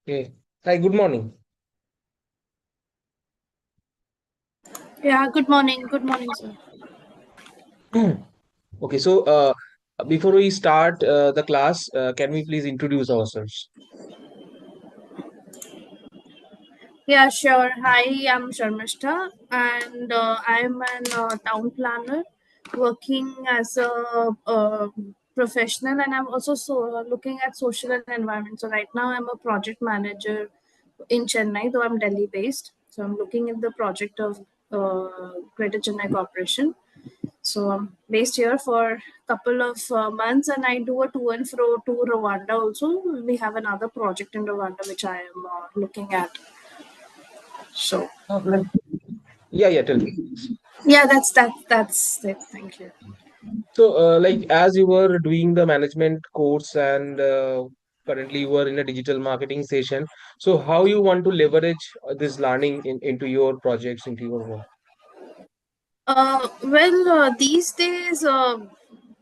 Okay. Hi, good morning. Yeah, good morning. Good morning, sir. Okay, so before we start the class, can we please introduce ourselves? Yeah, sure. Hi, I'm Sharmishta, and I'm an town planner working as a professional, and I'm also looking at social and environment. So right now, I'm a project manager in Chennai, though I'm Delhi based. So I'm looking at the project of Greater Chennai Corporation. So I'm based here for a couple of months, and I do a to and fro to Rwanda. Also, we have another project in Rwanda which I am looking at. So Like, yeah, tell me. yeah, that's it. Thank you. So, like, as you were doing the management course and currently you are in a digital marketing session, so how you want to leverage this learning into your projects, into your work? These days,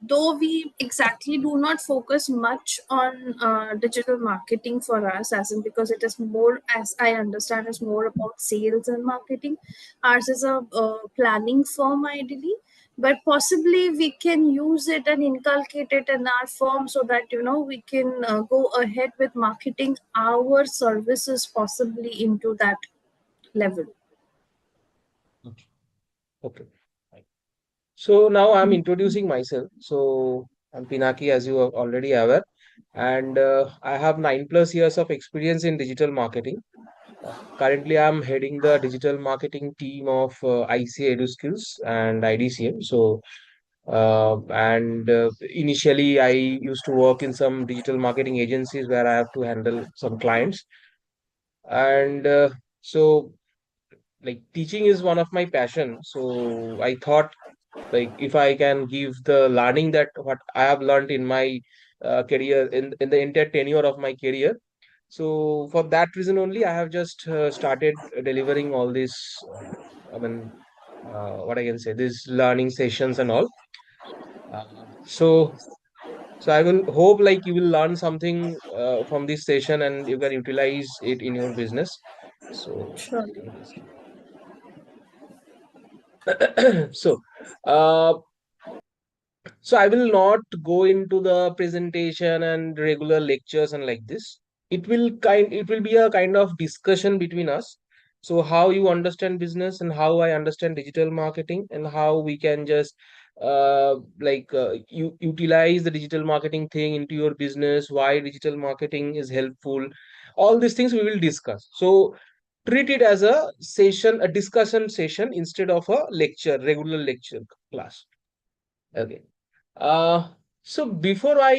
though we exactly do not focus much on digital marketing for us, as in because it is more, as I understand, is more about sales and marketing. Ours is a planning firm, ideally, but possibly we can use it and inculcate it in our firm so that we can go ahead with marketing our services possibly into that level. Okay. Okay. Right. So now I'm introducing myself. So I'm Pinaki, as you are already aware, and I have 9+ years of experience in digital marketing. Currently, I'm heading the digital marketing team of IC EduSkills and IDCM. So, initially, I used to work in some digital marketing agencies where I have to handle some clients. And so, like, teaching is one of my passion. So, I thought, like, if I can give the learning that what I have learned in my career, in the entire tenure of my career, so for that reason only, I have just started delivering all these. I mean, what I can say, these learning sessions and all. So, so I will hope like you will learn something from this session and you can utilize it in your business. So, Surely. so, uh, So I will not go into the presentation and regular lectures and like this. It will be a kind of discussion between us. So how you understand business and how I understand digital marketing and how we can just you utilize the digital marketing thing into your business, why digital marketing is helpful. All these things we will discuss. So treat it as a session, a discussion session instead of a lecture, regular lecture class. Okay. Uh, so before I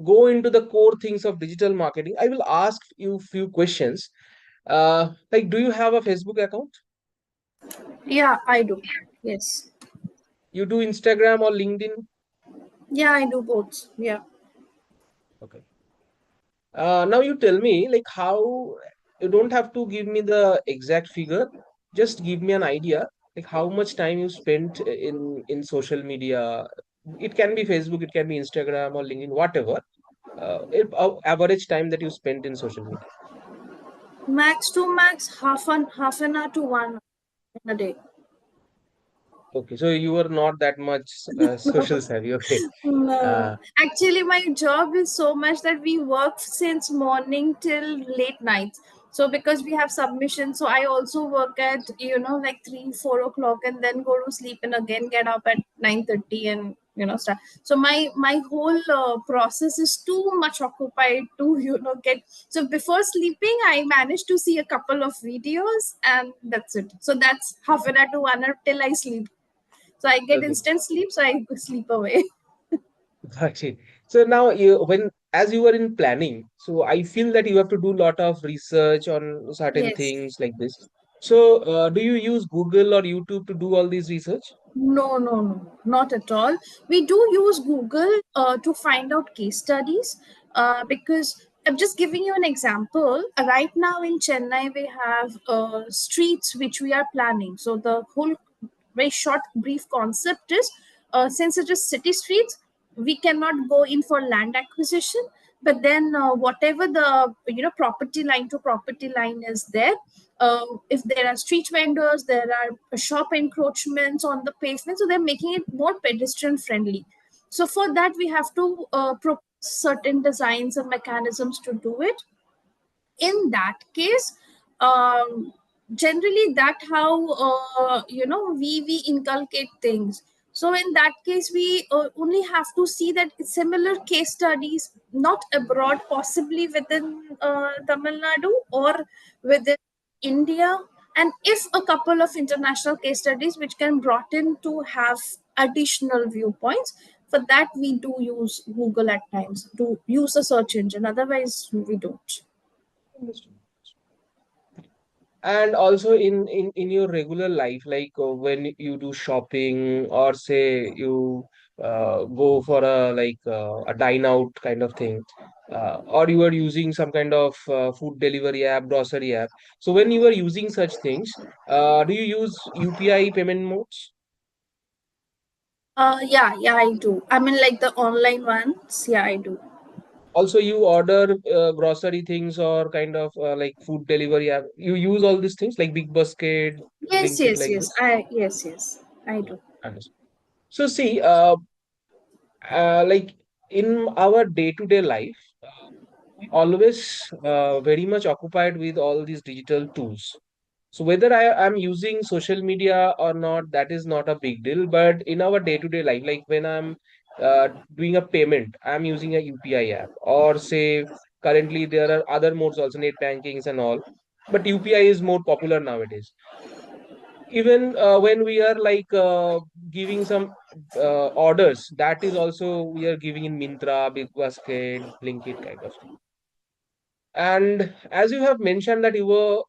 go into the core things of digital marketing, I will ask you few questions. Like, do you have a Facebook account? Yeah, I do. Yes. You do Instagram or LinkedIn? Yeah, I do both. Yeah. Okay. Now you tell me, like, how you don't have to give me the exact figure. Just give me an idea, like how much time you spent in social media. It can be Facebook, it can be Instagram or LinkedIn, whatever. Average time that you spent in social media. Max to max half an hour to 1 hour in a day. Okay, so you were not that much social savvy. Okay. No. Uh, Actually, my job is so much that we work since morning till late nights. So because we have submissions, so I also work at like 3-4 o'clock and then go to sleep and again get up at 9:30 and start. So my whole process is too much occupied to get. So before sleeping, I managed to see a couple of videos and that's it. So that's half an hour to 1 hour till I sleep. So I get okay. instant sleep, so I sleep away. Actually, so now you when as you were in planning, so I feel that you have to do a lot of research on certain Yes. things like this. So do you use Google or YouTube to do all these research? No, no, no, not at all. We do use Google to find out case studies because I'm just giving you an example. Right now in Chennai, we have streets which we are planning. So the whole very short, brief concept is since it is city streets, we cannot go in for land acquisition. But then whatever the property line to property line is there, if there are street vendors, there are shop encroachments on the pavement, so they're making it more pedestrian friendly. So for that we have to propose certain designs and mechanisms to do it. In that case, generally that how we inculcate things. So in that case we only have to see that similar case studies, not abroad, possibly within Tamil Nadu or within India, and if a couple of international case studies which can brought in to have additional viewpoints. For that we do use Google at times, to use a search engine, otherwise we don't. Understood. And also in your regular life, like when you do shopping or say you go for a dine out kind of thing, or you are using some kind of food delivery app, grocery app. So when you are using such things, do you use UPI payment modes? Yeah, yeah, I do. I mean, like the online ones. Yeah, I do. Also, you order grocery things or kind of like food delivery app. You use all these things like Big Basket, Yes, Blinkit, yes, like yes. this. Yes, I do. Understood. So see, like in our day-to-day life, we always very much occupied with all these digital tools. So whether I am using social media or not, that is not a big deal. But in our day-to-day life, like when I'm doing a payment, I'm using a UPI app, or say currently there are other modes also, net bankings and all. But UPI is more popular nowadays. Even when we are like giving some orders, that is also we are giving in Mintra, Big Basket, Blinkit kind of thing. And as you have mentioned that you were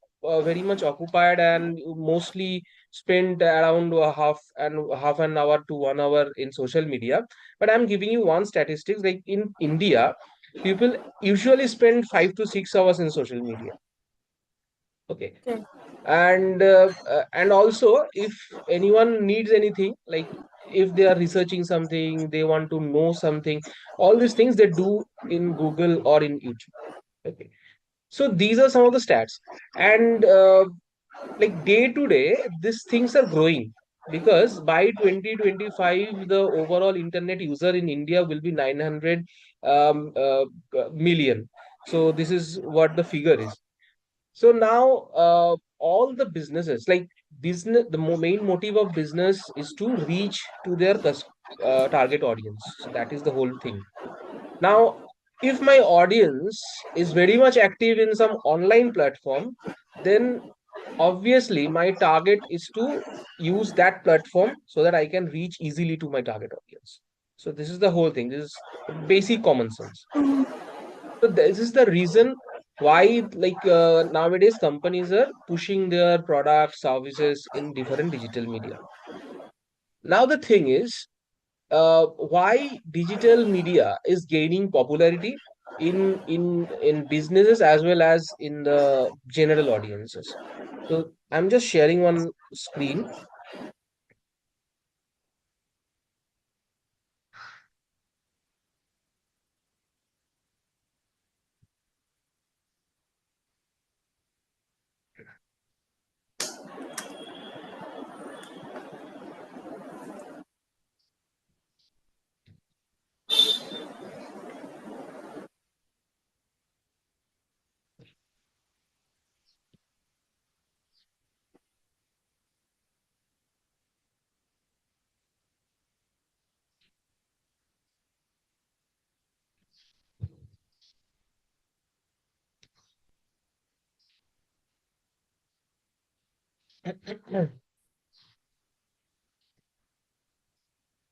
very much occupied and you mostly spent around half an hour to 1 hour in social media. But I'm giving you one statistics, like in India, people usually spend 5 to 6 hours in social media. Okay. Okay. And also if anyone needs anything, like if they are researching something, they want to know something, all these things they do in Google or in YouTube. Okay, so these are some of the stats. And like day to day these things are growing, because by 2025 the overall internet user in India will be 900 million. So this is what the figure is. So now, all the businesses, like business, the main motive of business is to reach to their target audience. So that is the whole thing. Now, if my audience is very much active in some online platform, then obviously my target is to use that platform so that I can reach easily to my target audience. So this is the whole thing. This is basic common sense. So this is the reason why, like nowadays, companies are pushing their products, services in different digital media. Now the thing is, why digital media is gaining popularity in businesses as well as in the general audiences. So I'm just sharing one screen.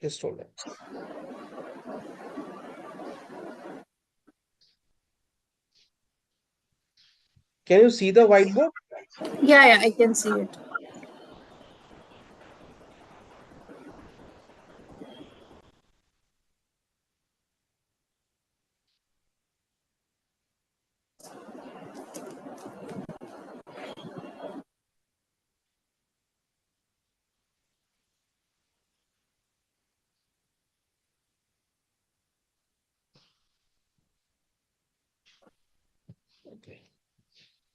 Just hold on. Can you see the whiteboard? Yeah, yeah, I can see it. Okay.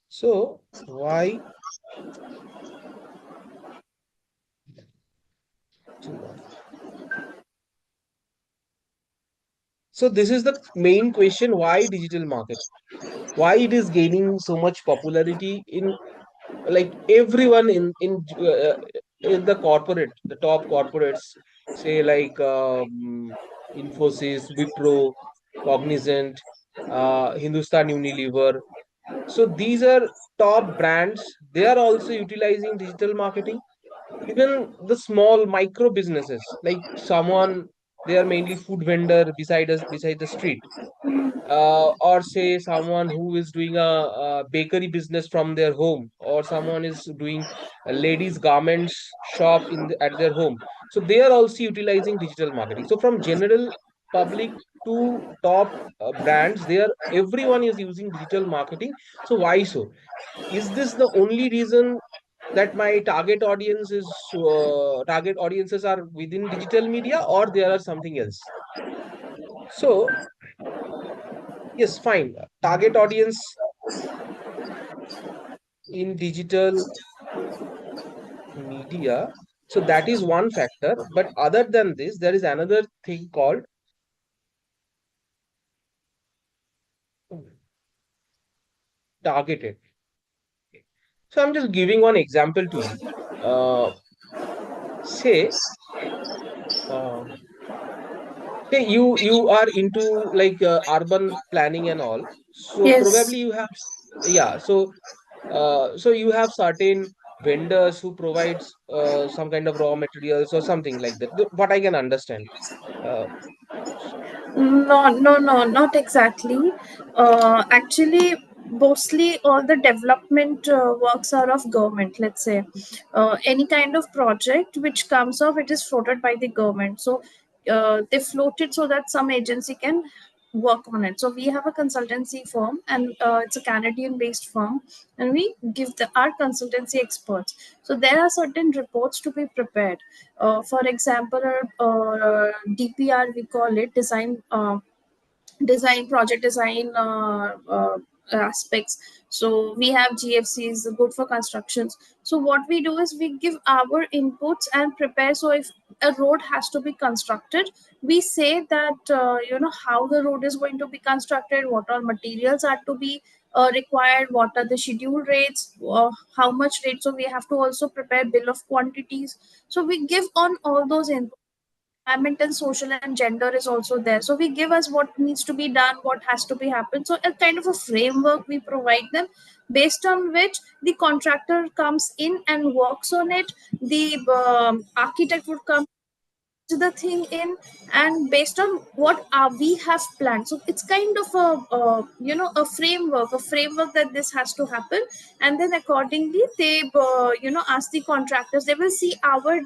So why digital marketing? So this is the main question: why digital marketing? Why it is gaining so much popularity in, like, everyone in the corporate, the top corporates, say like Infosys, Wipro, Cognizant, Hindustan Unilever. So these are top brands. They are also utilizing digital marketing. Even the small micro businesses, like someone, they are mainly food vendor beside us, beside the street, or say someone who is doing a bakery business from their home, or someone is doing a ladies garments shop at their home. So they are also utilizing digital marketing. So from general public to top brands, they are, everyone is using digital marketing. So why so? Is this the only reason that my target audiences are within digital media, or there are something else? So yes, fine. Target audience in digital media. So that is one factor. But other than this, there is another thing called targeted. So I'm just giving one example to you. Uh, say, uh, say you are into like urban planning and all. So Yes. probably you have, yeah. So you have certain vendors who provides some kind of raw materials or something like that. What I can understand. Uh, No, no, no, not exactly. Actually, mostly all the development works are of government. Let's say, any kind of project which comes off, it is floated by the government. So, they float it so that some agency can work on it. So we have a consultancy firm, and it's a Canadian-based firm, and we give our consultancy experts. So there are certain reports to be prepared. For example, DPR, we call it design. Design, project design aspects. So we have GFCs, good for constructions. So what we do is we give our inputs and prepare. So if a road has to be constructed, we say that how the road is going to be constructed, what all materials are to be required, what are the schedule rates, how much rate. So we have to also prepare bill of quantities. So we give on all those inputs. Environment and social and gender is also there, so we give us what needs to be done, what has to be happened. So a kind of a framework we provide them, based on which the contractor comes in and works on it. The architect would come to the thing in, and based on what we have planned. So it's kind of a framework that this has to happen. And then accordingly they ask the contractors. They will see our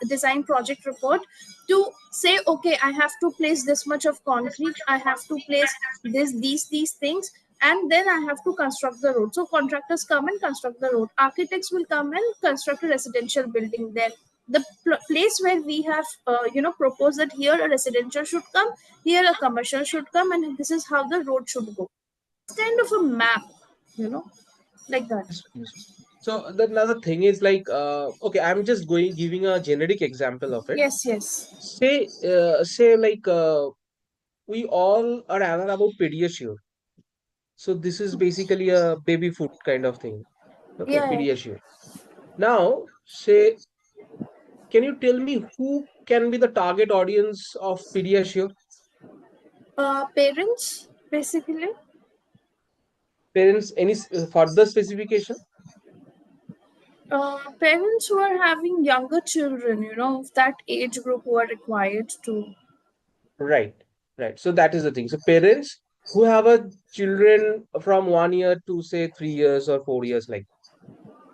design project report, to say, okay, I have to place this much of concrete, I have to place these things, and then I have to construct the road. So contractors come and construct the road, architects will come and construct a residential building there. The place where we have proposed that here a residential should come, here a commercial should come, and this is how the road should go. It's kind of a map, you know like that. Yes, yes. So the another thing is like, okay, I'm just going giving a generic example of it. Yes, yes. Say like we all are aware about Pediasure. So this is basically a baby food kind of thing. Okay, Yeah, yeah. Pediasure. Now, say, can you tell me who can be the target audience of Pediasure? Parents basically. Parents, any further specification? Parents who are having younger children, of that age group, who are required to. Right, right. So that is the thing. So parents who have a children from 1 year to say 3 years or 4 years, like,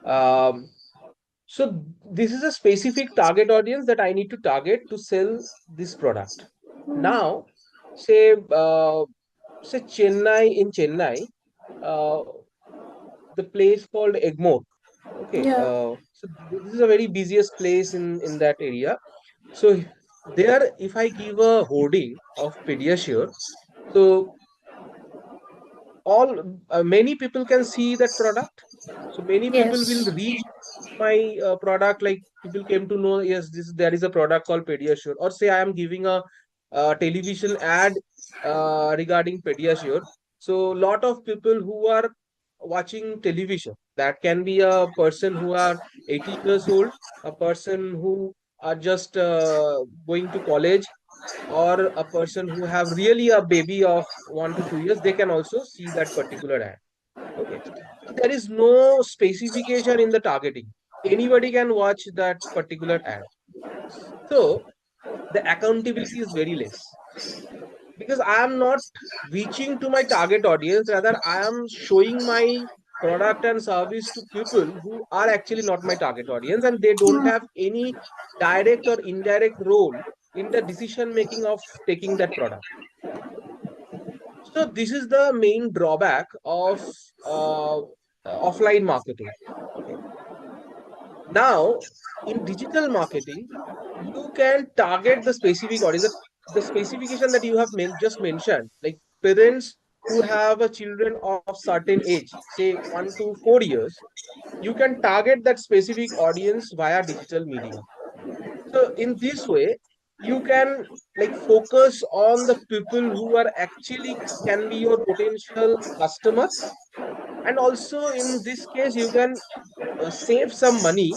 um, so this is a specific target audience that I need to target to sell this product. Now, say, say Chennai, in Chennai, uh, the place called Egmore. Okay, Yeah. so this is a very busiest place in that area. So there, if I give a hoarding of Pediasure, so all many people can see that product. So many people will Yes. reach my product, like people came to know, yes, this there is a product called Pediasure, or say I am giving a television ad regarding Pediasure. So lot of people who are watching television, that can be a person who are 80 years old, a person who are just going to college, or a person who have really a baby of 1 to 2 years, they can also see that particular ad. Okay. So there is no specification in the targeting. Anybody can watch that particular ad. So the accountability is very less, because I am not reaching to my target audience. Rather, I am showing my product and service to people who are actually not my target audience, and they don't have any direct or indirect role in the decision making of taking that product. So this is the main drawback of offline marketing. Okay. Now, in digital marketing, you can target the specific audience. The specification that you have just mentioned, like parents who have a children of certain age, say 1 to 4 years, you can target that specific audience via digital media. So in this way, you can like focus on the people who are actually can be your potential customers. And also in this case, you can save some money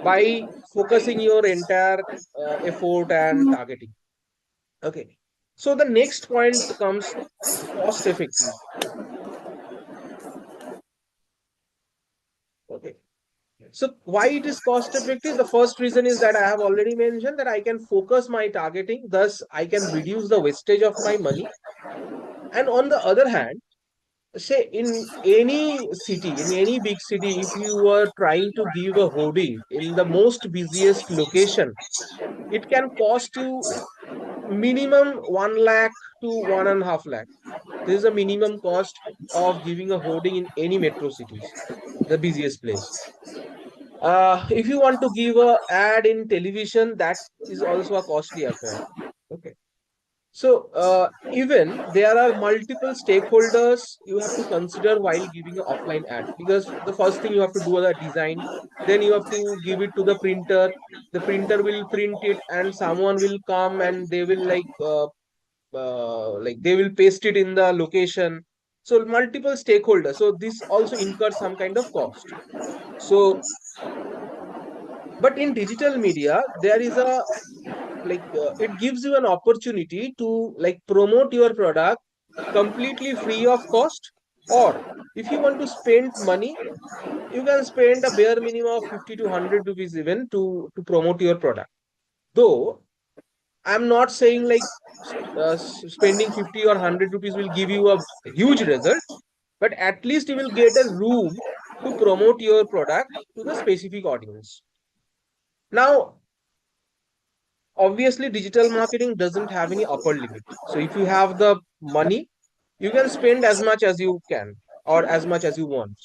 by focusing your entire effort and targeting. Okay. So the next point comes cost effective. Okay. So why it is cost effective? The first reason is that I have already mentioned that I can focus my targeting, thus I can reduce the wastage of my money. And on the other hand, say in any city, in any big city, if you were trying to give a hoarding in the most busiest location, it can cost you minimum 1 lakh to 1.5 lakh. This is a minimum cost of giving a hoarding in any metro cities, the busiest place. If you want to give a ad in television, that is also a costly affair. Okay. So even there are multiple stakeholders you have to consider while giving an offline ad, because the first thing you have to do is a design, then you have to give it to the printer. The printer will print it, and someone will come and they will like they will paste it in the location. So multiple stakeholders. So this also incurs some kind of cost. So, but in digital media, there is a it gives you an opportunity to like promote your product completely free of cost. Or if you want to spend money, you can spend a bare minimum of 50 to 100 rupees even to promote your product. Though I'm not saying like spending 50 or 100 rupees will give you a huge result, but at least you will get a room to promote your product to the specific audience. Now, obviously, digital marketing doesn't have any upper limit. So if you have the money, you can spend as much as you can or as much as you want.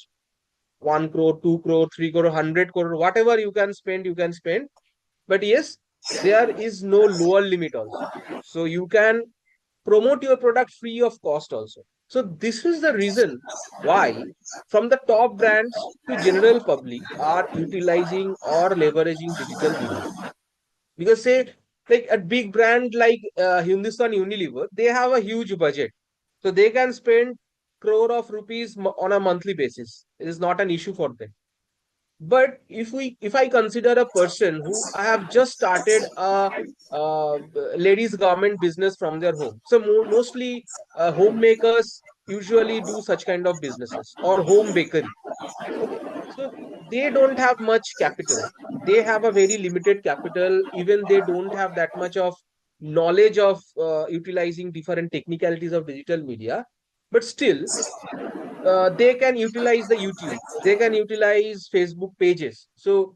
1 crore, 2 crore, 3 crore, 100 crore, whatever you can spend, you can spend. But yes, there is no lower limit also. So you can promote your product free of cost also. So this is the reason why from the top brands to general public are utilizing or leveraging digital media. Because say like a big brand like Hindustan Unilever, they have a huge budget. So they can spend crore of rupees on a monthly basis. It is not an issue for them. But if I consider a person who I have just started a ladies garment business from their home. So mostly homemakers usually do such kind of businesses, or home bakery. Okay. So they don't have much capital. They have a very limited capital. Even they don't have that much of knowledge of utilizing different technicalities of digital media. But still, they can utilize the YouTube. They can utilize Facebook pages. So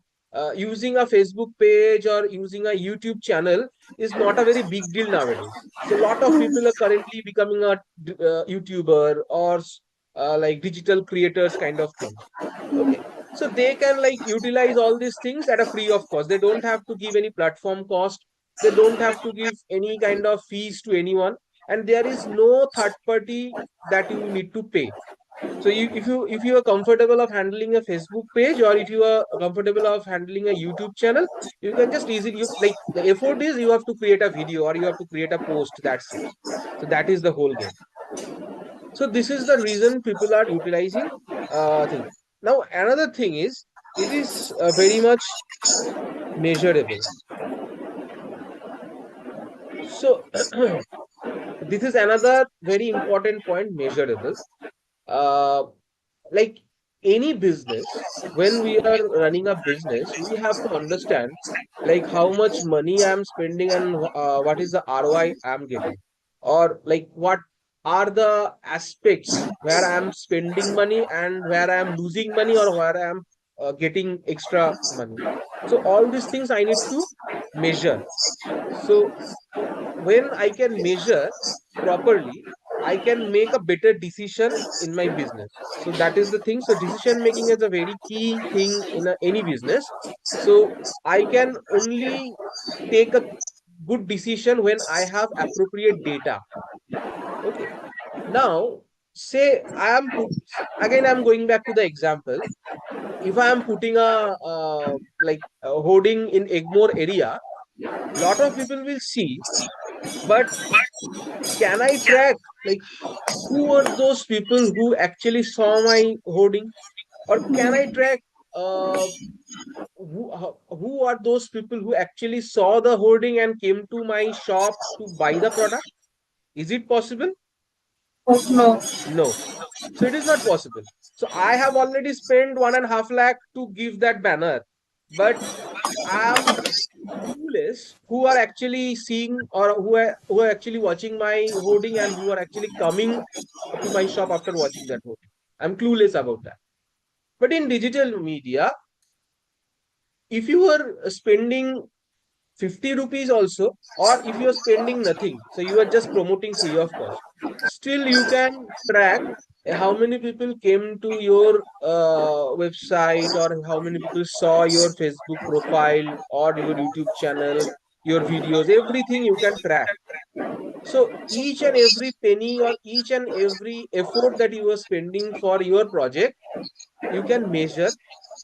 using a Facebook page or using a YouTube channel is not a very big deal nowadays. So a lot of people are currently becoming a YouTuber or like digital creators kind of thing. Okay. So they can like utilize all these things at a free of cost. They don't have to give any platform cost. They don't have to give any kind of fees to anyone. and there is no third party that you need to pay. So if you are comfortable of handling a Facebook page, or if you are comfortable of handling a YouTube channel, you can just easily, like, the effort is you have to create a video or you have to create a post. That's it. So that is the whole game. So this is the reason people are utilizing thing. Now another thing is, it is very much measurable. So this is another very important point, measurable. Uh, like any business, when we are running a business, we have to understand like how much money I'm spending, and what is the ROI I'm getting, or like what are the aspects where I'm spending money and where I'm losing money, or where I'm getting extra money. So all these things I need to measure. So when I can measure properly, I can make a better decision in my business. So that is the thing. So decision making is a very key thing in any business. So I can only take a good decision when I have appropriate data. Okay. Now, say I am put again. I'm going back to the example. If I am putting a like a hoarding in Egmore area, lot of people will see, but can I track like who are those people who actually saw my hoarding, or can I track who are those people who actually saw the hoarding and came to my shop to buy the product? Is it possible? Oh, no. No. So it is not possible. So I have already spent 1.5 lakh to give that banner, but I am clueless who are actually seeing, or who are actually watching my hoarding, and who are actually coming to my shop after watching that hoarding. I'm clueless about that. But in digital media, if you are spending 50 rupees also, or if you are spending nothing, so you are just promoting free of cost, still you can track how many people came to your website, or how many people saw your Facebook profile or your YouTube channel, your videos, everything you can track. So each and every penny, or each and every effort that you are spending for your project, you can measure,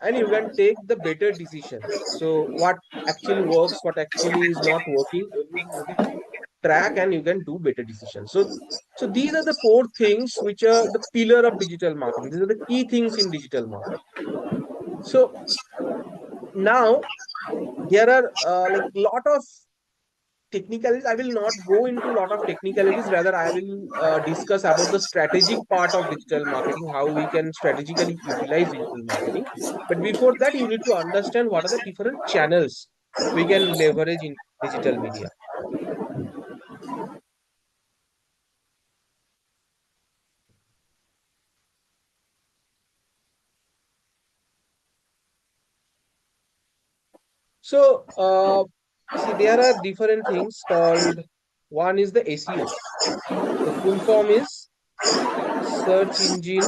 and you can take the better decision. So what actually works, what actually is not working, everything you can track, and you can do better decisions. So these are the four things which are the pillar of digital marketing. These are the key things in digital marketing. So now there are like lot of technicalities. I will not go into a lot of technicalities, rather I will discuss about the strategic part of digital marketing, how we can strategically utilize digital marketing. But before that, you need to understand what are the different channels we can leverage in digital media. So see, there are different things called, one is the SEO. The full form is search engine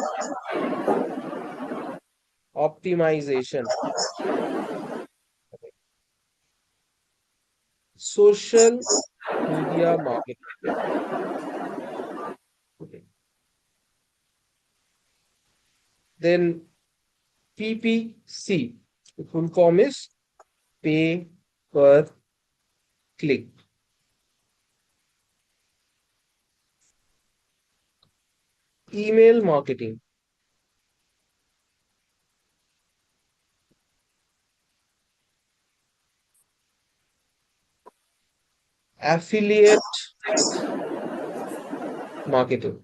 optimization. Social media marketing. Okay. Then PPC. The full form is pay per click. Email marketing. Affiliate marketing.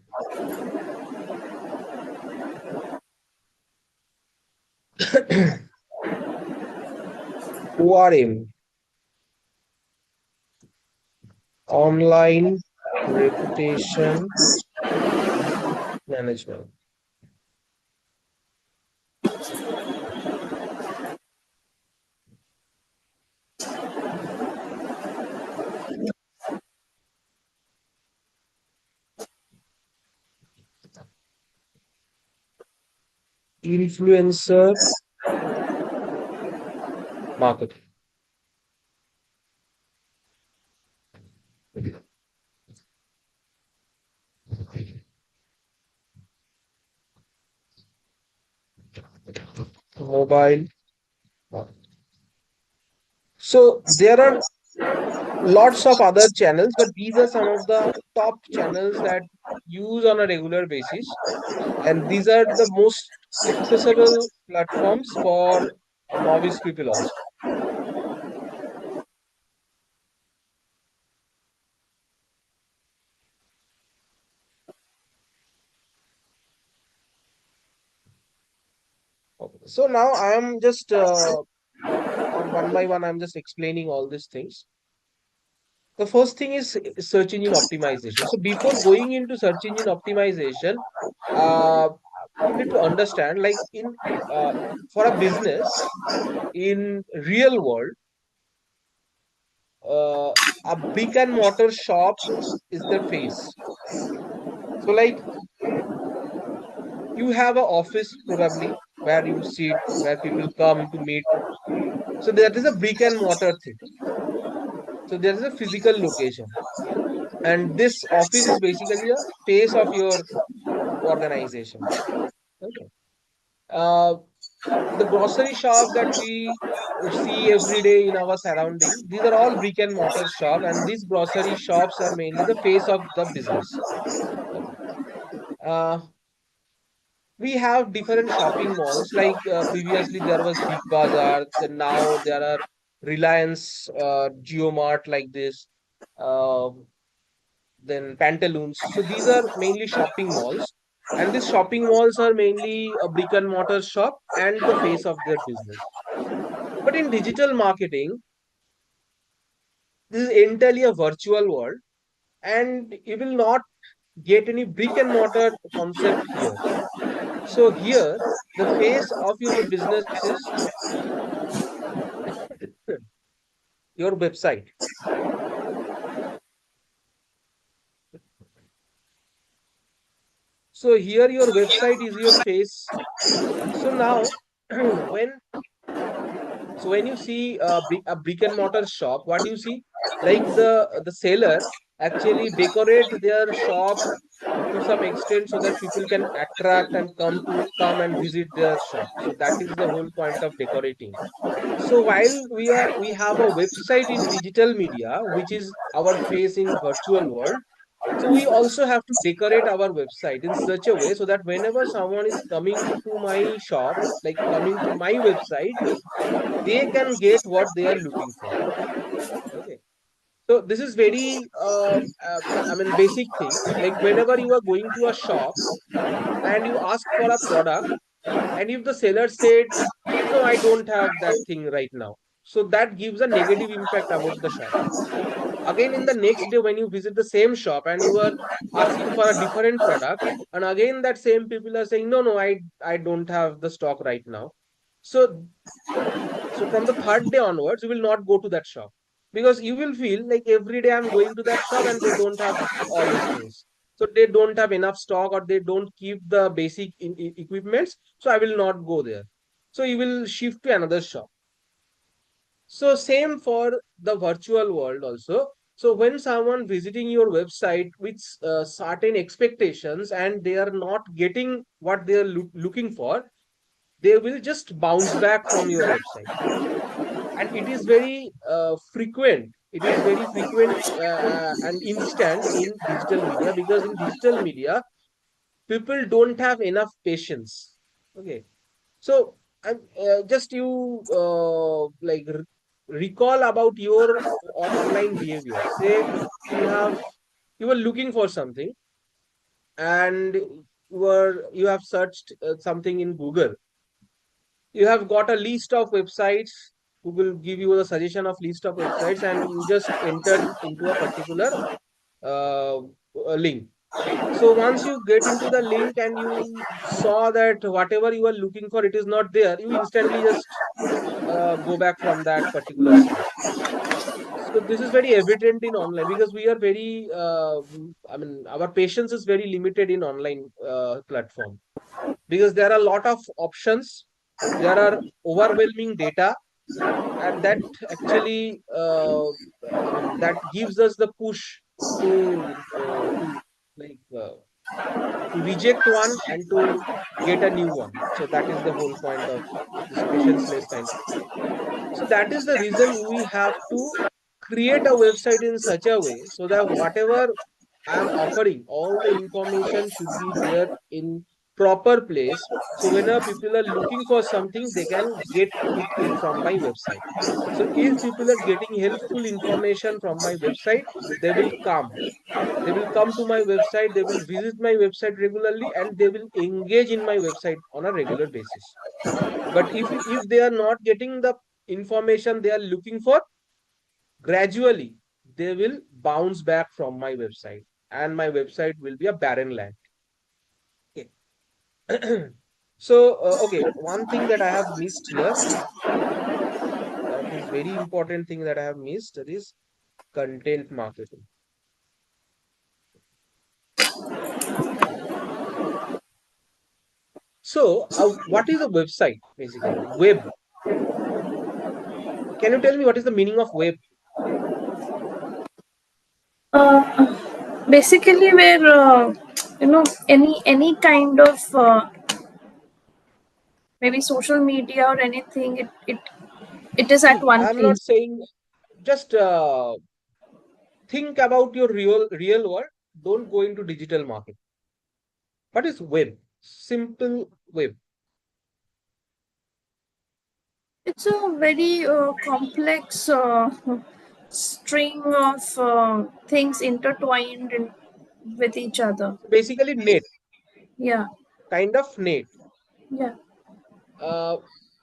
ORM. Online reputation management. Influencer marketing. mobile. So there are lots of other channels, but these are some of the top channels that use on a regular basis, and these are the most accessible platforms for novice people also. Okay. So now I am just on one by one. I'm just explaining all these things. The first thing is search engine optimization. So before going into search engine optimization, uh, you need to understand, like in uh, for a business in real world, a brick and mortar shop is the face. So like you have an office probably where you sit, where people come to meet. So that is a brick and mortar thing. So there is a physical location, and this office is basically a face of your organization. Okay. Uh, the grocery shops that we see every day in our surrounding, these are all brick and mortar shop, and these grocery shops are mainly the face of the business. Okay. Uh, we have different shopping malls. Like previously there was Big Bazaar, then now there are Reliance, Geomart like this, uh, then Pantaloons. So these are mainly shopping malls, and these shopping malls are mainly a brick and mortar shop and the face of their business. But in digital marketing, this is entirely a virtual world, and you will not get any brick and mortar concept here. So here, the face of your business is your website. So here your website is your face. So now when when you see a brick and mortar shop, what do you see? Like the seller actually decorate their shop to some extent so that people can attract and come and visit their shop. So that is the whole point of decorating. So while we have a website in digital media, which is our face in virtual world, so we also have to decorate our website in such a way so that whenever someone is coming to my shop, like coming to my website, they can get what they are looking for. Okay. So this is very, I mean, basic things. Like whenever you are going to a shop and you ask for a product, and if the seller said, no, I don't have that thing right now. So that gives a negative impact about the shop. Again, in the next day, when you visit the same shop and you are asking for a different product, and again that same people are saying, no, no, I don't have the stock right now. So so from the third day onwards, you will not go to that shop because you will feel like every day I'm going to that shop and they don't have all these things. So they don't have enough stock or they don't keep the basic equipments. So I will not go there. So you will shift to another shop. So same for the virtual world also. So when someone visiting your website with certain expectations and they are not getting what they are looking for, they will just bounce back from your website. And it is very frequent. It is very frequent and instant in digital media, because in digital media people don't have enough patience. Okay. So just you recall about your online behavior. Say you were looking for something, and you have searched something in Google. You have got a list of websites. Google give you the suggestion of list of websites, and you just entered into a particular uh, link. So once you get into the link and you saw that whatever you are looking for, it is not there, you instantly just go back from that particular site. So this is very evident in online because we are very, I mean, our patience is very limited in online platform, because there are a lot of options, there are overwhelming data, and that actually, I mean, that gives us the push to like to reject one and to get a new one. So that is the whole point of this patience-less kind of thing. So that is the reason we have to create a website in such a way so that whatever I am offering, all the information should be there in proper place. So whenever people are looking for something, they can get it in from my website. So if people are getting helpful information from my website, they will come. They will come to my website, they will visit my website regularly, and they will engage in my website on a regular basis. But if they are not getting the information they are looking for, gradually they will bounce back from my website, and my website will be a barren land. Okay. So okay, one thing that I have missed here, that is very important thing that I have missed, that is content marketing. So what is a website basically? Web. Can you tell me what is the meaning of web? Basically, where any kind of maybe social media or anything, it is at See, one I'm not place. saying, just think about your real world. Don't go into digital market. What is web? Simple web. It's a very complex string of things intertwined with each other. So basically net, Yeah, kind of net. yeah, Uh,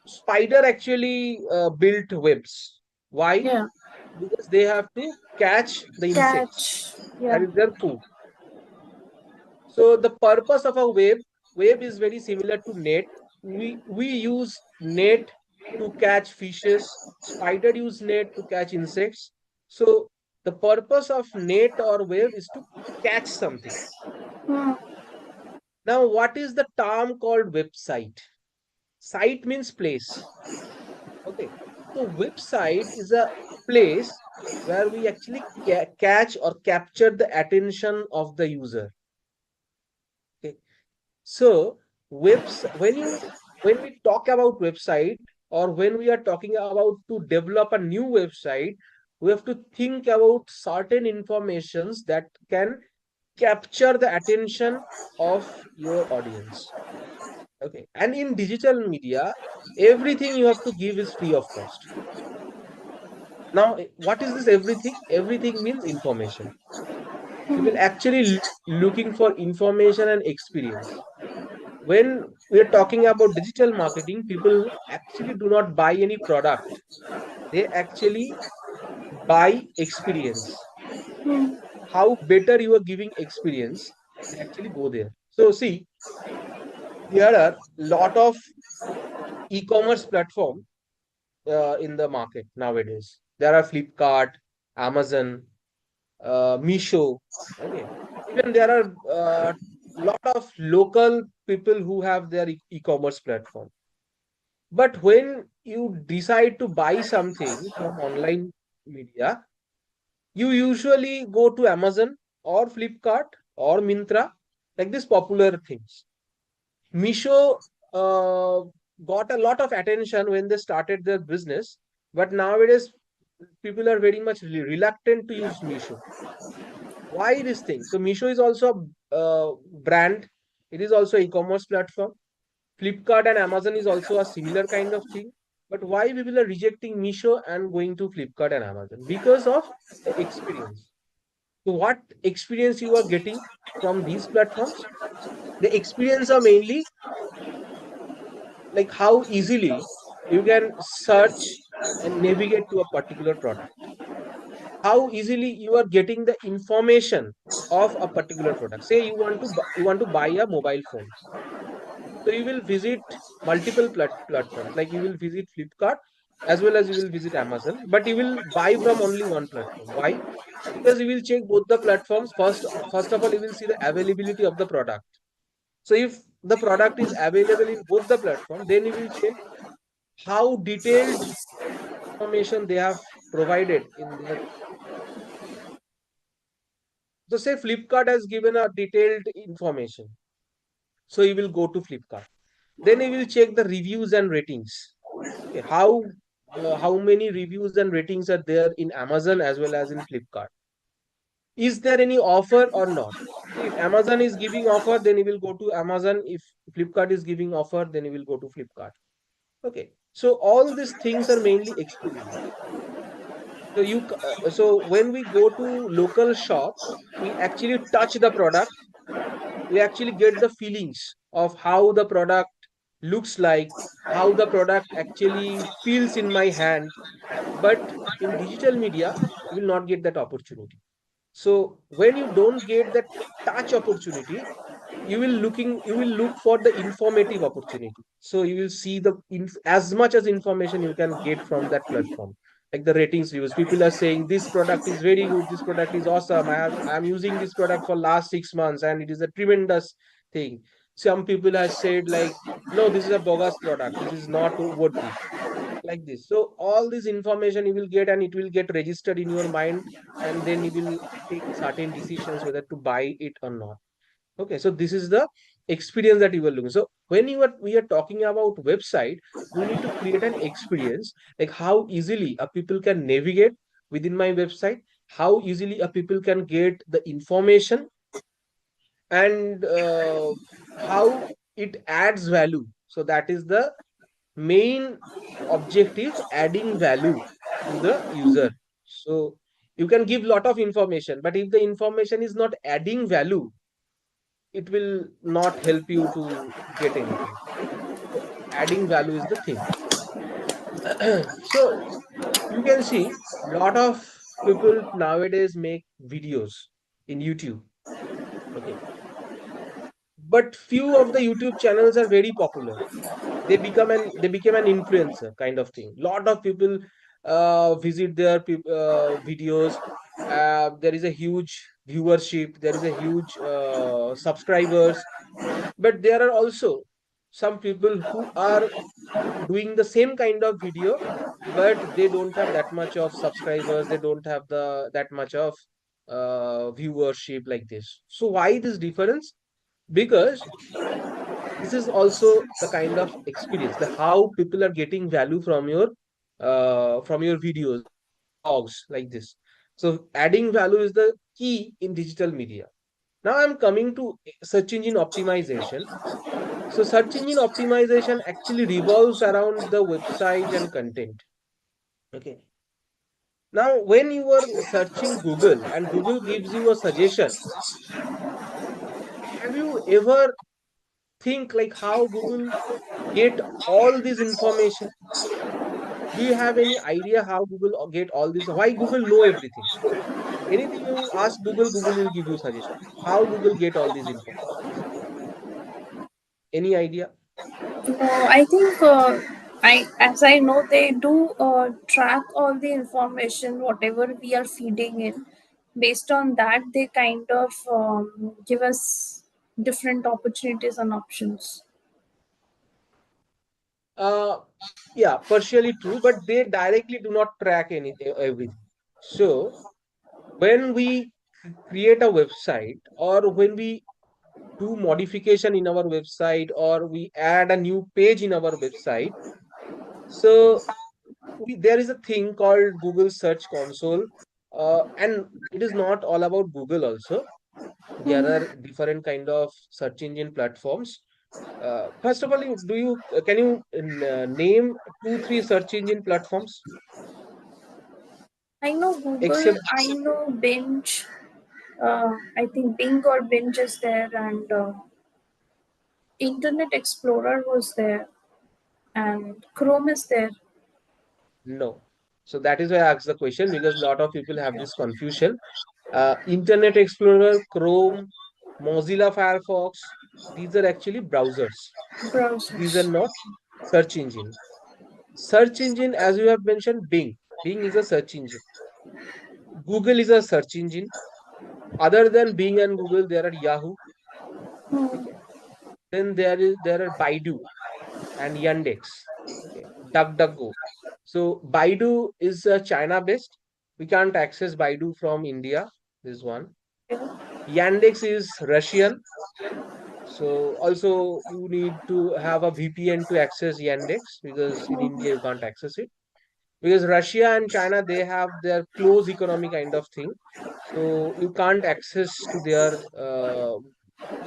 Spider actually built webs. Why? yeah. Because they have to catch the insects. Catch. That Yeah. is their food. So the purpose of a web is very similar to net. We use net to catch fishes. Spider use net to catch insects. So the purpose of net or web is to catch something. Hmm. Now, what is the term called website? Site means place. Okay. So website is a place where we actually catch or capture the attention of the user. Okay. So when we talk about website, or when we are talking about to develop a new website, we have to think about certain informations that can capture the attention of your audience. Okay. And in digital media, everything you have to give is free of cost. Now, what is this everything? Everything means information. People actually looking for information and experience. When we are talking about digital marketing, people actually do not buy any product. They actually buy experience. How better you are giving experience, they actually go there. So see, there are lot of e-commerce platform in the market nowadays. There are Flipkart, Amazon, Misho. Okay, even there are lot of local people who have their e-commerce platform. But when you decide to buy something from online media, you usually go to Amazon or Flipkart or Mintra, like these popular things. Misho uh, got a lot of attention when they started their business, but nowadays people are very much reluctant to use Misho. Why this thing? So Misho is also a brand. It is also e-commerce platform. Flipkart and Amazon is also a similar kind of thing. But why people are rejecting Misho and going to Flipkart and Amazon? Because of the experience. So what experience you are getting from these platforms? The experience are mainly like how easily you can search and navigate to a particular product. How easily you are getting the information of a particular product. Say you want to buy a mobile phone. So you will visit multiple platforms, like you will visit Flipkart as well as you will visit Amazon, but you will buy from only one platform. Why? Because you will check both the platforms. First of all, you will see the availability of the product. So if the product is available in both the platform, then you will check how detailed information they have provided in their. So say Flipkart has given a detailed information. So you will go to Flipkart. Then you will check the reviews and ratings. Okay, how many reviews and ratings are there in Amazon as well as in Flipkart? Is there any offer or not? So if Amazon is giving offer, then you will go to Amazon. If Flipkart is giving offer, then you will go to Flipkart. Okay. So all these things are mainly experience. So when we go to local shop, we actually touch the product. We actually get the feelings of how the product looks like, how the product actually feels in my hand. But in digital media, you will not get that opportunity. So when you don't get that touch opportunity, you will look for the informative opportunity. So you will see as much as information you can get from that platform, like the ratings, reviews. People are saying this product is very good, this product is awesome. I'm using this product for last 6 months and it is a tremendous thing. Some people have said like, no, this is a bogus product, this is not worth it, like this. So all this information you will get and it will get registered in your mind, and then you will take certain decisions whether to buy it or not. Okay, so this is the experience that you were looking. So when we are talking about website, we need to create an experience, like how easily a people can navigate within my website, how easily a people can get the information, and how it adds value. So that is the main objective, adding value to the user. So you can give lot of information, but if the information is not adding value, it will not help you to get anything. So adding value is the thing. So you can see lot of people nowadays make videos in YouTube. Okay, but few of the YouTube channels are very popular. They became an influencer kind of thing. Lot of people visit their videos. There is a huge viewership, there is a huge subscribers, but there are also some people who are doing the same kind of video, but they don't have that much of subscribers, they don't have the that much of viewership like this. So why this difference? Because this is also the kind of experience, the how people are getting value from your videos, from your blogs, like this. So adding value is the key in digital media. Now I'm coming to search engine optimization. So search engine optimization actually revolves around the website and content. Okay. Now when you are searching Google and Google gives you a suggestion, have you ever think like how Google get all this information? Do you have any idea how Google get all this? Why Google know everything? Anything you ask Google, Google will give you suggestion. How Google get all these informations? Any idea? No, I think as I know, they do track all the information, whatever we are feeding in. Based on that, they kind of give us different opportunities and options. Uh, yeah, partially true, but they directly do not track anything, everything. So when we create a website, or when we do modification in our website, or we add a new page in our website, so there is a thing called Google Search Console, and it is not all about Google also. There Hmm. are different kind of search engine platforms. First of all, can you name two, three search engine platforms I know Google, except I know Binge. I think Bing or Binge is there, and Internet Explorer was there, and Chrome is there. no? So that is why I asked the question, because a lot of people have this confusion. Internet Explorer, Chrome, Mozilla Firefox, these are actually browsers. These are Browsers. not search engine. Search engine, as you have mentioned, Bing. Bing is a search engine. Google is a search engine. Other than Bing and Google, there are Yahoo. Hmm. Okay. Then there are Baidu and Yandex. Okay. DuckDuckGo. So Baidu is China based. We can't access Baidu from India. This is one. Yandex is Russian. So also you need to have a VPN to access Yandex because in India you can't access it. Because Russia and China, they have their close economy kind of thing. So you can't access to their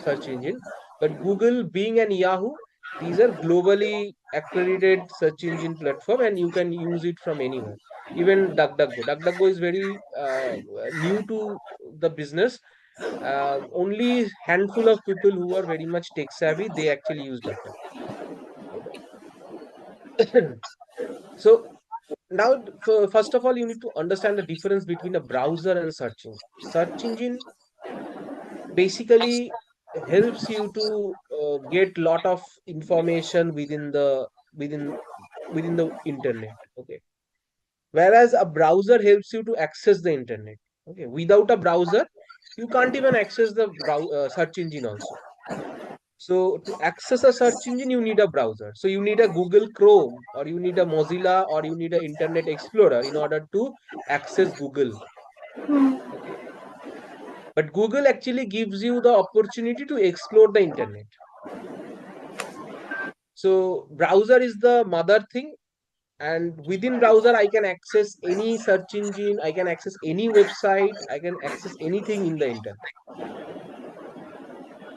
search engine. But Google, Bing, and Yahoo, these are globally accredited search engine platform, and you can use it from anywhere. Even DuckDuckGo. DuckDuckGo is very new to the business. Only handful of people who are very much tech savvy, they actually use DuckDuckGo. Okay. So now, first of all, you need to understand the difference between a browser and search engine. Search engine basically helps you to get lot of information within within the internet. Okay, whereas a browser helps you to access the internet. Okay, without a browser, you can't even access the search engine also. So to access a search engine, you need a browser. So you need a Google Chrome, or you need a Mozilla, or you need an Internet Explorer in order to access Google. Okay. But Google actually gives you the opportunity to explore the internet. So browser is the mother thing, and within browser I can access any search engine, I can access any website, I can access anything in the internet.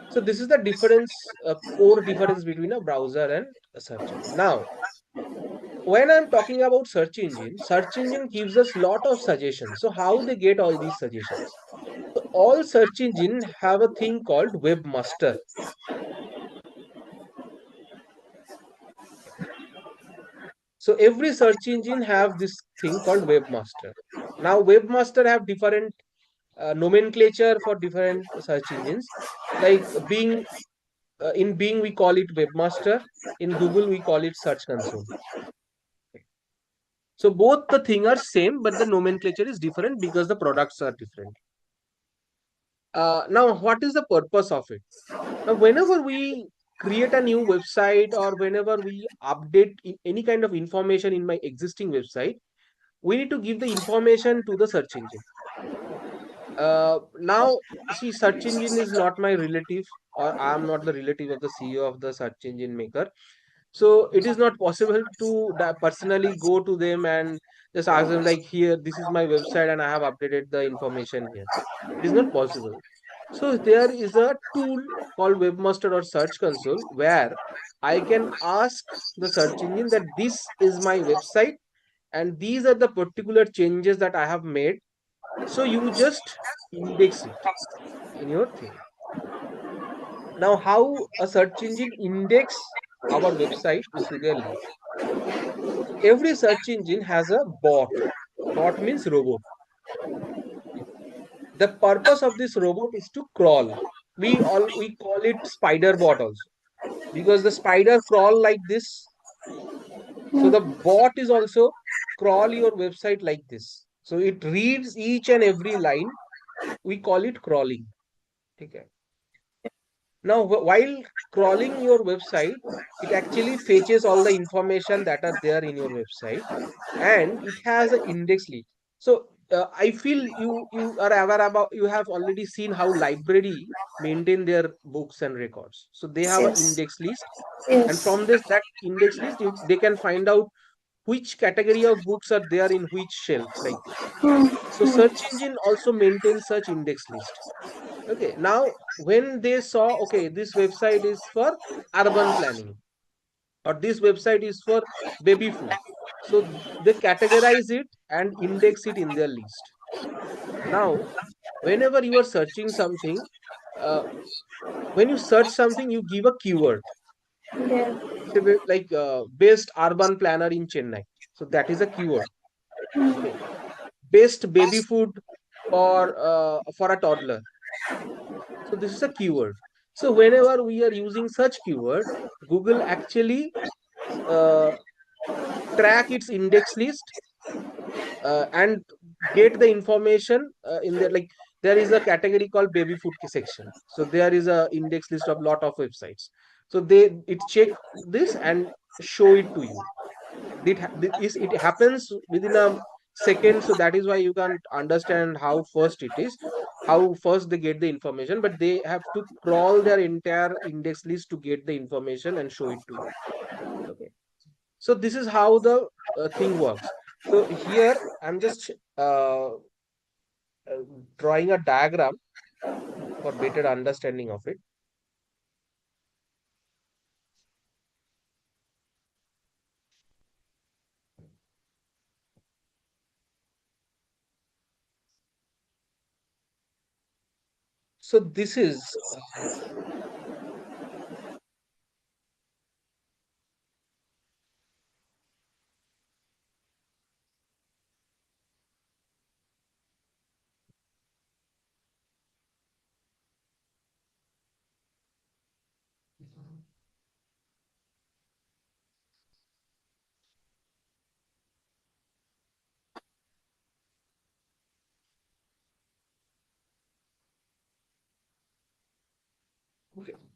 So this is the difference, core difference between a browser and a search engine. Now, when I'm talking about search engine gives us lot of suggestions. So how they get all these suggestions? So all search engine have a thing called webmaster. So every search engine have this thing called webmaster. Now webmaster have different nomenclature for different search engines. Like being in Bing we call it webmaster, in Google we call it search console. So both the thing are same, but the nomenclature is different because the products are different. Now, what is the purpose of it? Now, whenever we create a new website or whenever we update any kind of information in my existing website, we need to give the information to the search engine. Now, see, search engine is not my relative, or I am not the relative of the CEO of the search engine maker. So it is not possible to personally go to them and just ask them like, here, this is my website and I have updated the information here. It is not possible. So there is a tool called Webmaster or Search Console where I can ask the search engine that this is my website and these are the particular changes that I have made. So you just index it in your thing. Now, how a search engine index our website is really. So every search engine has a bot. Bot means robot. The purpose of this robot is to crawl. We call it spider bot also because the spider crawl like this. So the bot is also crawl your website like this. So it reads each and every line. We call it crawling. Okay. Now, while crawling your website, it actually fetches all the information that are there in your website, and it has an index list. So I feel you are aware about, you have already seen how library maintain their books and records. So they have an Yes. index list, and Yes. from this that index list, they can find out which category of books are there in which shelf, like this. So search engine also maintains such index list. Okay, now when they saw, okay, this website is for urban planning or this website is for baby food. So they categorize it and index it in their list. Now, whenever you are searching something, uh, when you search something, you give a keyword. Yeah. Say like best urban planner in Chennai. So that is a keyword. Okay. Best baby food for a toddler. So this is a keyword. So whenever we are using such keyword, Google actually uh, track its index list and get the information in there. Like there is a category called baby food section. So there is a index list of lot of websites. So it check this and show it to you. It happens within a second. So that is why you can understand how fast it is. how first they get the information, but they have to crawl their entire index list to get the information and show it to you. Okay. So this is how the thing works. So here I'm just uh, drawing a diagram for better understanding of it. So this is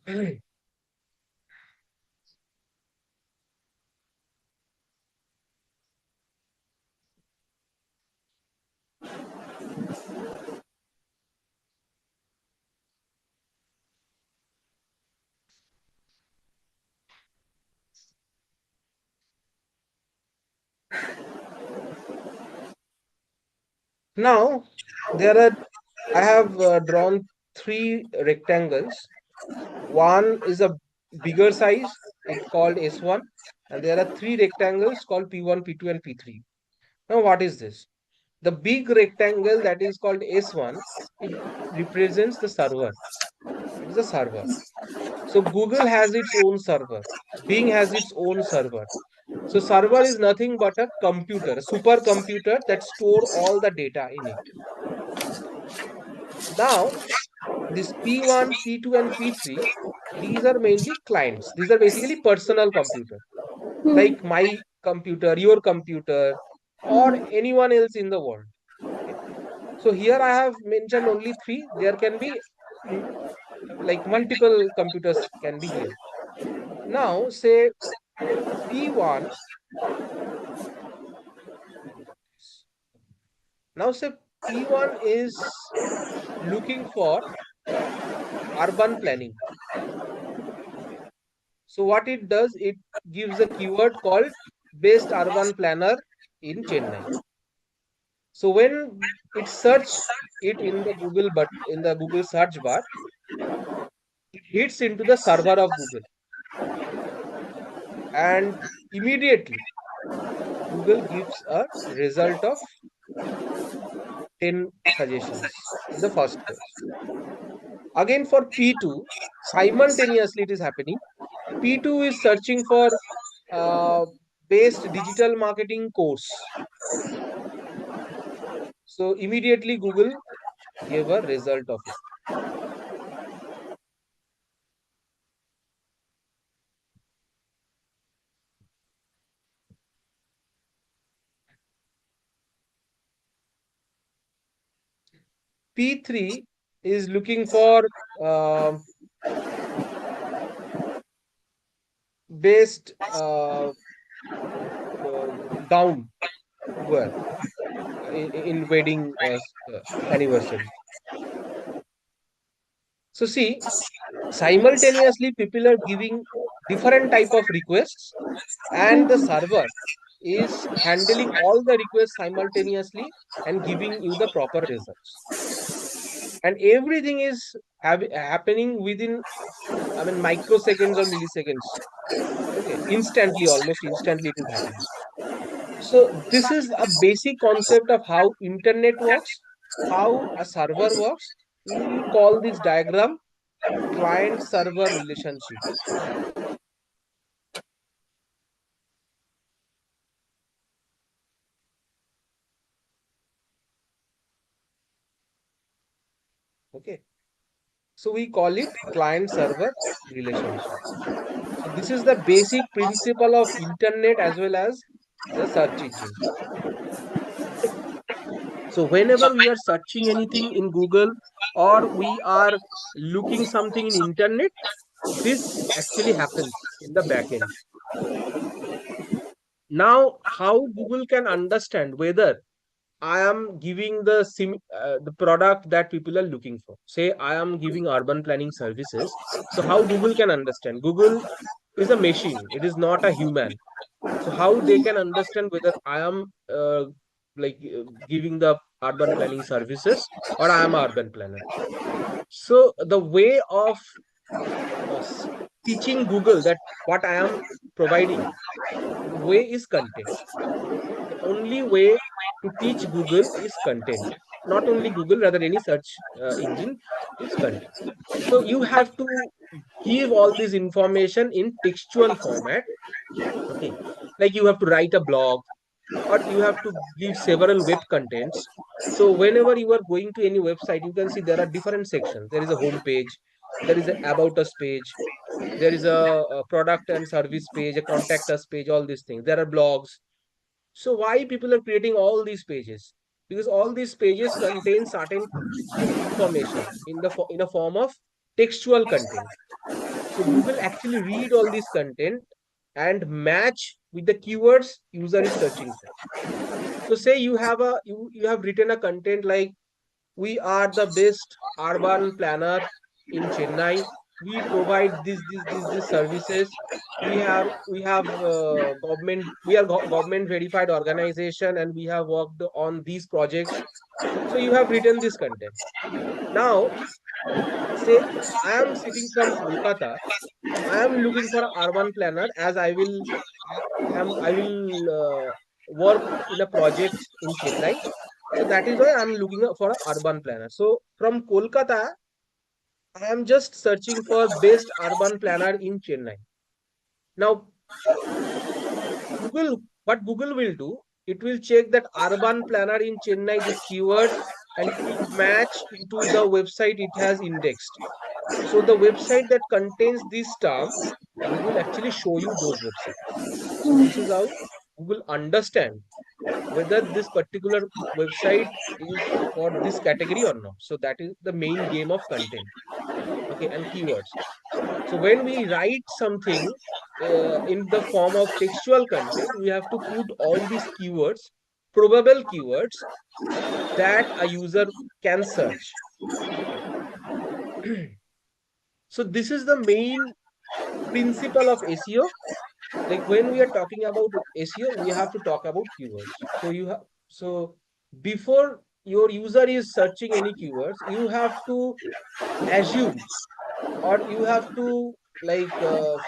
okay. Now there are I have drawn three rectangles. One is a bigger size, it called S1, and there are three rectangles called P1, P2, and P3. Now, what is this? The big rectangle that is called S1, it represents the server. It is a server. So Google has its own server. Bing has its own server. So server is nothing but a computer, a supercomputer that store all the data in it. Now, this P1, P2, and P3, these are mainly clients. These are basically personal computer, Hmm. like my computer, your computer, or anyone else in the world. Okay. So here I have mentioned only three. There can be mm, like multiple computers can be here. Now say P1. Now say P1 is looking for urban planning. Okay. So what it does, it gives a keyword called best urban planner in Chennai. So when it search it in the Google, but in the Google search bar, it hits into the server of Google, and immediately Google gives a result of 10 suggestions in the first page. Again for P2, simultaneously it is happening. P2 is searching for uh, best digital marketing course. So immediately Google gave a result of it. P3 is looking for uh, best gown to wear in wedding anniversary. So see, simultaneously people are giving different type of requests, and the server is handling all the requests simultaneously and giving you the proper results. And everything is happening within, I mean, microseconds or milliseconds. Okay, instantly, almost instantly, it is happening. So this is a basic concept of how internet works, how a server works. We will call this diagram client server relationship. Okay, so we call it client server relationship. So this is the basic principle of internet as well as the search engine. So whenever we are searching anything in Google or we are looking something in internet, this actually happens in the backend. Now, how Google can understand whether I am giving the product that people are looking for. Say I am giving urban planning services. So how Google can understand? Google is a machine. It is not a human. So how they can understand whether I am giving the urban planning services or I am a urban planner. So the way of teaching Google that what I am providing, the way is content. The only way to teach Google is content. Not only Google, rather any search engine is content. So you have to give all this information in textual format. Okay, like you have to write a blog or you have to give several web contents. So whenever you are going to any website, you can see there are different sections. There is a home page, there is a about us page, there is a product and service page, a contact us page, all these things. There are blogs. So why people are creating all these pages? Because all these pages contain certain information in a form of textual content. So Google actually read all this content and match with the keywords user is searching for. So say you have written a content like we are the best urban planner in Chennai. We provide this services. We have government. We are government verified organization, and we have worked on these projects. So you have written this content. Now, say I am sitting from Kolkata. I am looking for an urban planner as I will work in a project in Chennai. So that is why I'm looking for an urban planner. So from Kolkata, I am just searching for best urban planner in Chennai. Now, what Google will do, it will check that urban planner in Chennai, this keyword, and it will match into the website it has indexed. So the website that contains this term, Google actually show you those websites. So this is how Google understand whether this particular website is for this category or not. So that is the main game of content. Okay, and keywords. So when we write something in the form of textual content, we have to put all these keywords, probable keywords that a user can search. Okay. So this is the main principle of SEO. Like when we are talking about SEO, we have to talk about keywords. So before your user is searching any keywords, you have to assume or you have to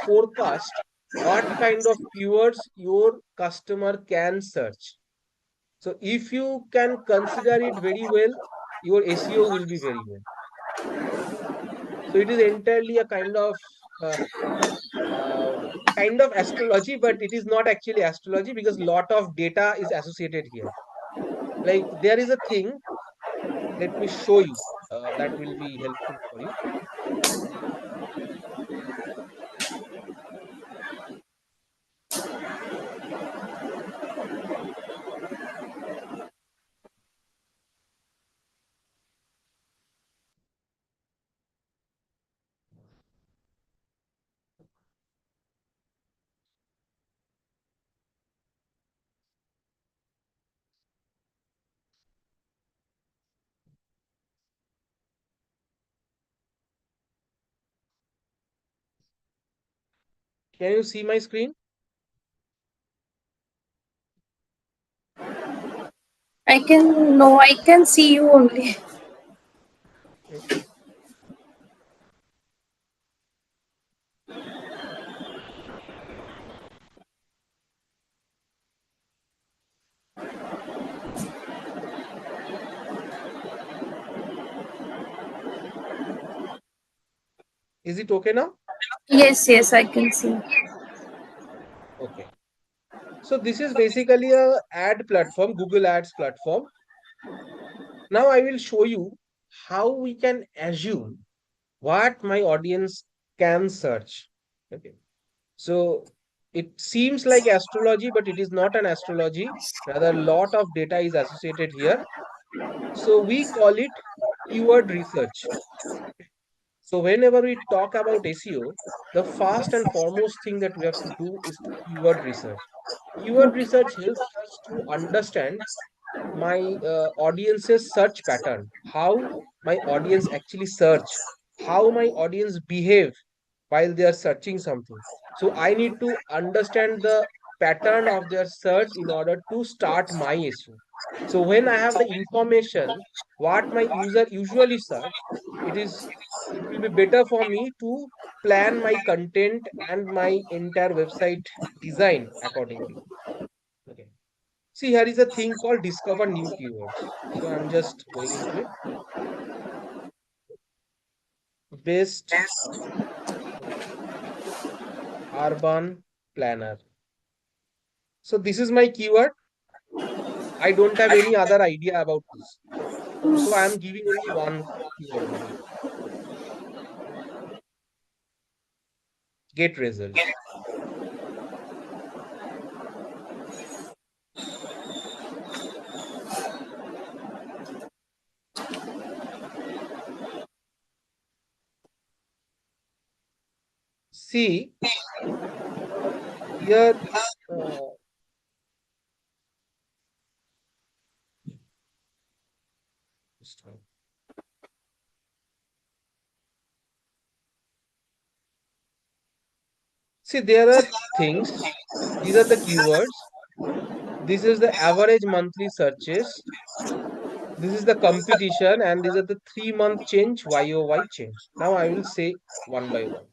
forecast what kind of keywords your customer can search. So if you can consider it very well, your SEO will be very well. So it is entirely a uh, uh, kind of astrology, but it is not actually astrology because lot of data is associated here. Like there is a thing, let me show you, that will be helpful for you. Can you see my screen? No, I can see you only. Okay. Is it okay now? Yes, yes, I can see. Okay. So this is basically a ad platform, Google Ads platform. Now I will show you how we can assume what my audience can search. Okay. So it seems like astrology, but it is not an astrology. Rather, a lot of data is associated here. So we call it keyword research. So whenever we talk about SEO, the first and foremost thing that we have to do is to keyword research. Keyword research helps us to understand my audience's search pattern, how my audience actually search, how my audience behave while they are searching something. So I need to understand the pattern of their search in order to start my SEO. So when I have the information what my user usually search, it will be better for me to plan my content and my entire website design accordingly. Okay. See, here is a thing called discover new keywords. So I'm just going into it. Best urban planner. So this is my keyword. I don't have any other idea about this. So I am giving only one keyword only. Get results. See here. Uh, see, there are things. These are the keywords. This is the average monthly searches. This is the competition, and these are the 3 month change, YOY change. Now I will say one by one.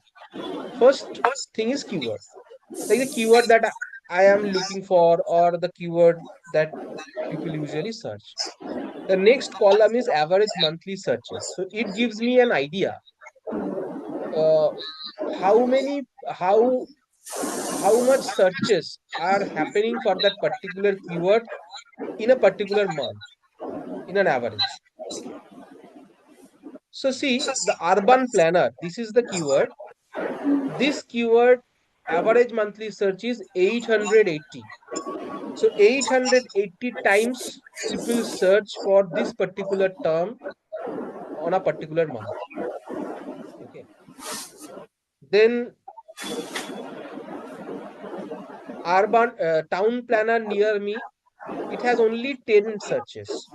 First thing is keyword, like the keyword that I am looking for, or the keyword that people usually search. The next column is average monthly searches. So it gives me an idea uh, how many how much searches are happening for that particular keyword in a particular month in an average. So see the urban planner. This is the keyword. This keyword average monthly search is 880. So 880 times people search for this particular term on a particular month. Okay. Then urban town planner near me, it has only 10 searches.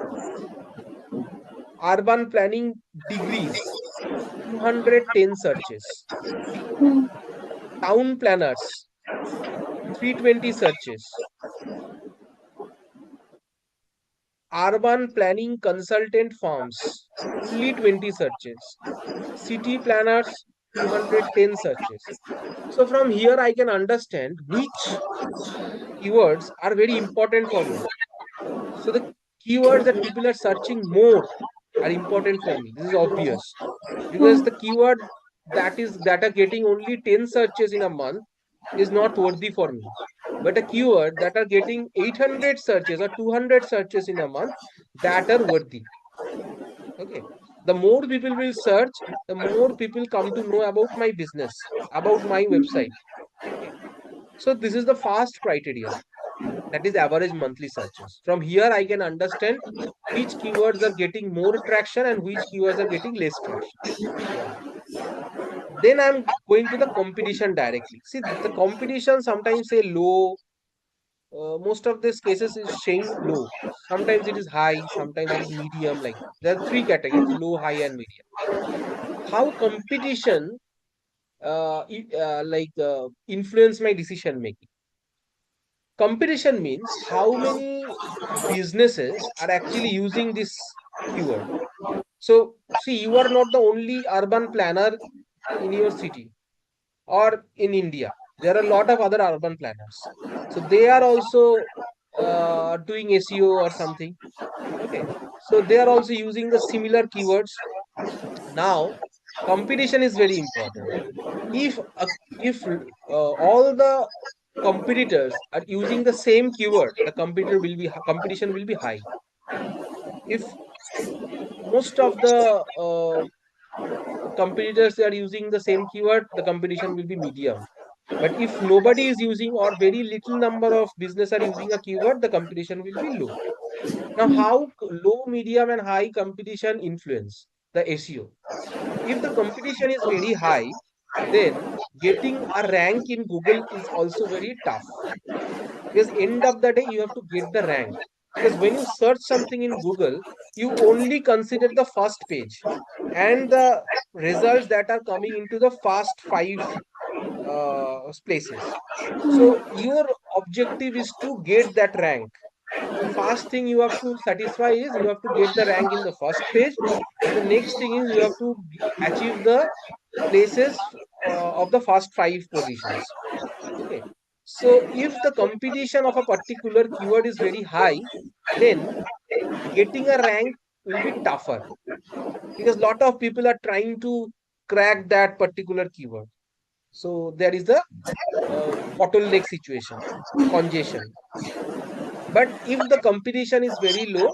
Urban planning degrees, 210 searches. Town planners, 320 searches. Urban planning consultant firms, only 20 searches. City planners, 210 searches. So from here, I can understand which keywords are very important for me. So the keywords that people are searching more are important for me. This is obvious because the keyword that are getting only 10 searches in a month is not worthy for me. But a keyword that are getting 800 searches or 200 searches in a month, that are worthy. Okay. The more people will search, the more people come to know about my business, about my website. Okay. So this is the fast criteria, that is average monthly searches. From here, I can understand which keywords are getting more traction and which keywords are getting less traction. One. Then I'm going to the competition directly. See, the competition sometimes say low. Most of these cases is showing low. Sometimes it is high, sometimes it is medium. Like that. There are three categories: low, high, and medium. How competition influence my decision making? Competition means how many businesses are actually using this keyword. So, see, you are not the only urban planner in your city or in India. There are a lot of other urban planners. So, they are also doing SEO or something. Okay. So, they are also using the similar keywords. Now, competition is very important. If all the competitors are using the same keyword, the competition will be high. If most of the competitors are using the same keyword, the competition will be medium. But if nobody is using, or very little number of business are using a keyword, the competition will be low. Now, how low, medium, and high competition influence the SEO? If the competition is very high, then getting a rank in Google is also very tough, because end of the day you have to get the rank. Because when you search something in Google, you only consider the first page and the results that are coming into the first five places. So your objective is to get that rank. So first thing you have to satisfy is you have to get the rank in the first page, and the next thing is you have to achieve the places of the first five positions. Okay. So if the competition of a particular keyword is very high, then getting a rank will be tougher because lot of people are trying to crack that particular keyword. So there is the bottleneck situation, congestion. But if the competition is very low,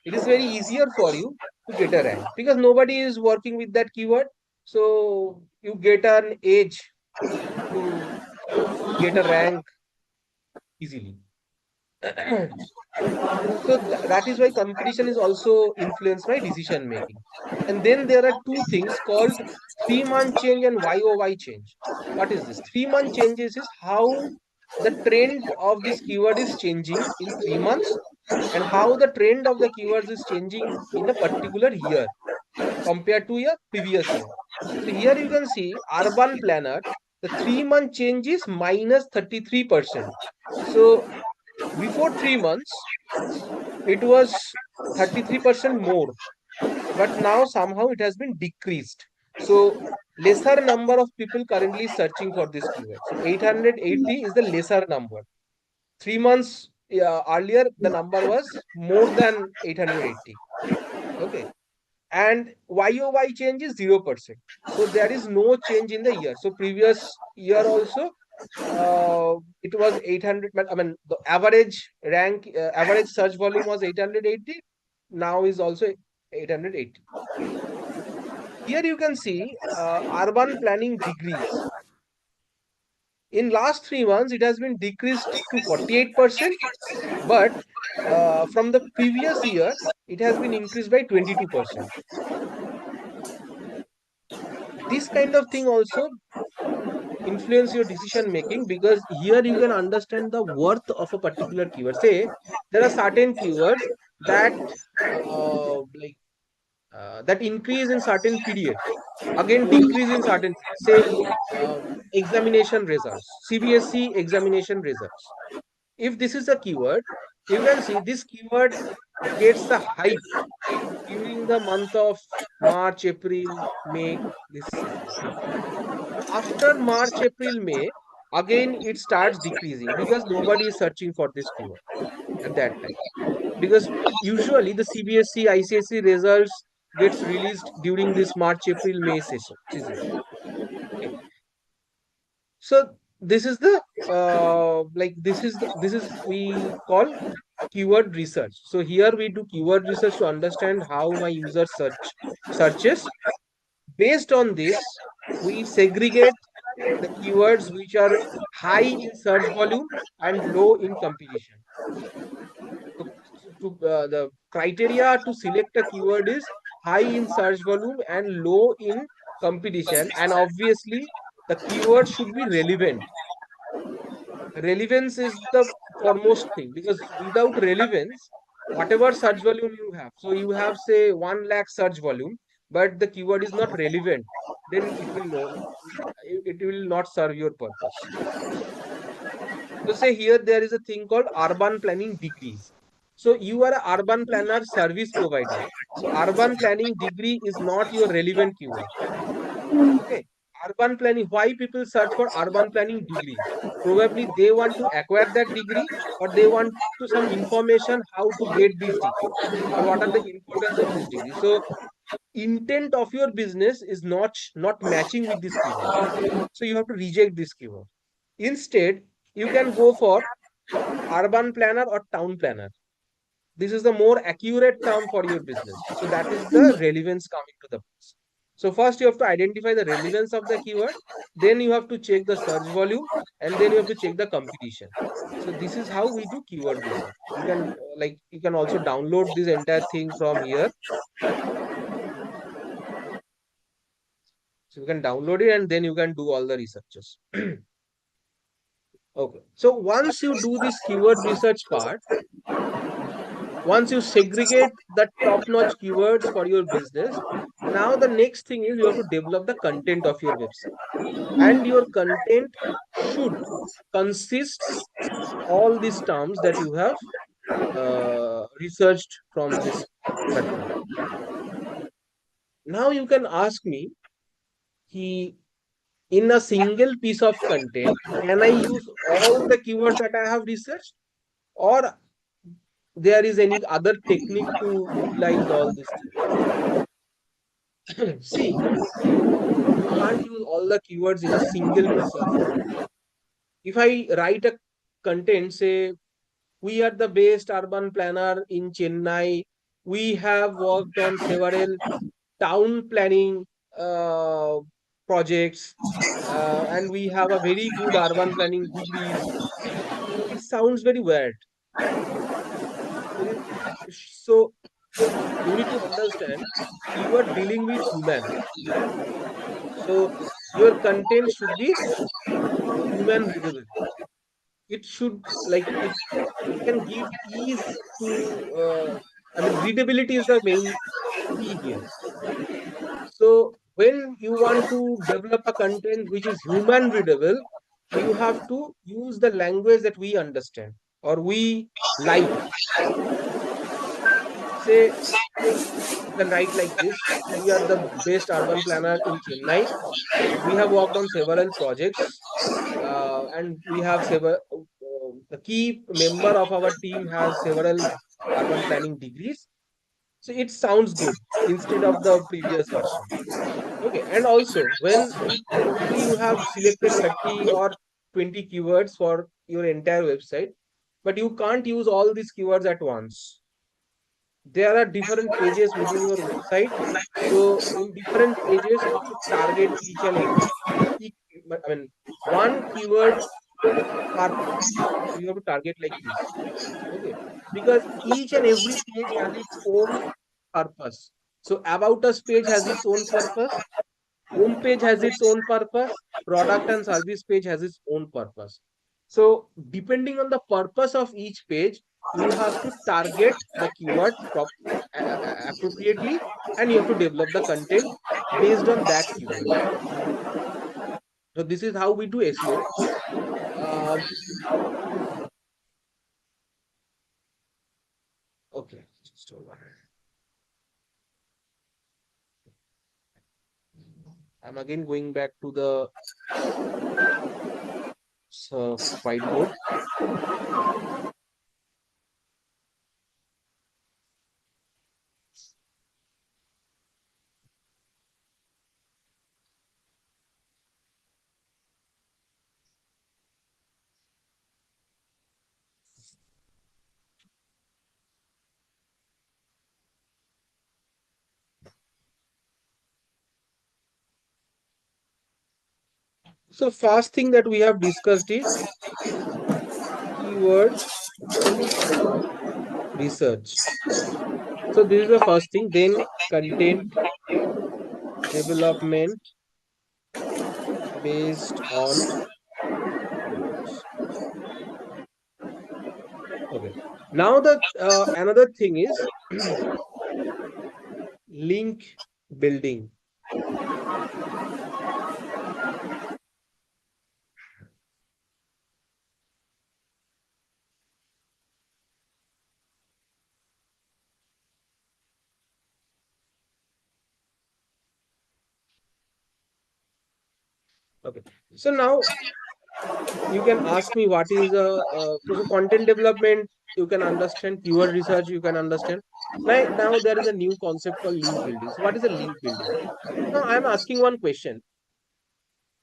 it is very easier for you to get a rank because nobody is working with that keyword. So you get an edge to get a rank easily. So that is why competition is also influenced by decision making. And then there are two things called 3-month change and YOY change. What is this? 3-month changes is how the trend of this keyword is changing in 3 months and how the trend of the keywords is changing in a particular year compared to a previous year. So here you can see urban planner, the 3-month change is minus 33%. So before 3 months, it was 33% more, but now somehow it has been decreased. So lesser number of people currently searching for this keyword. So 880 is the lesser number. 3 months earlier, the number was more than 880. Okay. And YOY change is 0%. So there is no change in the year. So previous year also, it was 800. I mean, the average rank, average search volume was 880. Now is also 880. Here you can see urban planning degrees. In last 3 months, it has been decreased to 48%, but from the previous year, it has been increased by 22%. This kind of thing also influence your decision making because here you can understand the worth of a particular keyword. Say there are certain keywords that like that increase in certain period, again decrease in certain period. Say examination results, CBSE examination results. If this is a keyword, you can see this keyword gets a hype during the month of March, April, May, this season. After March, April, May, again it starts decreasing because nobody is searching for this keyword at that time. Because usually the CBSE, ICSE results gets released during this March, April, May session season. Okay. So this is the this is we call keyword research. So here we do keyword research to understand how my user searches. Based on this, we segregate the keywords which are high in search volume and low in competition. So, the criteria to select a keyword is high in search volume and low in competition, and obviously the keyword should be relevant. Relevance is the foremost thing because without relevance, whatever search volume you have, so you have say 1 lakh search volume, but the keyword is not relevant, then it will not serve your purpose. So say here there is a thing called urban planning degrees. So you are a urban planner service provider. So urban planning degree is not your relevant keyword. Okay. Urban planning, why people search for urban planning degree? Probably they want to acquire that degree or they want to some information how to get this degree or what are the importance of this degree. So intent of your business is not matching with this keyword. So you have to reject this keyword. Instead, you can go for urban planner or town planner. This is the more accurate term for your business. So that is the relevance coming to the place. So first you have to identify the relevance of the keyword, then you have to check the search volume, and then you have to check the competition. So this is how we do keyword research. You can you can also download this entire thing from here. So you can download it and then you can do all the researches. Okay. So once you do this keyword research part, Once you segregate the top-notch keywords for your business, now the next thing is you have to develop the content of your website. And your content should consist all these terms that you have researched from this platform. Now you can ask me, he, in a single piece of content, can I use all the keywords that I have researched, or there is any other technique to utilize all these things? See, you can't use all the keywords in a single piece of content. If I write a content, say, we are the best urban planner in Chennai, we have worked on several town planning uh, projects, and we have a very good urban planning degrees. It sounds very weird. It so you need to understand, you are dealing with human. So your content should be human readable. It should, like, it can give ease to, I mean, readability is the main key here. So when you want to develop a content which is human readable, you have to use the language that we understand or we like. Say, you can write like this: we are the best urban planner in Chennai. We have worked on several projects, and we have several. The key member of our team has several urban planning degrees. So it sounds good instead of the previous version. Okay, and also when you probably you have selected 30 or 20 keywords for your entire website, but you can't use all these keywords at once. There are different pages within your website. So in different pages, you should target each and every key, I mean, one keyword per page. So you have to target like this. Okay, because each and every page has its own purpose. So about us page has its own purpose, home page has its own purpose, product and service page has its own purpose. So depending on the purpose of each page, you have to target the keyword appropriately, and you have to develop the content based on that keyword. So this is how we do SEO. um, okay, just hold on. I'm again going back to the whiteboard. So first thing that we have discussed is keyword research. So this is the first thing. Then content development based on keywords. Okay. Now the another thing is link building. Okay. So now you can ask me what is so content development. You can understand keyword research. You can understand. Now there is a new concept called link building. So what is a link building? Now I am asking one question.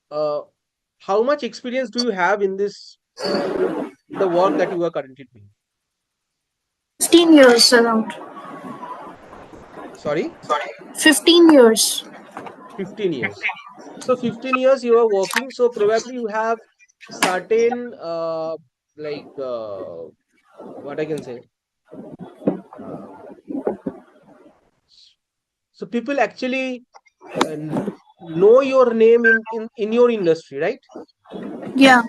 Uh, how much experience do you have in this, in the work that you are currently doing? 15 years around. Sorry, 15 years. 15 years. So 15 years you are working. So probably you have certain like what I can say. Uh, so people actually know your name in your industry, right? Yeah.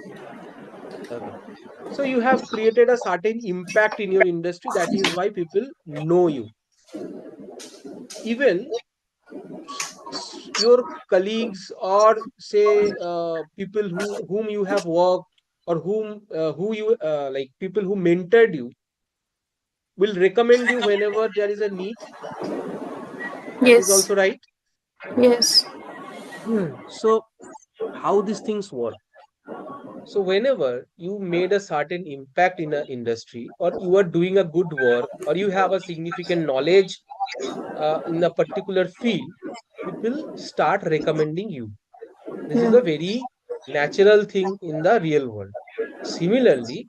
Okay. So you have created a certain impact in your industry. That is why people know you. Even your colleagues, or say people whom you have worked, or who you like, people who mentored you, will recommend you whenever there is a need. That is Yes. also right. Yes. So how these things work? So whenever you made a certain impact in an industry, or you are doing a good work, or you have a significant knowledge in a particular field, people start recommending you. This is Yeah. a very natural thing in the real world. Similarly,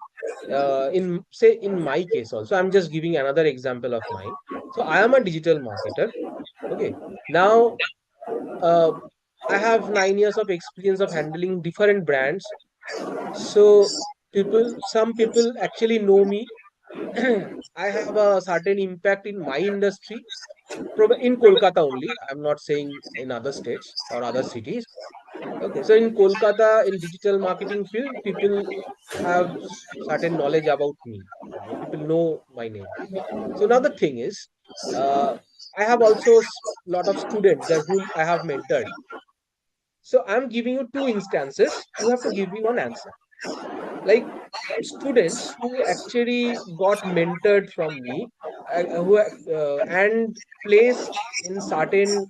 in say in my case also, I'm just giving another example of mine. So I am a digital marketer. Okay. Now, uh, I have 9 years of experience of handling different brands. So some people actually know me. I have a certain impact in my industry, in Kolkata only. I'm not saying in other states or other cities. Okay, so in Kolkata, in digital marketing field, people have certain knowledge about me. People know my name. So now the thing is, uh, I have also lot of students that whom I have mentored. So I'm giving you two instances. You have to give me one answer. Like, students who actually got mentored from me, and placed in certain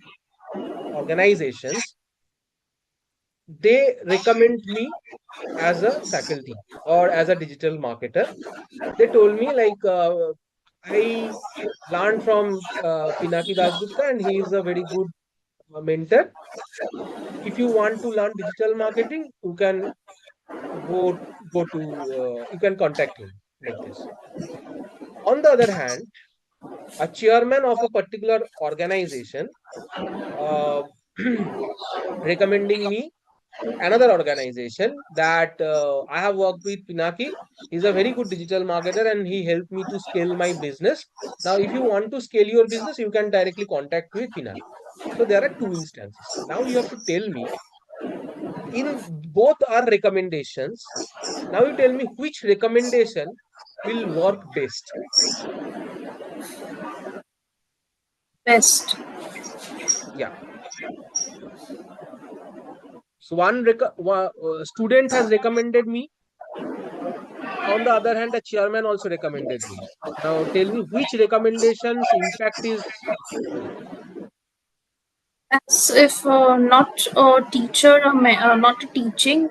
organizations, they recommend me as a faculty or as a digital marketer. They told me like, I learned from Pinaki Dasgupta, and he is a very good mentor. If you want to learn digital marketing, you can go to you can contact him, like this. On the other hand, a chairman of a particular organization uh, recommending me to another organization, that I have worked with Pinaki. He's a very good digital marketer and he helped me to scale my business. Now, if you want to scale your business, you can directly contact with Pinaki. So there are two instances. Now you have to tell me, in both are recommendations. Now you tell me which recommendation will work best. Best. Yeah. So student has recommended me. On the other hand, the chairman also recommended me. Now tell me which recommendations impact is more. As if not a teacher or not a teaching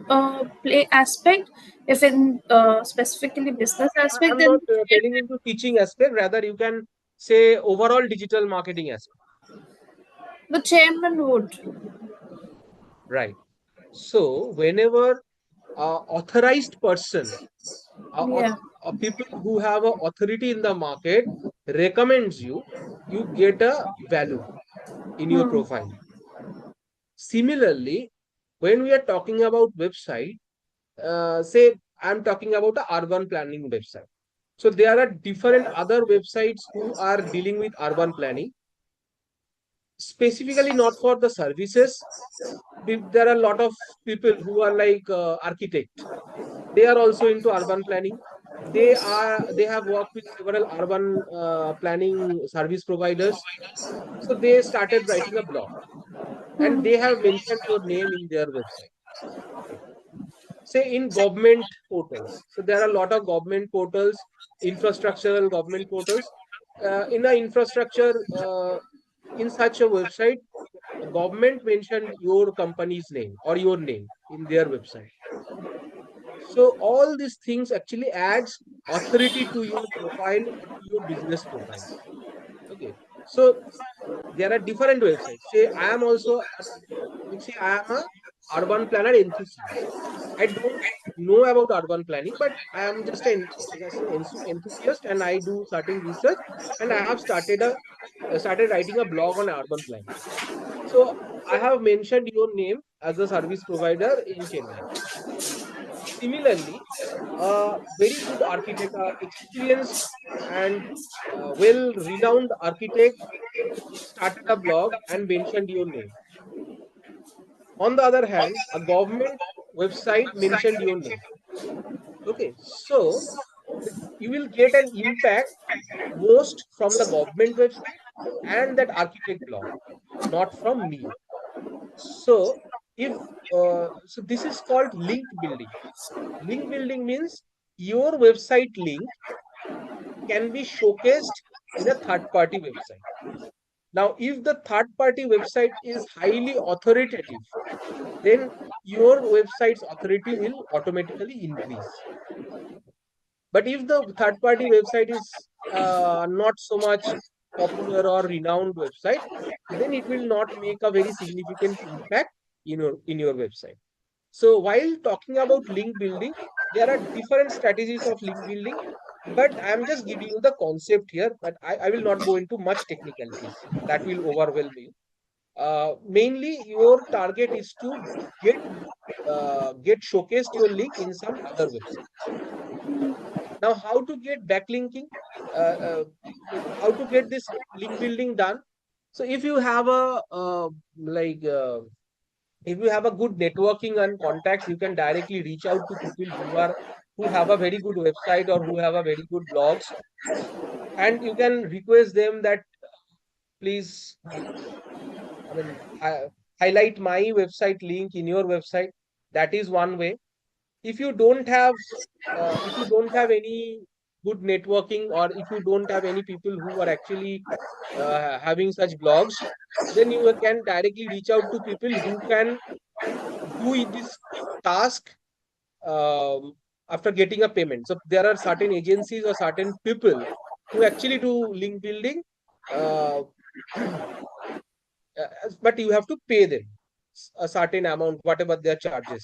play aspect, if in specifically business aspect, I'm then not telling into teaching aspect. Rather, you can say overall digital marketing aspect. the chairman would. Right. So whenever authorized person, Yeah. people who have a authority in the market recommends you, you get a value in your Hmm. profile. Similarly, when we are talking about website, say I'm talking about a urban planning website. So there are different other websites who are dealing with urban planning, specifically not for the services. There are a lot of people who are like architect. They are also into urban planning. They have worked with several urban planning service providers. So they started writing a blog, and they have mentioned your name in their website. Okay. Say in government portals. So there are a lot of government portals, infrastructural government portals. In the infrastructure, in such a website, the government mentioned your company's name or your name in their website. So all these things actually adds authority to your profile or to your business profile. Okay. So there are different websites. Say I am also, like say I am a urban planner enthusiast. I don't know about urban planning, but I am just an enthusiast, and I do certain research, and I have started writing a blog on urban planning. So I have mentioned your name as a service provider in Chennai. Similarly, a very good architect, experienced and well-renowned architect started a blog and mentioned your name. On the other hand, a government website mentioned your name. Okay, so you will get an impact most from the government website and that architect blog, not from me. So if so this is called link building. Link building means your website link can be showcased in a third party website. Now, if the third party website is highly authoritative, then your website's authority will automatically increase. But if the third party website is not so much popular or renowned website, then it will not make a very significant impact in your website. So while talking about link building, there are different strategies of link building, but I am just giving you the concept here, but I will not go into much technicalities. That will overwhelm you. Mainly, your target is to get get showcased your link in some other websites. Now, how to get backlinking? How to get this link building done? So, if you have a like if you have a good networking and contacts, you can directly reach out to people who have a very good website or who have a very good blogs, and you can request them that please, I mean, highlight my website link in your website. That is one way. If you don't have if you don't have any good networking, or if you don't have any people who are actually having such blogs, then you can directly reach out to people who can do this task um, after getting a payment. So there are certain agencies or certain people who actually do link building, uh, but you have to pay them a certain amount, whatever their charges.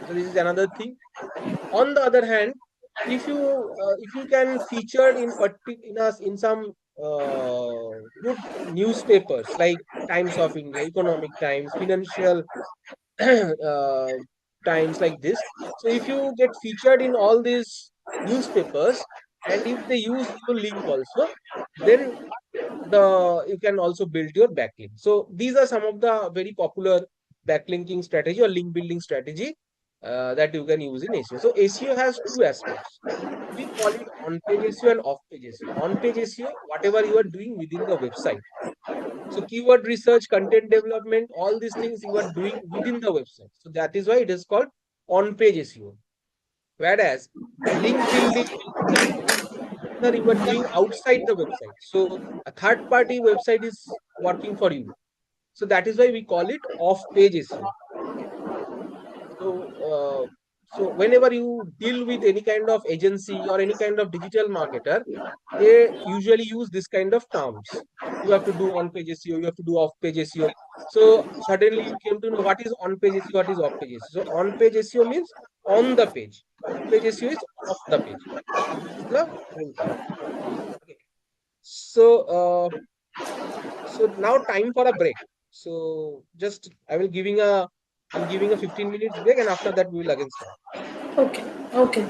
So this is another thing. On the other hand, if you can feature in some good newspapers like Times of India, Economic Times, Financial uh, Times, like this. So if you get featured in all these newspapers, and if they use your link also, then you can also build your backlink. So these are some of the very popular backlinking strategy or link building strategy that you can use in SEO. So SEO has two aspects. We call it on-page SEO and off-page SEO. On-page SEO, whatever you are doing within the website. So keyword research, content development, all these things you are doing within the website. So that is why it is called on-page SEO. Whereas link building is whether you are doing outside the website. So a third party website is working for you. So that is why we call it off page SEO. So, so whenever you deal with any kind of agency or any kind of digital marketer, they usually use this kind of terms. You have to do on page SEO, you have to do off page SEO. So suddenly you came to know what is on page SEO, what is off page SEO. So on page SEO means on the page. Off page SEO is off the page. So this is the whole thing. Okay. So, so now time for a break. So just I'm giving a 15 minutes break, and after that we will again start. Okay. Okay.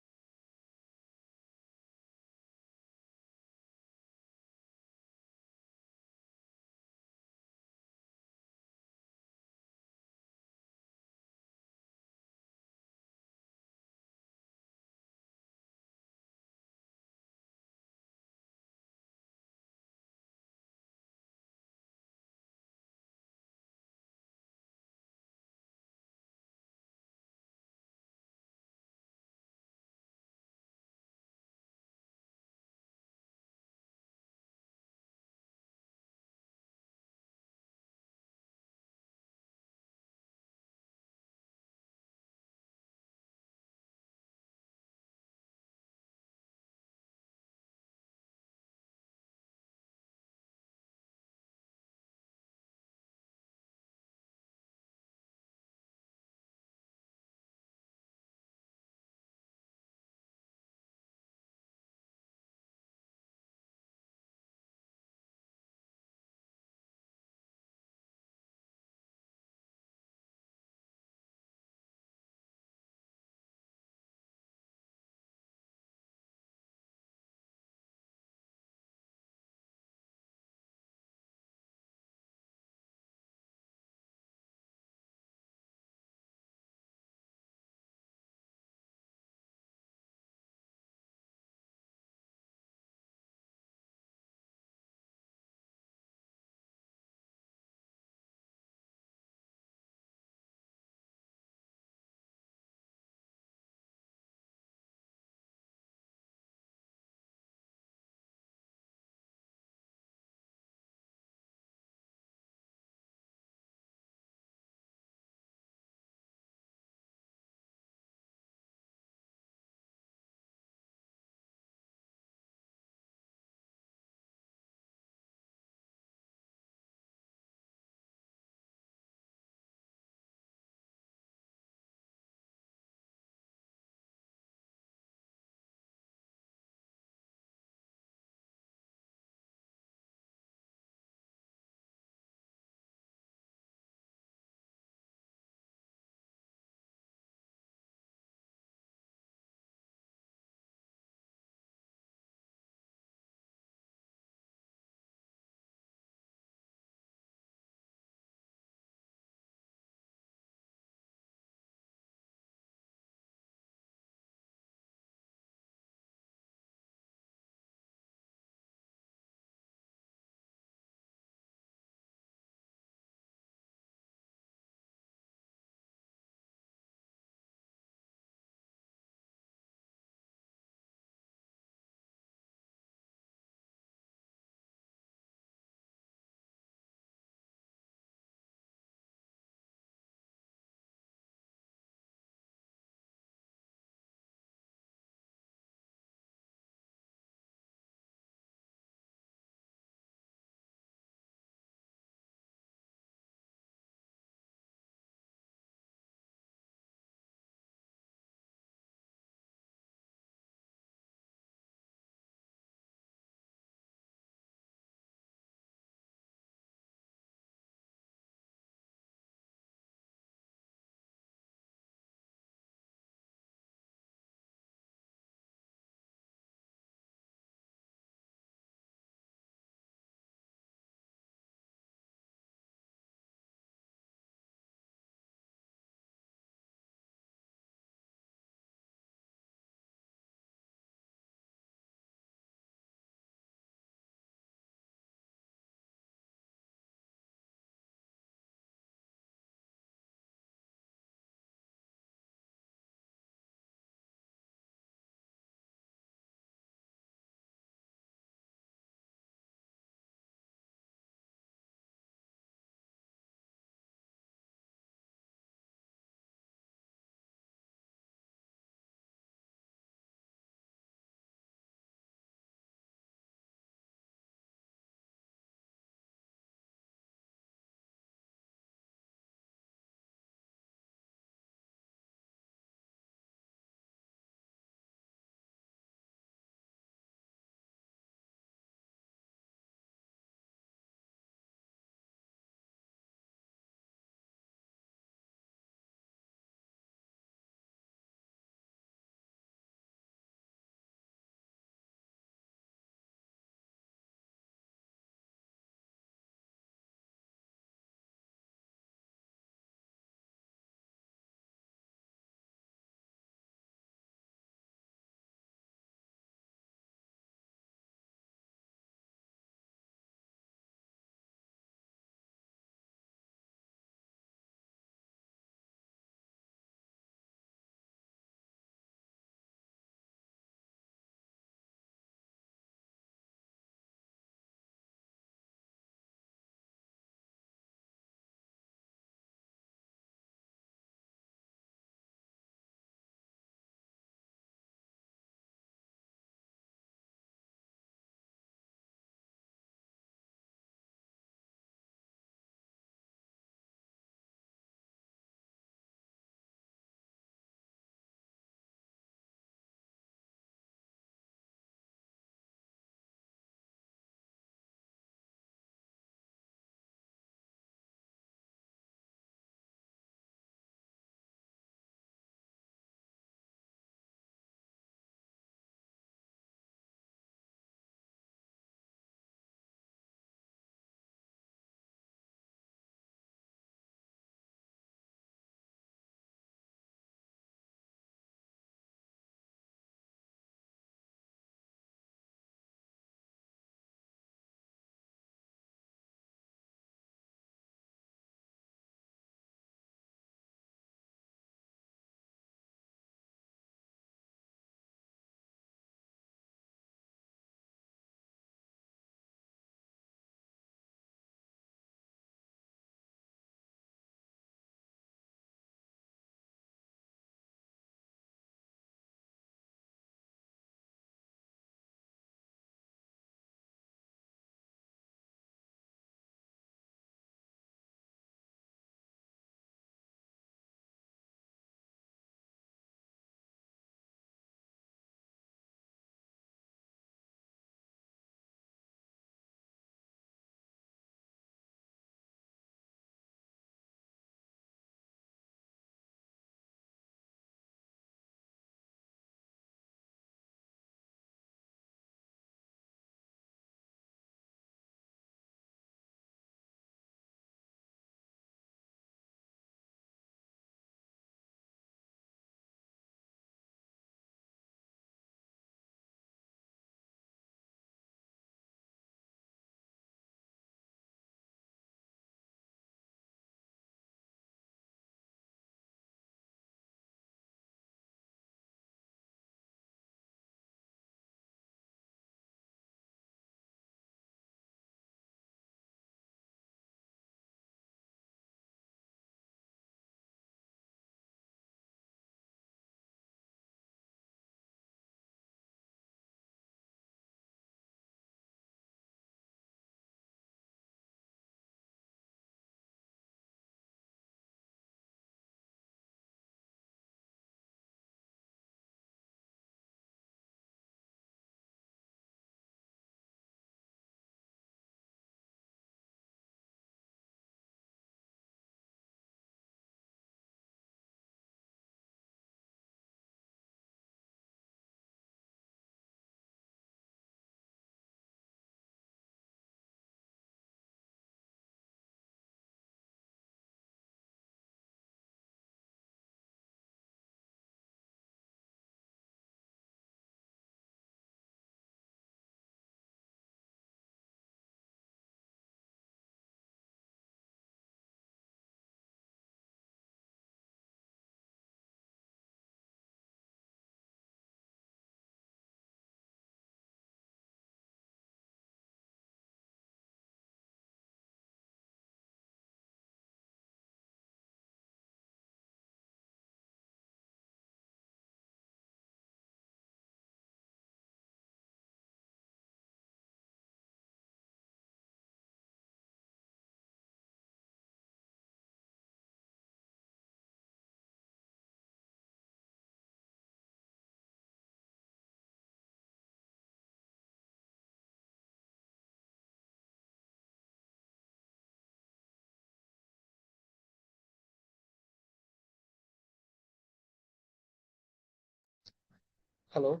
Hello.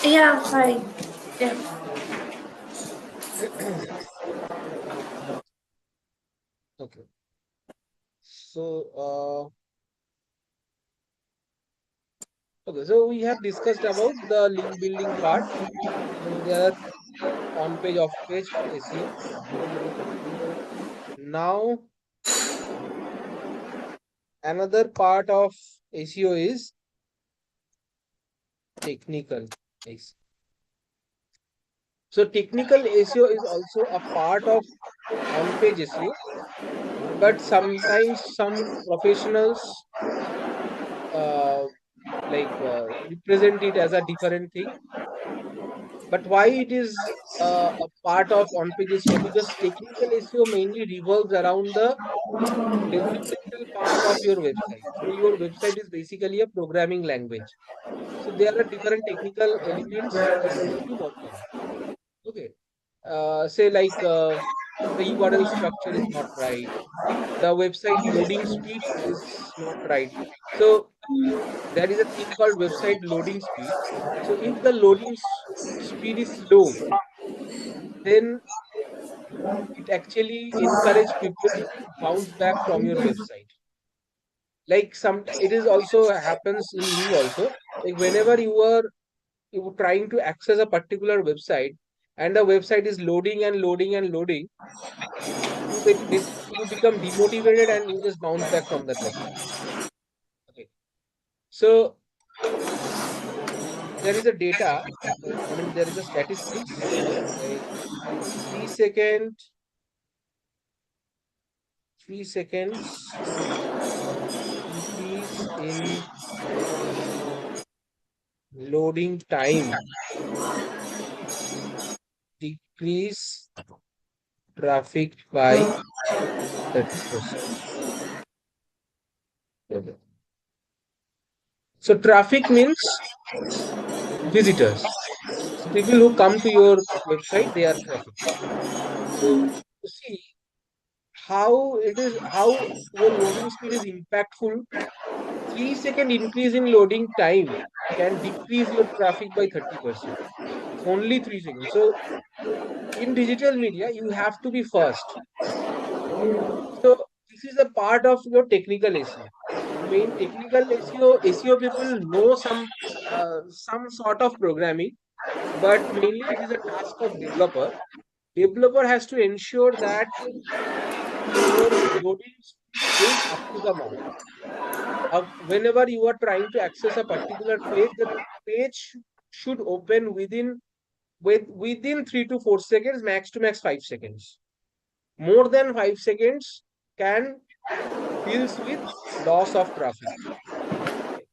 Yeah, hi. Yeah. Okay. So, okay. So we have discussed about the link building part. So there are on-page, off-page SEO. Now, another part of SEO is technical SEO. So technical SEO is also a part of on-page SEO, but sometimes some professionals represent it as a different thing. But why it is a part of on-page SEO? Because technical SEO mainly revolves around the developmental part of your website. So your website is basically a programming language. So there are different technical elements which need to be worked on. Okay. Say like the URL structure is not right. The website loading speed is not right. So there is a thing called website loading speed. So if the speed is slow, then it actually encourage people to bounce back from your website. Like some, it is also happens in me also. Like whenever you are trying to access a particular website and the website is loading and loading and loading, you become demotivated and you just bounce back from that website. Okay. So there is a data, I mean, there is a statistics like 3 second, 3 seconds increase in loading time decrease traffic by 30%. Okay. So traffic means visitors. So people who come to your website, they are traffic. So you see how your loading speed is impactful. 3 second increase in loading time can decrease your traffic by 30%. Only 3 seconds. So in digital media, you have to be first. Okay. So this is a part of your technical SEO. Main technical SEO people know some sort of programming, but mainly it is a task of developer. Developer has to ensure that your loading speed is up to the mark. Whenever you are trying to access a particular page, the page should open within 3 to 4 seconds, max to max 5 seconds. More than 5 seconds can deals with loss of traffic. Okay.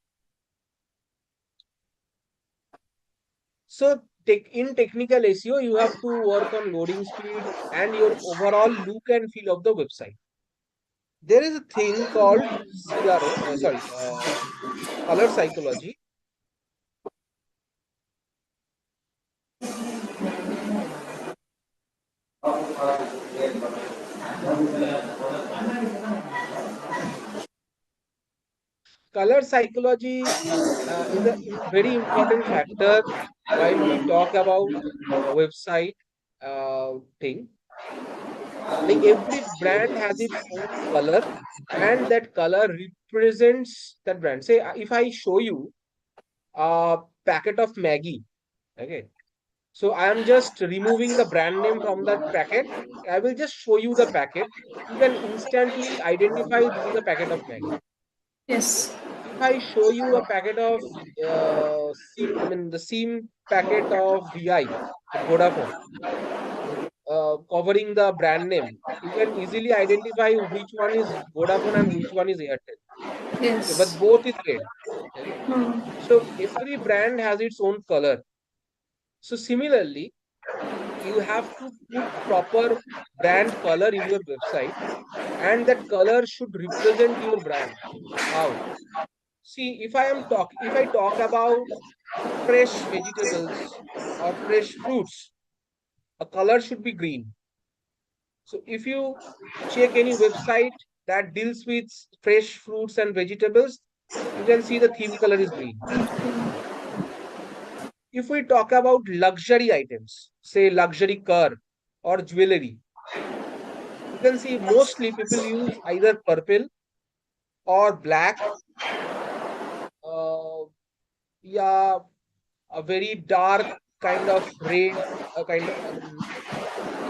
So in technical SEO, you have to work on loading speed and your overall look and feel of the website. There is a thing called color psychology. Color psychology is a very important factor while we talk about website thing. Like every brand has its own color, and that color represents that brand. Say if I show you a packet of Maggie, okay. So I am just removing the brand name from that packet. I will just show you the packet. You can instantly identify this is a packet of Maggie. Yes. If I show you a packet of I mean the SIM packet of VI, that Vodafone, covering the brand name, you can easily identify which one is Vodafone and which one is Airtel. Okay, but Yes. both is red. Okay, Hmm. so every brand has its own color. So similarly, you have to put proper brand color in your website, and that color should represent your brand. How? See, if I talk about fresh vegetables or fresh fruits, a color should be green. So if you check any website, that deals with fresh fruits and vegetables, you can see the theme color is green. If we talk about luxury items, say luxury car or jewelry, you can see mostly people use either purple or black, uh, yeah, a very dark kind of red,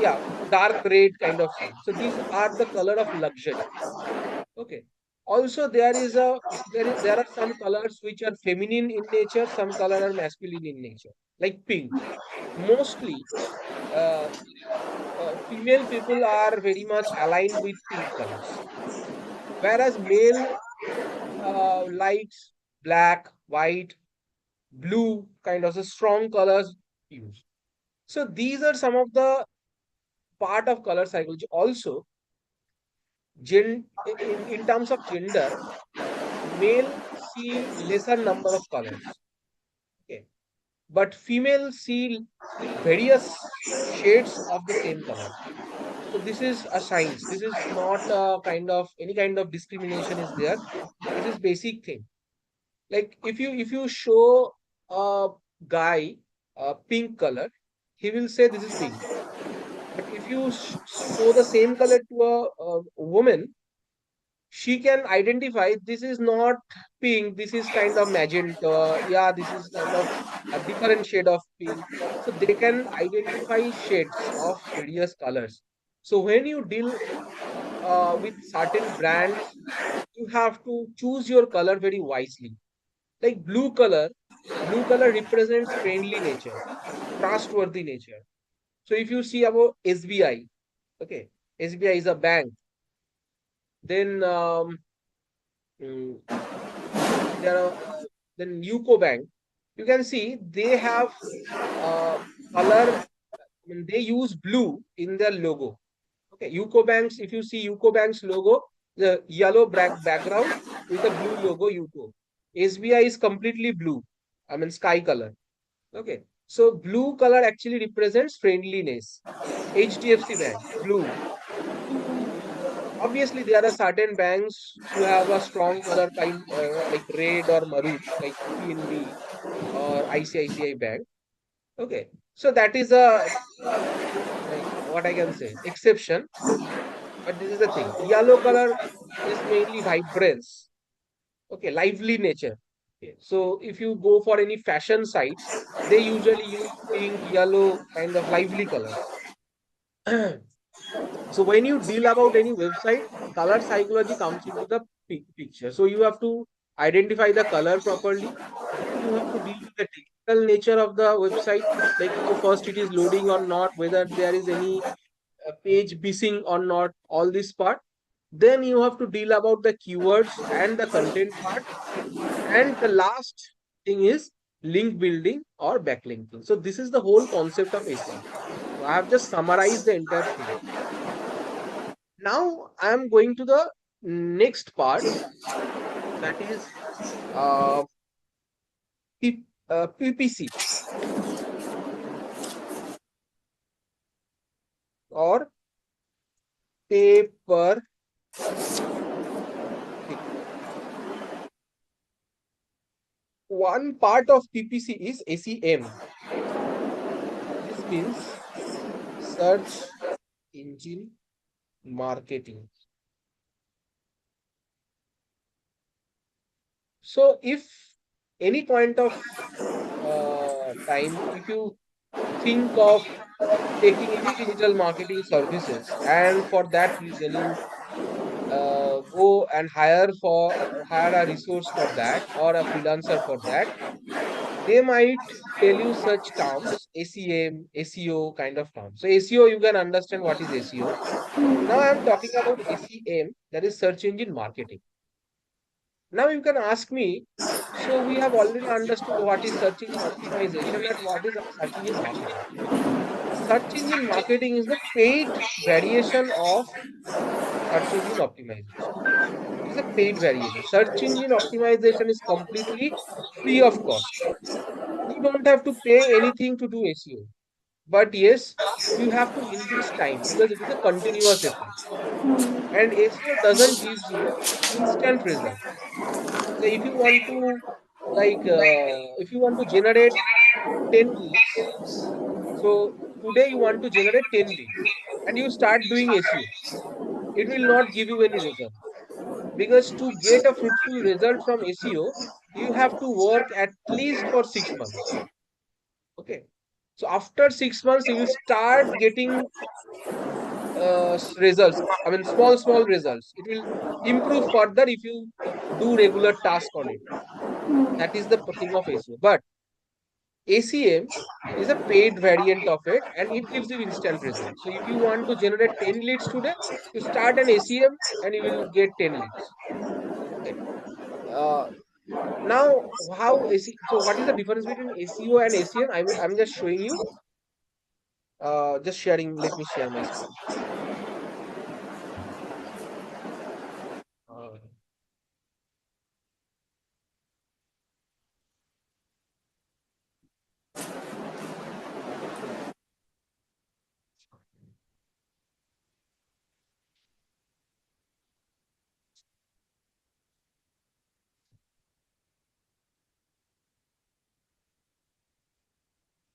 yeah, dark red kind of thing. So these are the color of luxury. Okay. Also, there are some colors which are feminine in nature, some color are masculine in nature, like pink. Mostly, uh, female people are very much aligned with pink colors, whereas male likes black, white, blue kind of the strong colors used. So these are some of the part of color psychology. Also, in terms of gender, male see lesser number of colors. Okay, but females see various shades of the same color. So this is a science. This is not a kind of any kind of discrimination is there. This is basic thing. Like if you show a guy a pink color, he will say this is pink. But if you show the same color to a woman, she can identify this is not pink, this is kind of magenta, yeah, this is kind of a different shade of pink. So they can identify shades of various colors. So when you deal with certain brands, you have to choose your color very wisely. Like blue color represents friendly nature, trustworthy nature. So if you see about SBI, okay, SBI is a bank, then mm, there are then UCO Bank. You can see they have uh, color. I mean, they use blue in their logo. Okay, UCO Banks. If you see UCO Bank's logo, the yellow background with a blue logo UCO. SBI is completely blue. I mean sky color. Okay, so blue color actually represents friendliness. HDFC Bank, blue. Obviously, there are certain banks who have a strong color kind like red or maroon, like PNB or ICICI Bank. Okay, so that is a like what I can say exception, but this is the thing. Yellow color is mainly vibrance. Okay, lively nature. Okay, so if you go for any fashion sites, they usually use pink, yellow kind of lively colors. So when you deal about any website, color psychology comes into the picture. So you have to identify the color properly. Then you have to deal with the technical nature of the website, like how fast it is loading or not, whether there is any page missing or not, all this part. Then you have to deal about the keywords and the content part. And the last thing is link building or backlinking. So this is the whole concept of SEO. So I have just summarized the entire thing. Now I am going to the next part, that is uh, PPC or pay per click. One part of PPC is SEM. This means search engine marketing. So if any point of time, if you think of taking any digital marketing services, and for that reason you go and hire a resource for that or a freelancer for that, they might tell you such terms, SEM, SEO kind of terms. So SEO, you can understand what is SEO. Now I am talking about SEM, that is search engine marketing. Now you can ask me, so we have already understood what is search engine optimization and what is search engine marketing. Search engine marketing is the paid variation of search engine optimization. It is a paid variation. Search engine optimization is completely free of cost. You don't have to pay anything to do SEO. But yes, you have to invest time because it is a continuous effort. And SEO doesn't gives you instant results. So if you want to generate 10 leads, so today you want to generate 10 leads and you start doing SEO, it will not give you any result because to get a fruitful result from SEO, you have to work at least for 6 months. Okay. So after 6 months, you will start getting results. I mean, small results. It will improve further if you do regular task on it. That is the thing of SEO. But ACM is a paid variant of it and it gives you instant results. So if you want to generate 10 leads today, you start an ACM and you will get 10 leads. Okay. Uh, Now, how AC, so what is the difference between ACO and ACM? I'm just showing you, just sharing, let me share my screen. Uh,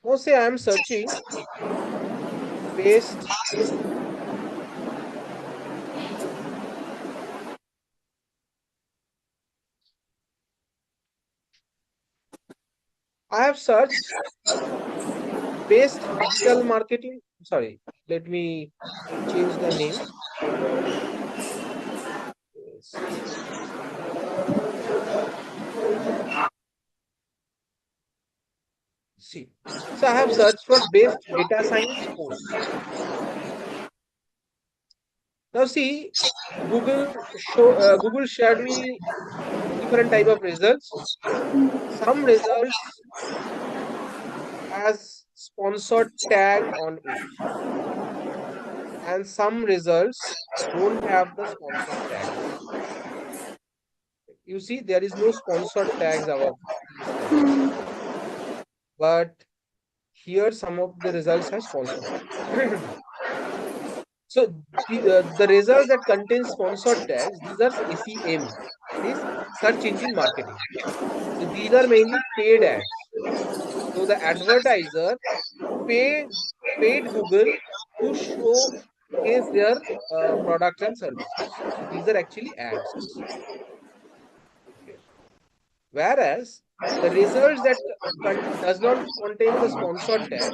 Suppose say I'm searching best, I have searched best digital marketing. Sorry, let me change the name. Best. See, so I have searched for best data science course. Now see, Google shared me different type of results. Some results has sponsored tag on it and some results don't have the sponsored tags. You see there is no sponsored tags above these results, but here some of the results have sponsored tags. So the results that contain sponsored tags, these are SEM, that is search engine marketing. So these are mainly paid ads. So the advertiser paid paid Google to showcase their products and services. So these are actually ads. Okay. Whereas the results that does not contain the sponsored tag,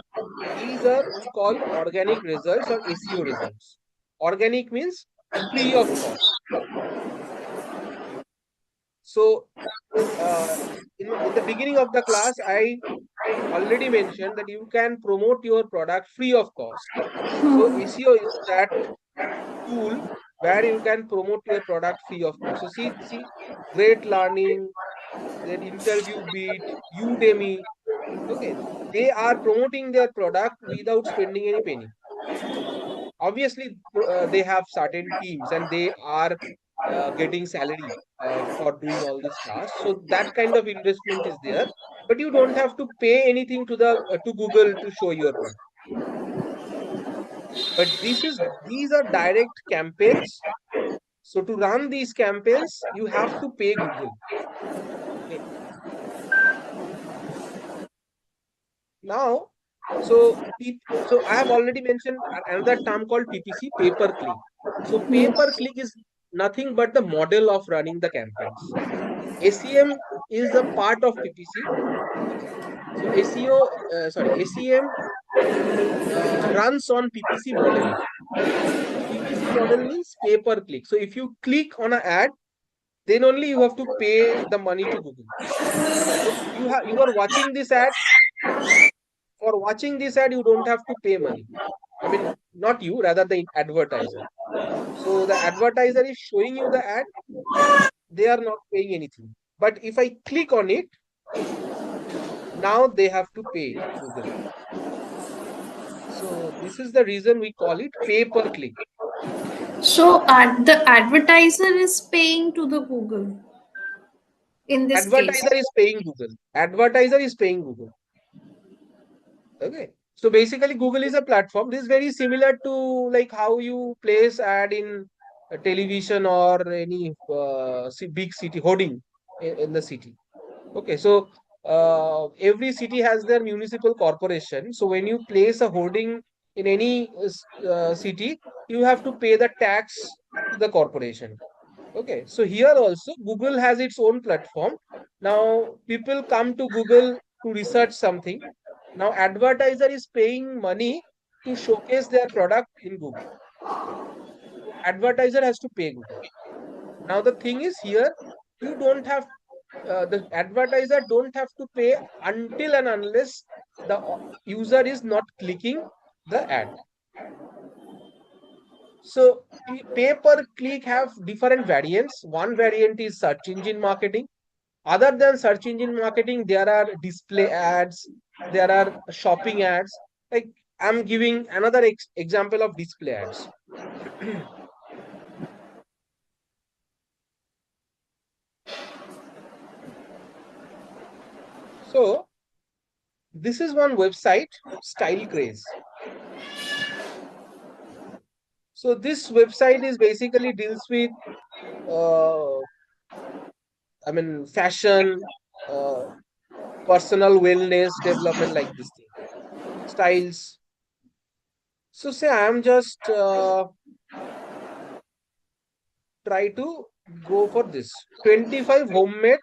these are we call organic results or SEO results. Organic means free of cost. So uh, in the beginning of the class, I already mentioned that you can promote your product free of cost. So SEO is that tool where you can promote your product free of cost. So see, Great Learning, then Interview Beat, Udemy. Okay, they are promoting their product without spending any penny. Obviously, they have certain teams and they are getting salary for doing all these tasks. So that kind of investment is there, but you don't have to pay anything to the to Google to show your product. But these are direct campaigns. So to run these campaigns, you have to pay Google. Okay. Now, so I have already mentioned another term called PPC, pay per click. So pay per Yes. click is nothing but the model of running the campaigns. ACM is a part of PPC. Okay. So ACM runs on PPC model. So PPC model means pay per click. So if you click on an ad, then only you have to pay the money to Google. So you are watching this ad. For watching this ad, you don't have to pay money. I mean, not you, rather the advertiser. So the advertiser is showing you the ad, they are not paying anything. But if I click on it, now they have to pay Google. So this is the reason we call it pay per click. So the advertiser is paying to the Google in this case. Advertiser is paying Google. Advertiser is paying Google. Okay. So basically, Google is a platform. This is very similar to like how you place ad in a television or any big city hoarding in the city. Okay, so every city has their municipal corporation. So when you place a hoarding in any city, you have to pay the tax to the corporation. Okay, so here also Google has its own platform. Now people come to Google to research something. Now advertiser is paying money to showcase their product in Google. So advertiser has to pay Google. Now the thing is here, you don't have the advertiser don't have to pay until and unless the user is not clicking the ad. So pay per click have different variants. One variant is search engine marketing. Other than search engine marketing, there are display ads, there are shopping ads. Like I'm giving another example of display ads. So this is one website, Style Craze. So this website is basically deals with uh, I mean fashion, uh, personal wellness, development like this thing, styles. So say I'm just try to go for this 25 homemade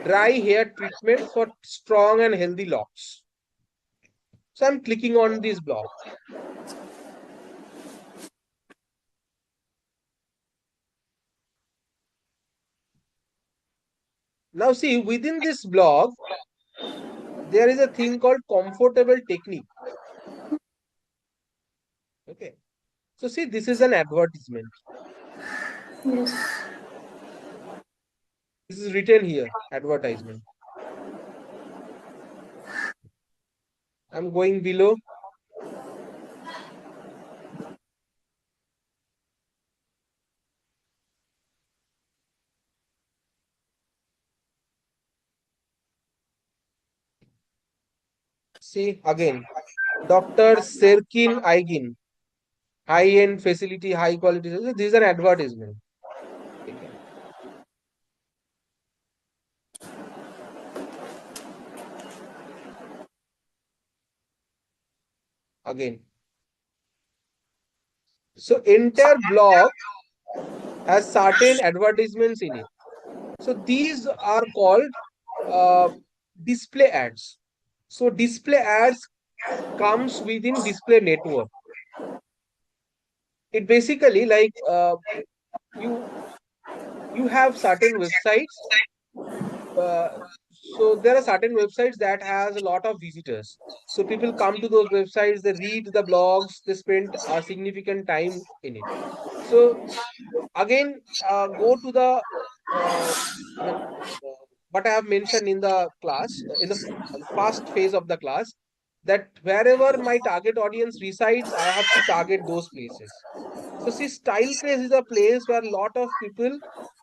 dry hair treatment for strong and healthy locks. So I'm clicking on this blog. Now see within this blog there is a thing called comfortable technique. Okay. So see this is an advertisement. Yes. This is written here advertisement. I'm going below. See again Dr. Serkin Aigin, high-end facility, high quality. So this is an advertisement. Okay. Again. So entire blog has certain advertisements in it. So these are called uh, display ads. So display ads comes within display network. It basically like you you have certain websites. Uh, so there are certain websites that has a lot of visitors. So people come to those websites, they read the blogs, they spend a significant time in it. So again, go to the uh, I mean, what I have mentioned in the class, in the first phase of the class, that wherever my target audience resides, I have to target those places. So see, Style Craze is a place where a lot of people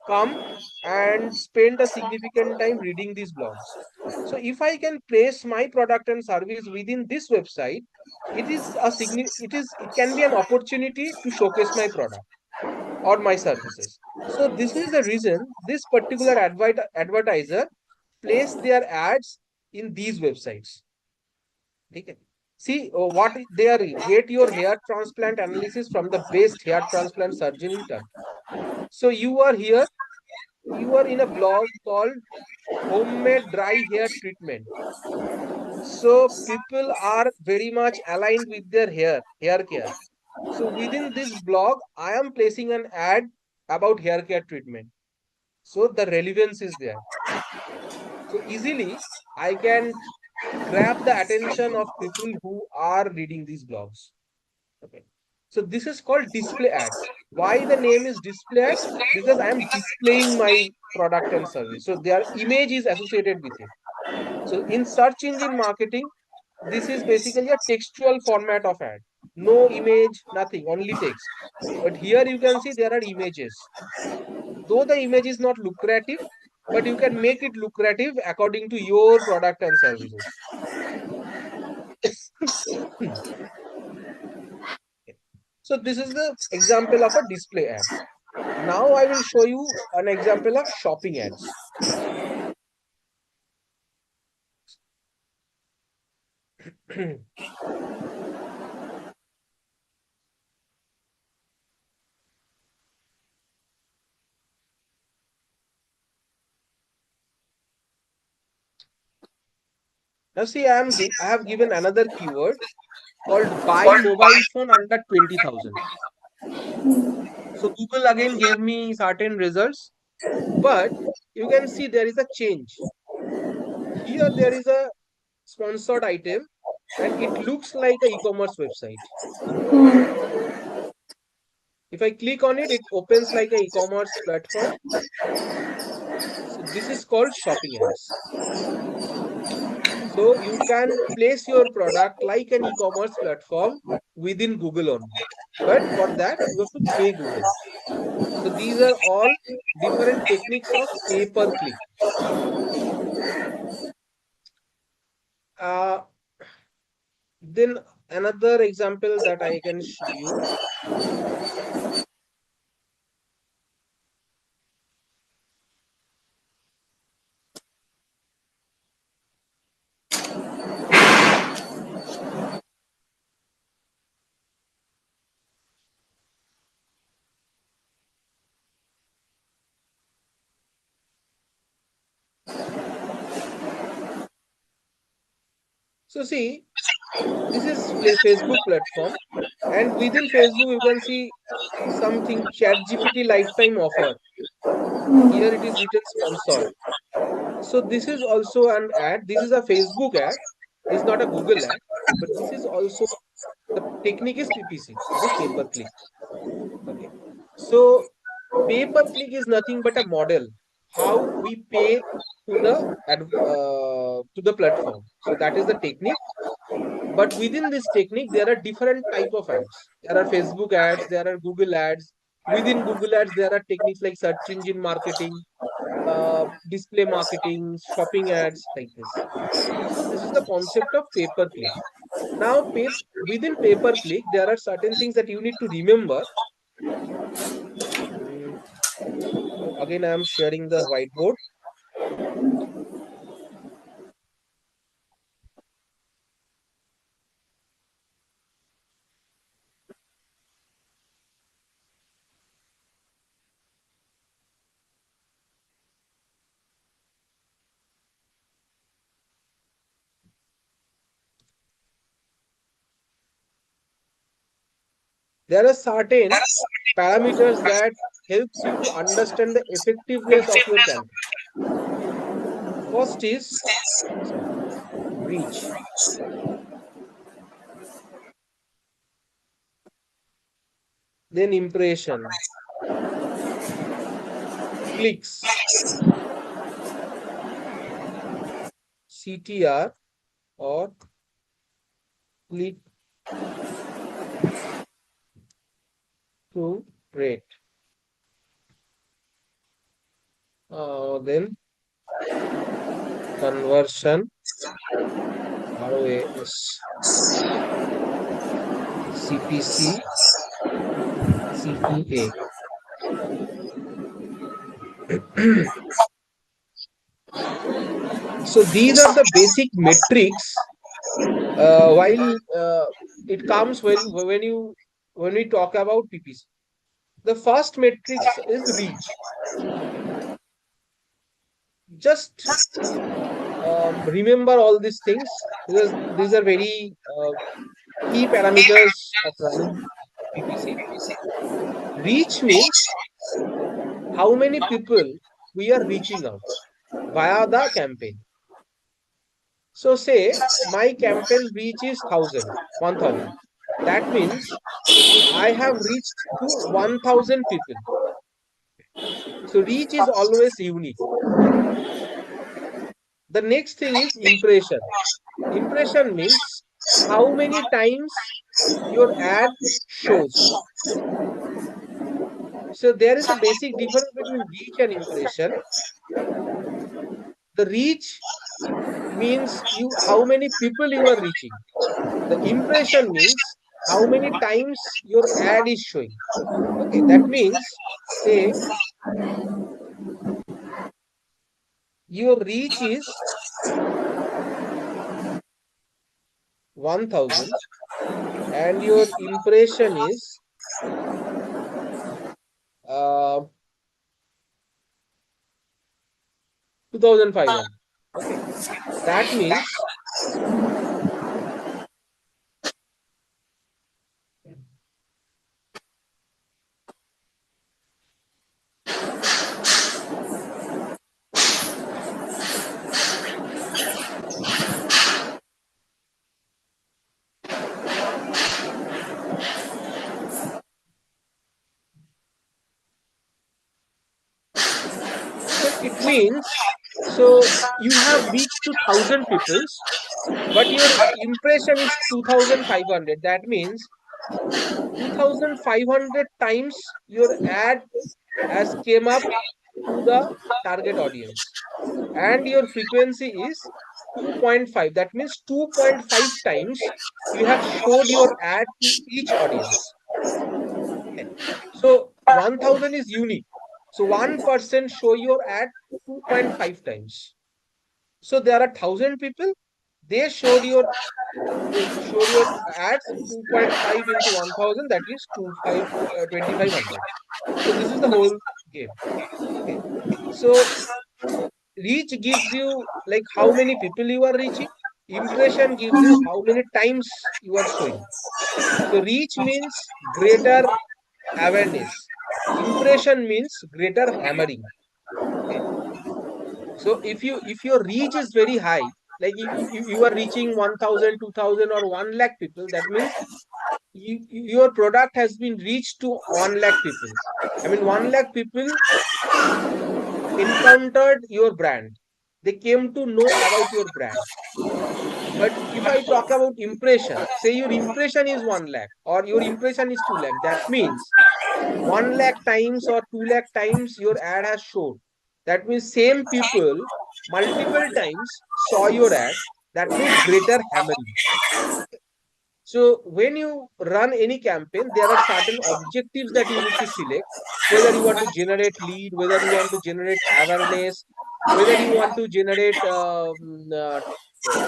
come and spend a significant time reading these blogs. So if I can place my product and service within this website, it can be an opportunity to showcase my product or my services. So this is the reason this particular advertiser place their ads in these websites. Okay. See what they are get your hair transplant analysis from the best hair transplant surgeon in Turkey. So you are here, you are in a blog called homemade dry hair treatment. So people are very much aligned with their hair care. So within this blog, I am placing an ad about hair care treatment. So the relevance is there. So easily I can grab the attention of people who are reading these blogs. Okay. So this is called display ads. Why the name is display ads? Because I am displaying my product and service. So their image is associated with it. So in search engine marketing, this is basically a textual format of ad. No image, nothing, only text. But here you can see there are images. Though the image is not lucrative, but you can make it lucrative according to your product and services. this is the example of a display ads. Now I will show you an example of shopping ads. Now see, I have given another keyword called buy mobile phone under 20,000. So Google again gave me certain results, but you can see there is a change. Here there is a sponsored item and it looks like a e-commerce website. If I click on it, it opens like a e-commerce platform. So this is called shopping ads. So you can place your product like an e-commerce platform within Google only. But for that, you have to pay Google. So these are all different techniques of pay per click. Uh, then another example that I can show you. So see, this is Facebook platform, and within Facebook you can see something ChatGPT lifetime offer. Here it is written sponsored. So this is also an ad. This is a Facebook ad. This is not a Google ad, but this is also the technique is PPC. That is pay per click. Okay. So pay per click is nothing but a model how we pay to the platform. So that is the technique. But within this technique, there are different type of ads. There are Facebook ads, there are Google ads. Within Google ads, there are techniques like search engine marketing, display marketing, shopping ads, like this. So this is the concept of pay per click. Now, within pay per click, there are certain things that you need to remember. Mm, Again, I am sharing the whiteboard. There are certain parameters that helps you to understand the effectiveness of your campaign. First is, sorry, reach. Then impression, clicks, CTR or click through rate. Then conversion, ROAS, CPC, CPA. So these are the basic metrics. While it comes when we talk about PPC, the first metrics is reach. Just remember all these things because these are very key parameters of running PPC. Reach means how many people we are reaching out via the campaign. So say my campaign reach is 1,000. That means I have reached to 1,000 people. So reach is always unique. The next thing is impression. Impression means how many times your ad shows. So there is a basic difference between reach and impression. The reach means you how many people you are reaching. The impression means how many times your ad is showing. Okay, that means say your reach is 1000 and your impression is 2500. Okay, that means so it means so you have reached to 1000 peoples, but your impression is 2500. That means 2500 times your ad has came up to the target audience, and your frequency is 2.5. That means 2.5 times you have showed your ad to each audience. Okay. So 1000 is unique. So 1% show your ad 2.5 times. So there are 1000 people. They showed your ads 2.5 into 1000. That is 2500. So this is the whole game. Okay. So reach gives you like how many people you are reaching. Impression gives you how many times you are showing. So reach means greater awareness. Impression means greater hammering. Okay. So if your reach is very high, like you are reaching 1000, 2000, or 1 lakh people, that means your product has been reached to 1 lakh people. I mean 1 lakh people encountered your brand. They came to know about your brand. But if I talk about impression, say your impression is 1 lakh or your impression is 2 lakh, that means 1 lakh times or 2 lakh times your ad has shown. That means same people multiple times saw your ad. That means greater hammering. So when you run any campaign, there are certain objectives that you need to select, whether you want to generate lead, whether you want to generate awareness, whether you want to generate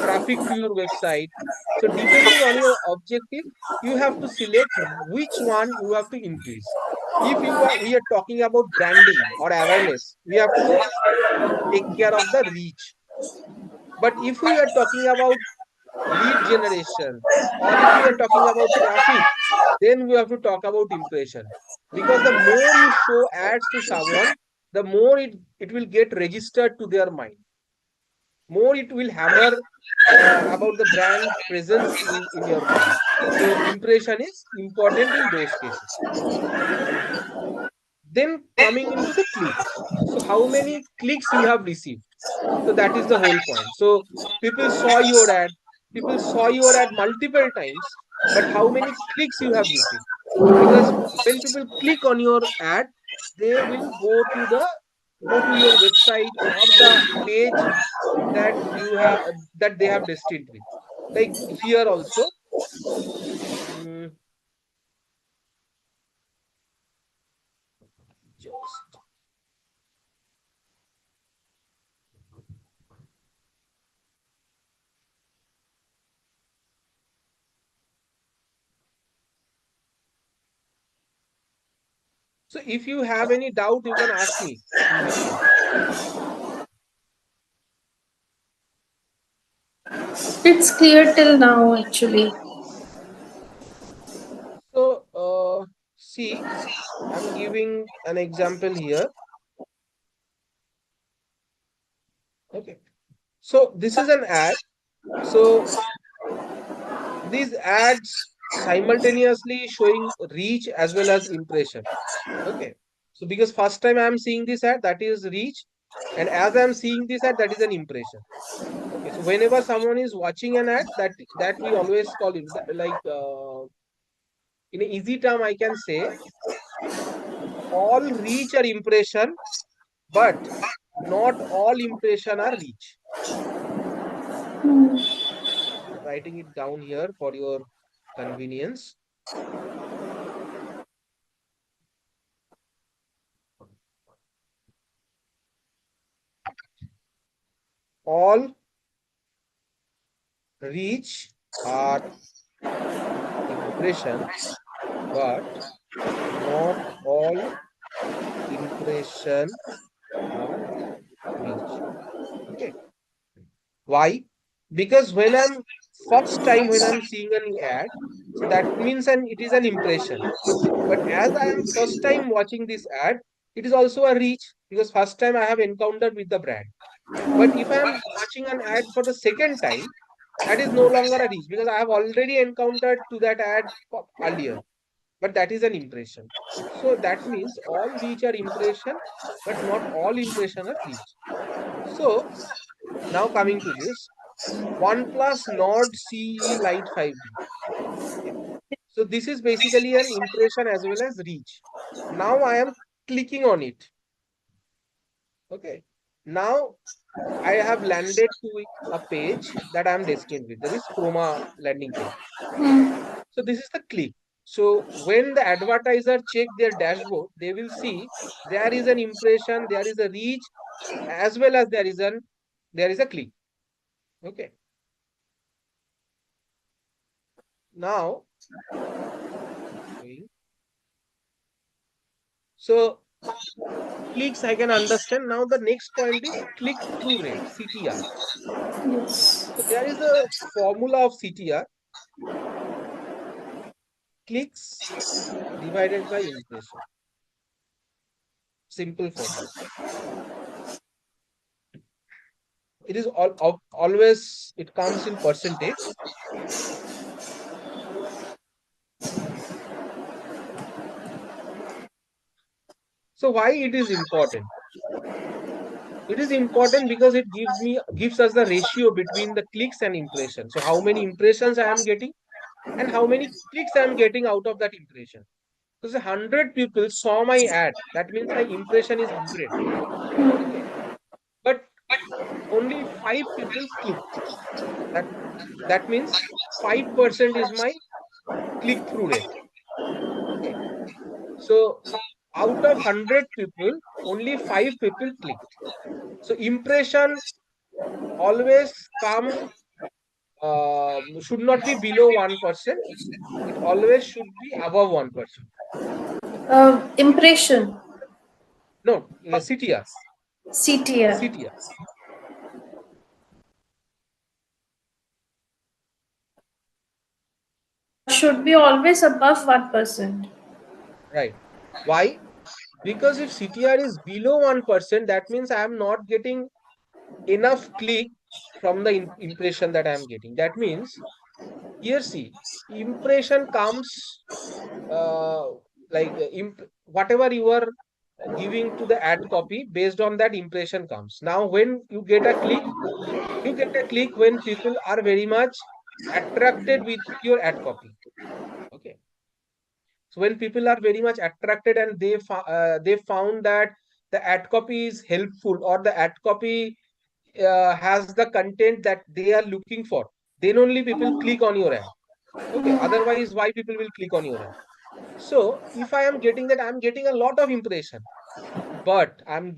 traffic to your website. So depending on your objective, you have to select which one you have to increase. If we are talking about branding or awareness, we have to take care of the reach. But if we are talking about lead generation, or if we are talking about traffic, then we have to talk about impression. Because the more you show ads to someone, the more it will get registered to their mind. More it will hammer about the brand presence in your mind. So impression is important in those cases. Then coming into the clicks. So how many clicks you have received? So that is the whole point. So people saw your ad, people saw your ad multiple times, but how many clicks you have received? Because when people click on your ad, they will go to your website or the page that you have that they have destined with. Like here also. mm, just so if you have any doubt, you can ask me in between. It's clear till now, actually. So see, I'm giving an example here. Okay. So this is an ad. So these ads simultaneously showing reach as well as impression. Okay. So because first time I'm seeing this ad, that is reach. And as I'm seeing this ad, that is an impression. Okay. So whenever someone is watching an ad, that we always call it like in an easy term, I can say all reach are impression, but not all impression are reach. Hmm. I'm writing it down here for your convenience. All reach are impression, but not all impression are reach. Okay. Why? Because when I'm seeing an ad, so that means it is an impression. But as I am first time watching this ad, it is also a reach because first time I have encountered with the brand. But if I am watching an ad for the second time, that is no longer a reach because I have already encountered to that ad earlier. But that is an impression. So that means all reach are impression, but not all impression are reach. So now coming to this, OnePlus Nord CE Lite 5D. Okay. So this is basically an impression as well as reach. Now I am clicking on it. Okay. Now I have landed to a page that I am destined with. That is Chroma landing page. So this is the click. So when the advertiser check their dashboard, they will see there is an impression, there is a reach, as well as there is a click. Okay. Now, so clicks I can understand. Now the next point is click through rate, CTR. Yes. So there is a formula of CTR, clicks divided by impression. Simple formula. It is always, it comes in percentage. So why it is important? It is important because it gives us the ratio between the clicks and impressions. So how many impressions I am getting and how many clicks I am getting out of that impression. Because 100 people saw my ad, that means my impression is 100. Okay. But only 5 people clicked. That that means 5% is my click-through rate. Okay. So out of 100 people, only 5 people clicked. So impression always should not be below 1%. It always should be above 1%. Impression. No, CTR. CTR. CTR. Should be always above 1%. Right. Why? Because if CTR is below 1%, that means I am not getting enough click from the impression that I am getting. That means here see, impression comes like whatever you are giving to the ad copy, based on that impression comes. Now when you get a click when people are very much attracted with your ad copy. Okay. So when people are very much attracted and they found that the ad copy is helpful or the ad copy has the content that they are looking for, then only people click on your ad. Okay. Otherwise, why people will click on your ad? So if I am getting that, I'm getting a lot of impression, but I'm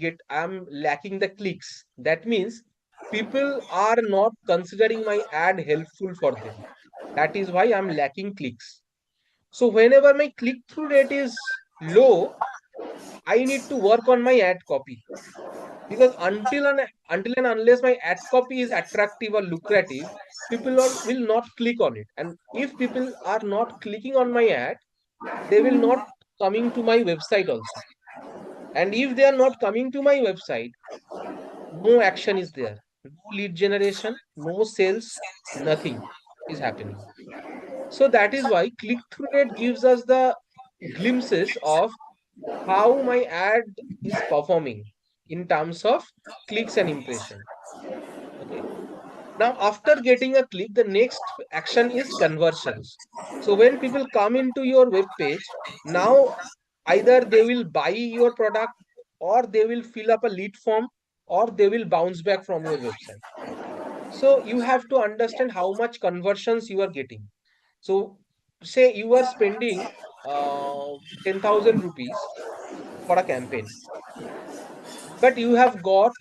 lacking the clicks. That means people are not considering my ad helpful for them. That is why I'm lacking clicks. So whenever my click-through rate is low, I need to work on my ad copy. Because until and unless my ad copy is attractive or lucrative, will not click on it. And if people are not clicking on my ad, they will not coming to my website also. And if they are not coming to my website, no action is there. No lead generation, no sales, nothing is happening. So that is why click-through rate gives us the glimpses of how my ad is performing in terms of clicks and impression. Okay. Now, after getting a click, the next action is conversions. So when people come into your web page, now either they will buy your product or they will fill up a lead form or they will bounce back from your website. So you have to understand how much conversions you are getting. So say you are spending uh, 10,000 rupees for a campaign, but you have got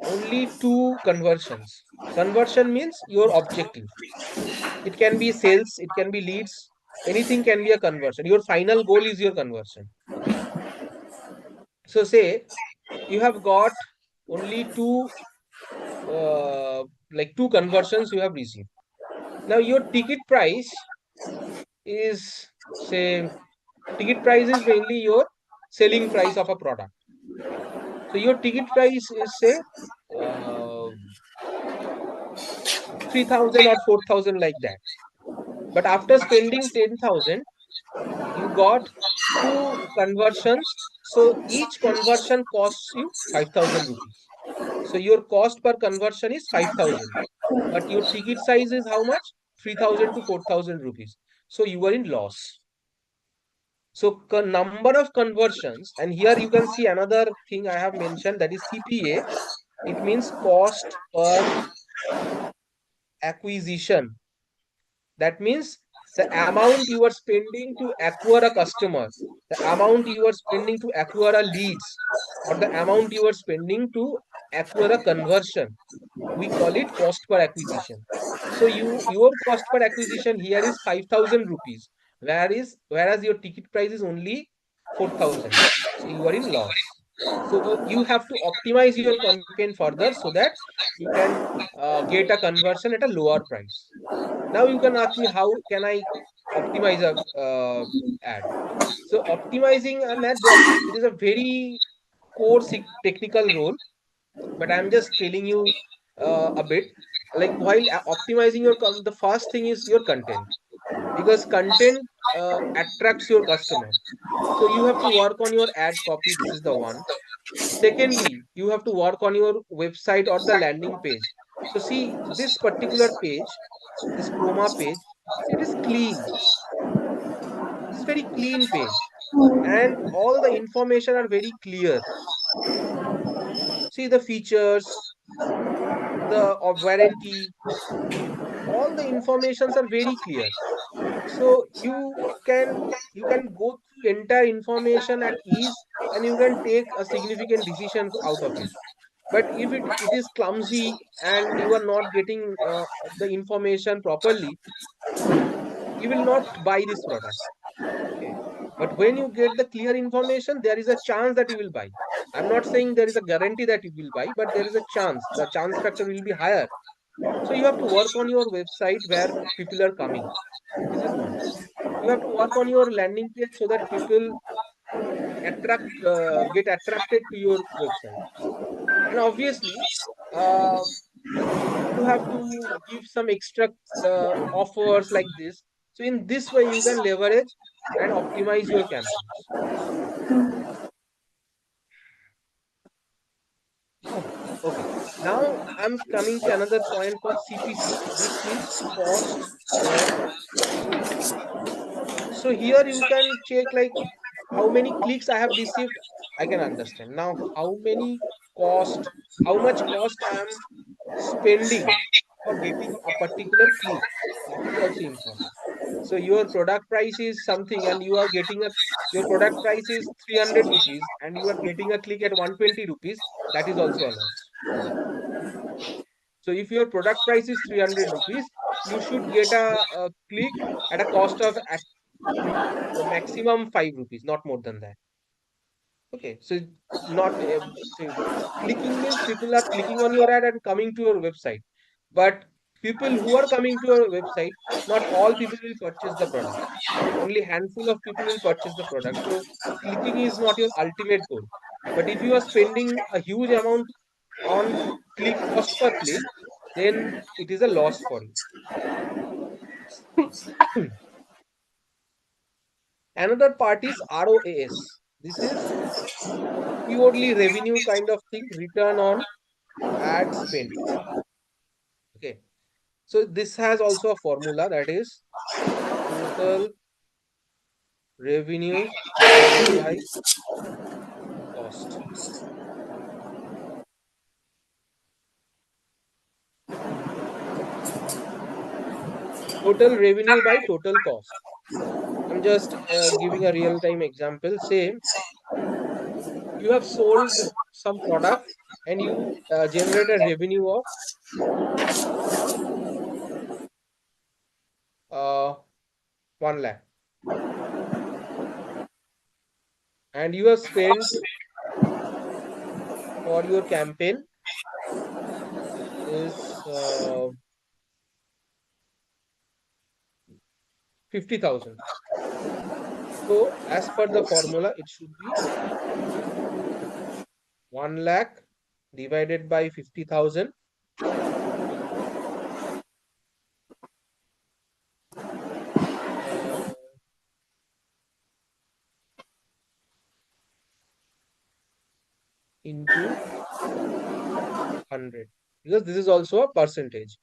only two conversions. Conversion means your objective. It can be sales, it can be leads, anything can be a conversion. Your final goal is your conversion. So say you have got only two conversions you have received. Now your is ticket price is mainly your selling price of a product. So your ticket price is say uh, 3,000 or 4,000 like that. But after spending 10,000, you got two conversions. So each conversion costs you 5,000 rupees. So your cost per conversion is 5,000. But your ticket size is how much? 3,000 to 4,000 rupees. So you are in loss. So number of conversions, and here you can see another thing I have mentioned, that is CPA. It means cost per acquisition. That means the amount you are spending to acquire a customer, the amount you are spending to acquire a leads, or the amount you are spending to acquire a conversion. We call it cost per acquisition. So your cost per acquisition here is 5,000 rupees, whereas your ticket price is only 4,000. So you are in loss. So you have to optimize your campaign further so that you can get a conversion at a lower price. Now you can ask me, how can I optimize a ad? So optimizing an ad, it is a very core technical role, but I'm just telling you a bit. Like while optimizing the first thing is your content, because content attracts your customer. So you have to work on your ad copy. This is the one. Secondly, you have to work on your website or the landing page. So see this particular page, this Chroma page, see, it is clean. It is very clean page, and all the information are very clear. See the features, the warranty, all the informations are very clear. So you can go through entire information at ease, and you can take a significant decision out of it. But if it is clumsy and you are not getting the information properly, you will not buy this product. Okay. But when you get the clear information, there is a chance that you will buy. I'm not saying there is a guarantee that you will buy, but there is a chance. The chance factor will be higher. So you have to work on your website where people are coming. This is one. You have to work on your landing page so that people get attracted to your website. And obviously, uh, you have to give some extra offers like this. So in this way, you can leverage and optimize your campaigns. Okay. Now I'm coming to another point called CPC. This means cost per click. So here you can check like how many clicks I have received. I can understand. Now how much cost I am spending for getting a particular click. That is also important. So your product price is something, and your product price is 300 rupees, and you are getting a click at 120 rupees. That is also a loss. So if your product price is 300 rupees, you should get a click at a cost of maximum 5 rupees, not more than that. Okay, so not so clicking means people are clicking on your ad and coming to your website. But people who are coming to your website, not all people will purchase the product. Only handful of people will purchase the product. So clicking is not your ultimate goal. But if you are spending a huge amount on click cost per click, then it is a loss for you. Another part is ROAS. This is purely revenue kind of thing, return on ad spend. Okay. So this has also a formula, that is total revenue divided by cost. total revenue by total cost. I'm just giving a real time example. Say you have sold some product and you generate a revenue of uh, 1 lakh, and you have spent for your campaign is 50,000. So as per the formula, it should be 1 lakh divided by 50,000 uh, into 100, because this is also a percentage.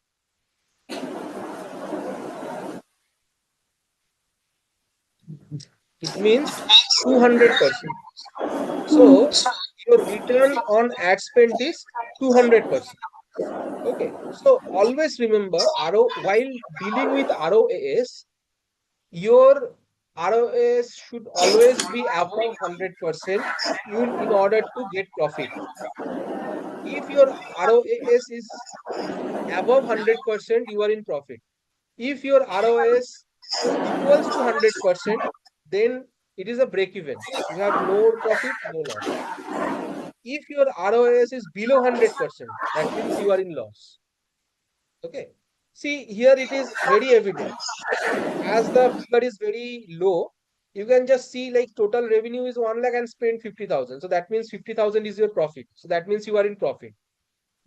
It means 200%. So your return on ad spend is 200%. Okay. So always remember while dealing with ROAS, your ROAS should always be above 100% in order to get profit. If your ROAS is above 100%, you are in profit. If your ROAS equals to 100%, then it is a break even. You have no profit, no loss. If your ROAS is below 100%, that means you are in loss. Okay. See, here it is very evident. As the figure is very low, you can just see like total revenue is 1 lakh and spend 50,000. So that means 50,000 is your profit. So that means you are in profit.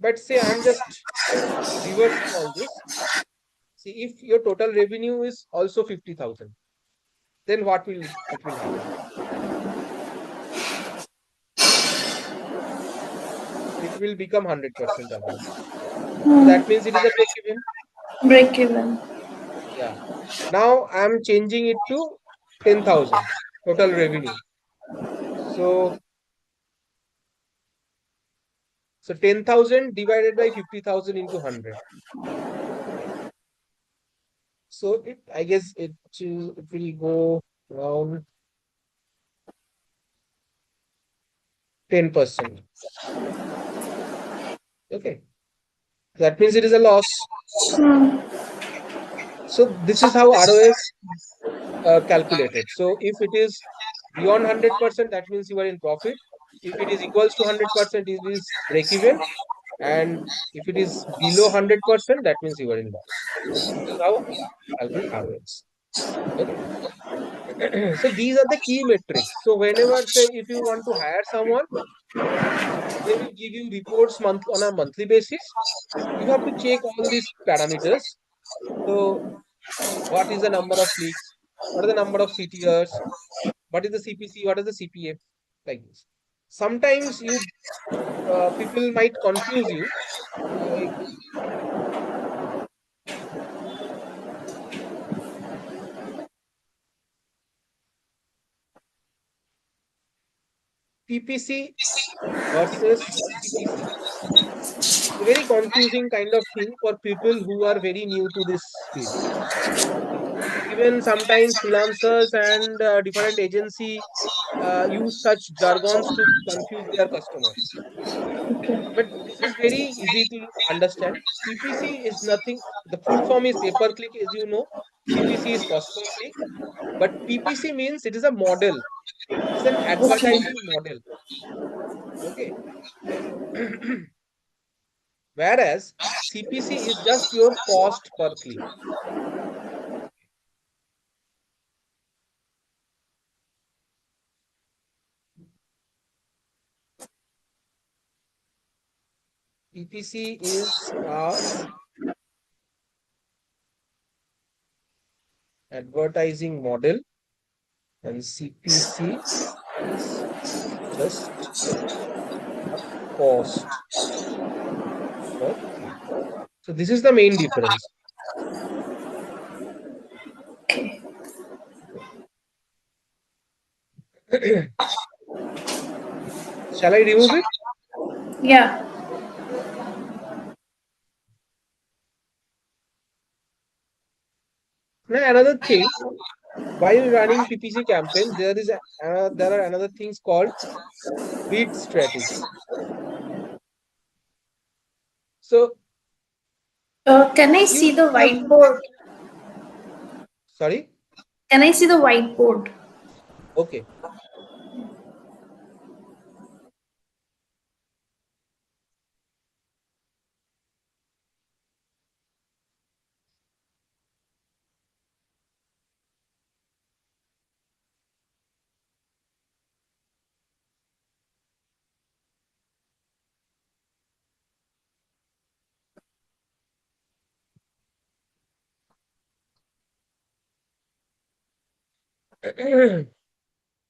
But say I'm just reversing all this. See, if your total revenue is also 50,000, then what will it will happen? It will become 100% again. So that means it is a break even. Break even. Yeah. Now I'm changing it to 10,000 total revenue. So 10,000 divided by 50,000 into 100. Okay. So I guess it will go around 10%. Okay. That means it is a loss. So this is how ROS calculated. So if it is beyond 100%, that means you are in profit. If it is equals to 100%, it is break even. And if it is below 100%, that means you are in loss. This is how calculate ROS. Okay. So these are the key metrics. So whenever, say, if you want to hire someone, they will give you reports on a monthly basis. You have to check all these parameters. So what is the number of clicks? What are the number of CTRs? What is the CPC? What is the CPA? Like this. Sometimes you people might confuse you. Like PPC versus CPC. It's a very confusing kind of thing for people who are very new to this field. Even sometimes freelancers and different agency use such jargons to confuse their customers. Okay. But this is very easy to understand. PPC is nothing. The full form is pay per click, as you know. CPC is cost per click. But PPC means it is a model. It is an Okay. advertising model. Okay. Whereas CPC is just your cost per click. PPC is a advertising model and CPC is just a cost per click. So this is the main difference. Okay. Shall I remove it? Yeah. Now another thing, while running PPC campaigns, there are another things called bid strategy. So Can I see you the have, whiteboard? sorry, Can I see the whiteboard? okay.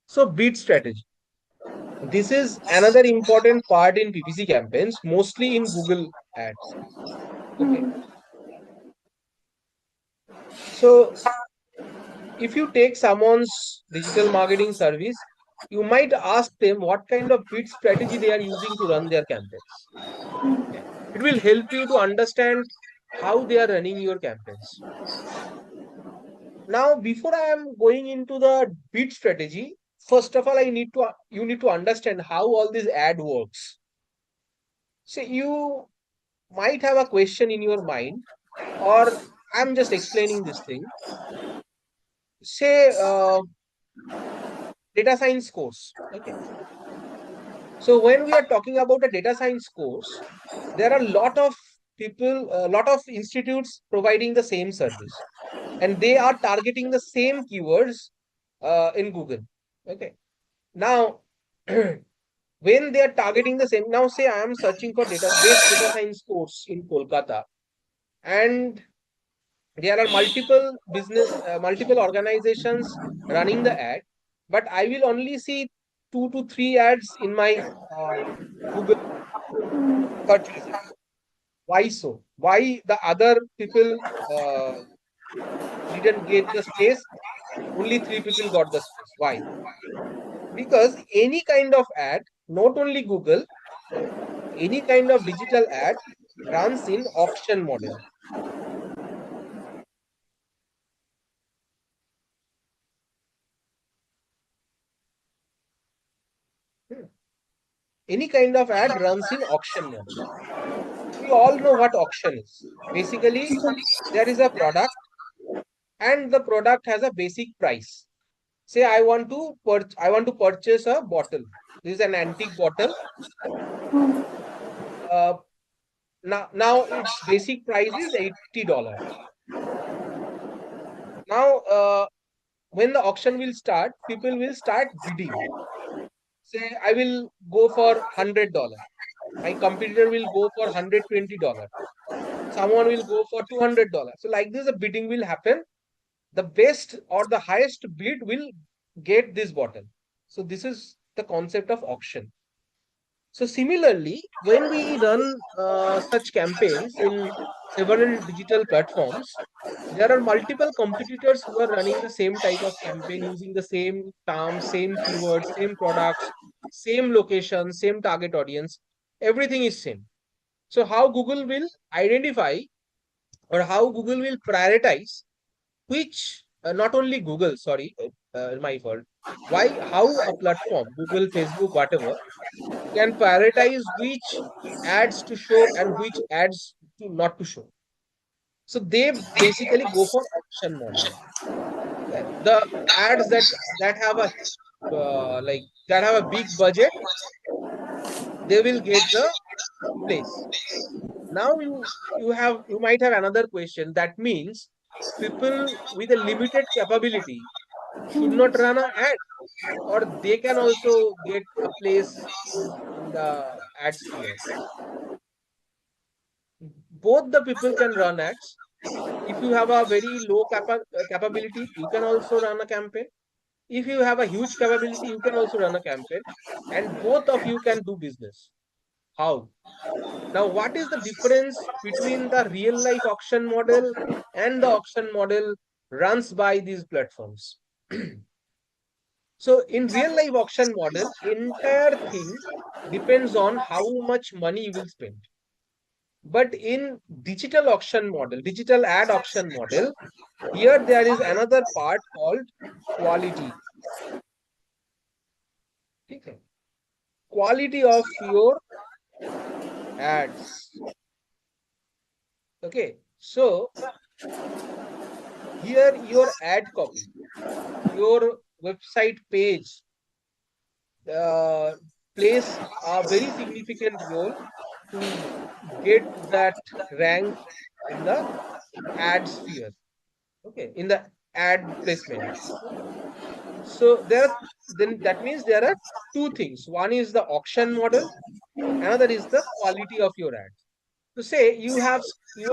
So bid strategy. This is another important part in PPC campaigns, mostly in Google ads. Okay. So if you take someone's digital marketing service, you might ask them what kind of bid strategy they are using to run their campaigns. Okay. It will help you to understand how they are running your campaigns. Now, before I am going into the bid strategy, first of all, you need to understand how all this ad works. So you might have a question in your mind, or I'm just explaining this thing. Say data science course. Okay. So when we are talking about a data science course, there are a lot of people, a lot of institutes providing the same service, and they are targeting the same keywords in Google. Okay. Now, when they are targeting the same, now say I am searching for best data science course in Kolkata, and there are multiple organizations running the ad, but I will only see 2 to 3 ads in my Google search results. Why so? Why the other people didn't get the space? Only 3 people got the space. Why? Because any kind of ad, not only Google, any kind of digital ad runs in auction model. Hmm. Any kind of ad runs in auction model. We all know what auction is. Basically, there is a product and the product has a basic price. Say I want to purchase a bottle. This is an antique bottle. Uh, now its basic price is $80. Now when the auction will start, people will start bidding. Say I will go for $100. My competitor will go for $120. Someone will go for $200. So like this, a bidding will happen. The best or the highest bid will get this bottle. So this is the concept of auction. So similarly, when we run such campaigns in several digital platforms, there are multiple competitors who are running the same type of campaign using the same terms, same keywords, same products, same location, same target audience. Everything is same. So how Google will identify or how Google will prioritize which, not only Google, sorry, my fault. Why, how a platform, Google, Facebook, whatever, can prioritize which ads to show and which ads to not to show. So they basically go for auction model. The ads that have a that have a big budget, they will get the place. Now you might have another question. That means people with a limited capability should not run an ad, or they can also get a place in the ad sphere. Both the people can run ads. If you have a very low capability, you can also run a campaign. If you have a huge capability, you can also run a campaign, and both of you can do business. How? Now, what is the difference between the real life auction model and the auction model runs by these platforms? So, in real life auction model, entire thing depends on how much money you will spend. But in digital auction model, digital ad auction model, here there is another part called quality. Okay. Quality of your ads. Okay. So here your ad copy, your website page uh, plays a very significant role to get that rank in the ad sphere. Okay, in the ad placement. Okay, so there are, then that means there are two things. One is the auction model, another is the quality of your ad. So say you are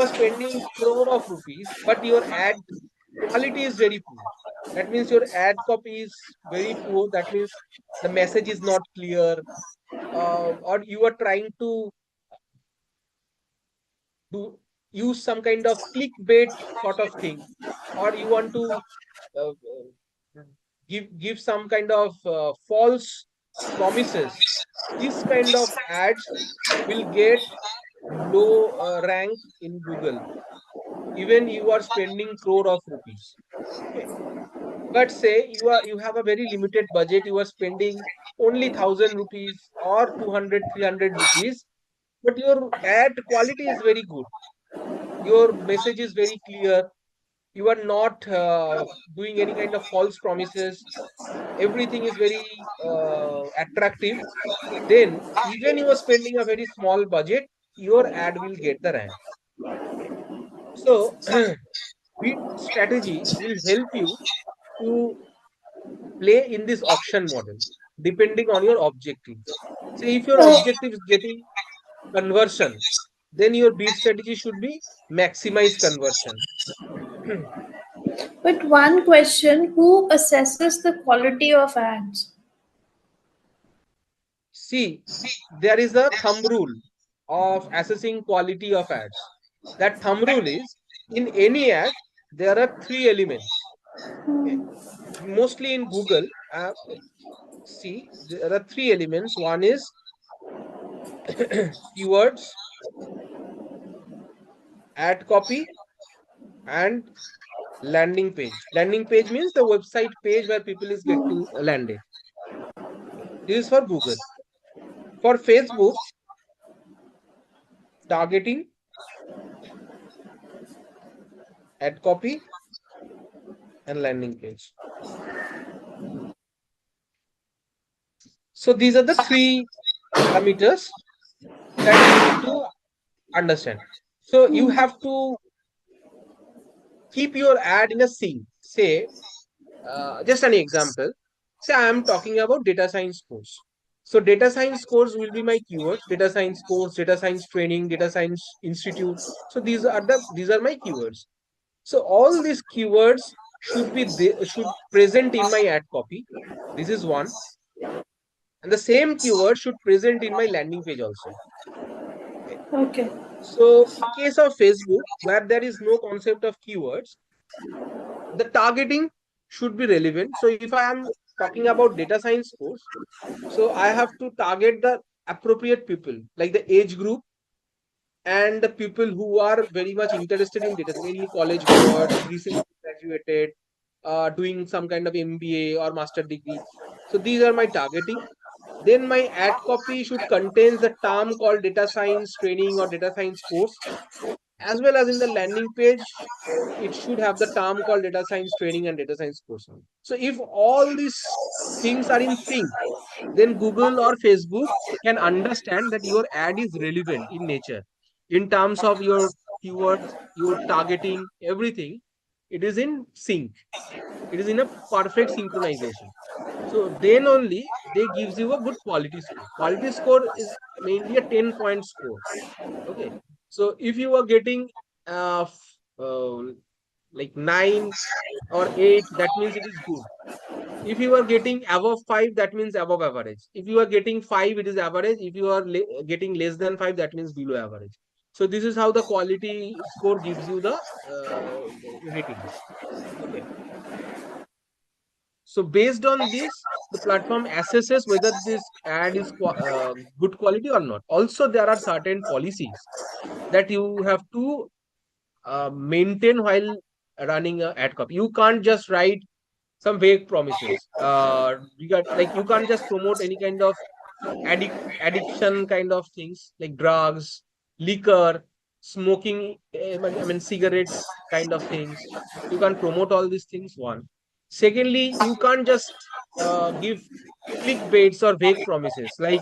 spending crore of rupees, but your ad quality is very poor. That means your ad copy is very poor. That means the message is not clear, or you are trying to do use some kind of clickbait sort of thing, or you want to give some kind of false promises. This kind of ads will get low rank in Google, even you are spending crore of rupees. Okay, but say you have a very limited budget, you are spending only 1,000 rupees or 200 300 rupees, but your ad quality is very good, your message is very clear, you are not doing any kind of false promises, everything is very attractive, then even you are spending a very small budget, your ad will get the rank. Okay. So bid strategy will help you to play in this auction model depending on your objectives. Say if your objective is getting conversion, then your bid strategy should be maximize conversion. But one question, who assesses the quality of ads? See, there is a thumb rule of assessing quality of ads. That thumb rule is in any ad, there are three elements. Okay. Mostly in Google, see, there are three elements. One is keywords, ad copy, and landing page. Landing page means the website page where people is getting landed. Okay. This is for Google. For Facebook, targeting, ad copy, and landing page. So these are the three parameters that you need to understand. So you have to keep your ad in a sync. Say, just an example. Say I am talking about data science course. So data science course will be my keywords: data science course, data science training, data science institute. So these are my keywords. So all these keywords should present in my ad copy. This is one, and the same keyword should present in my landing page also. Okay. Okay. So in case of Facebook, where there is no concept of keywords, the targeting should be relevant. So if I am talking about data science course, so I have to target the appropriate people, like the age group and the people who are very much interested in data, mainly college goers, recently graduated, doing some kind of MBA or master degree. So these are my targeting. Then my ad copy should contain the term called data science training or data science course, as well as in the landing page, it should have the term called data science training and data science course. So if all these things are in sync, then Google or Facebook can understand that your ad is relevant in nature in terms of your keywords, your targeting, everything. It is in sync. It is in a perfect synchronization. So then only they gives you a good quality score. Quality score is mainly a 10-point score. Okay. So if you are getting like 9 or 8, that means it is good. If you are getting above 5, that means above average. If you are getting 5, it is average. If you are getting less than 5, that means below average. So this is how the quality score gives you the ratings. Okay. So based on this, the platform assesses whether this ad is good quality or not. Also, there are certain policies that you have to maintain while running a ad copy. You can't just write some vague promises. Like you can't just promote any kind of addiction kind of things like drugs, liquor, smoking, I mean cigarettes kind of things. You can't promote all these things. One. Secondly, you can't just give clickbaits or vague promises like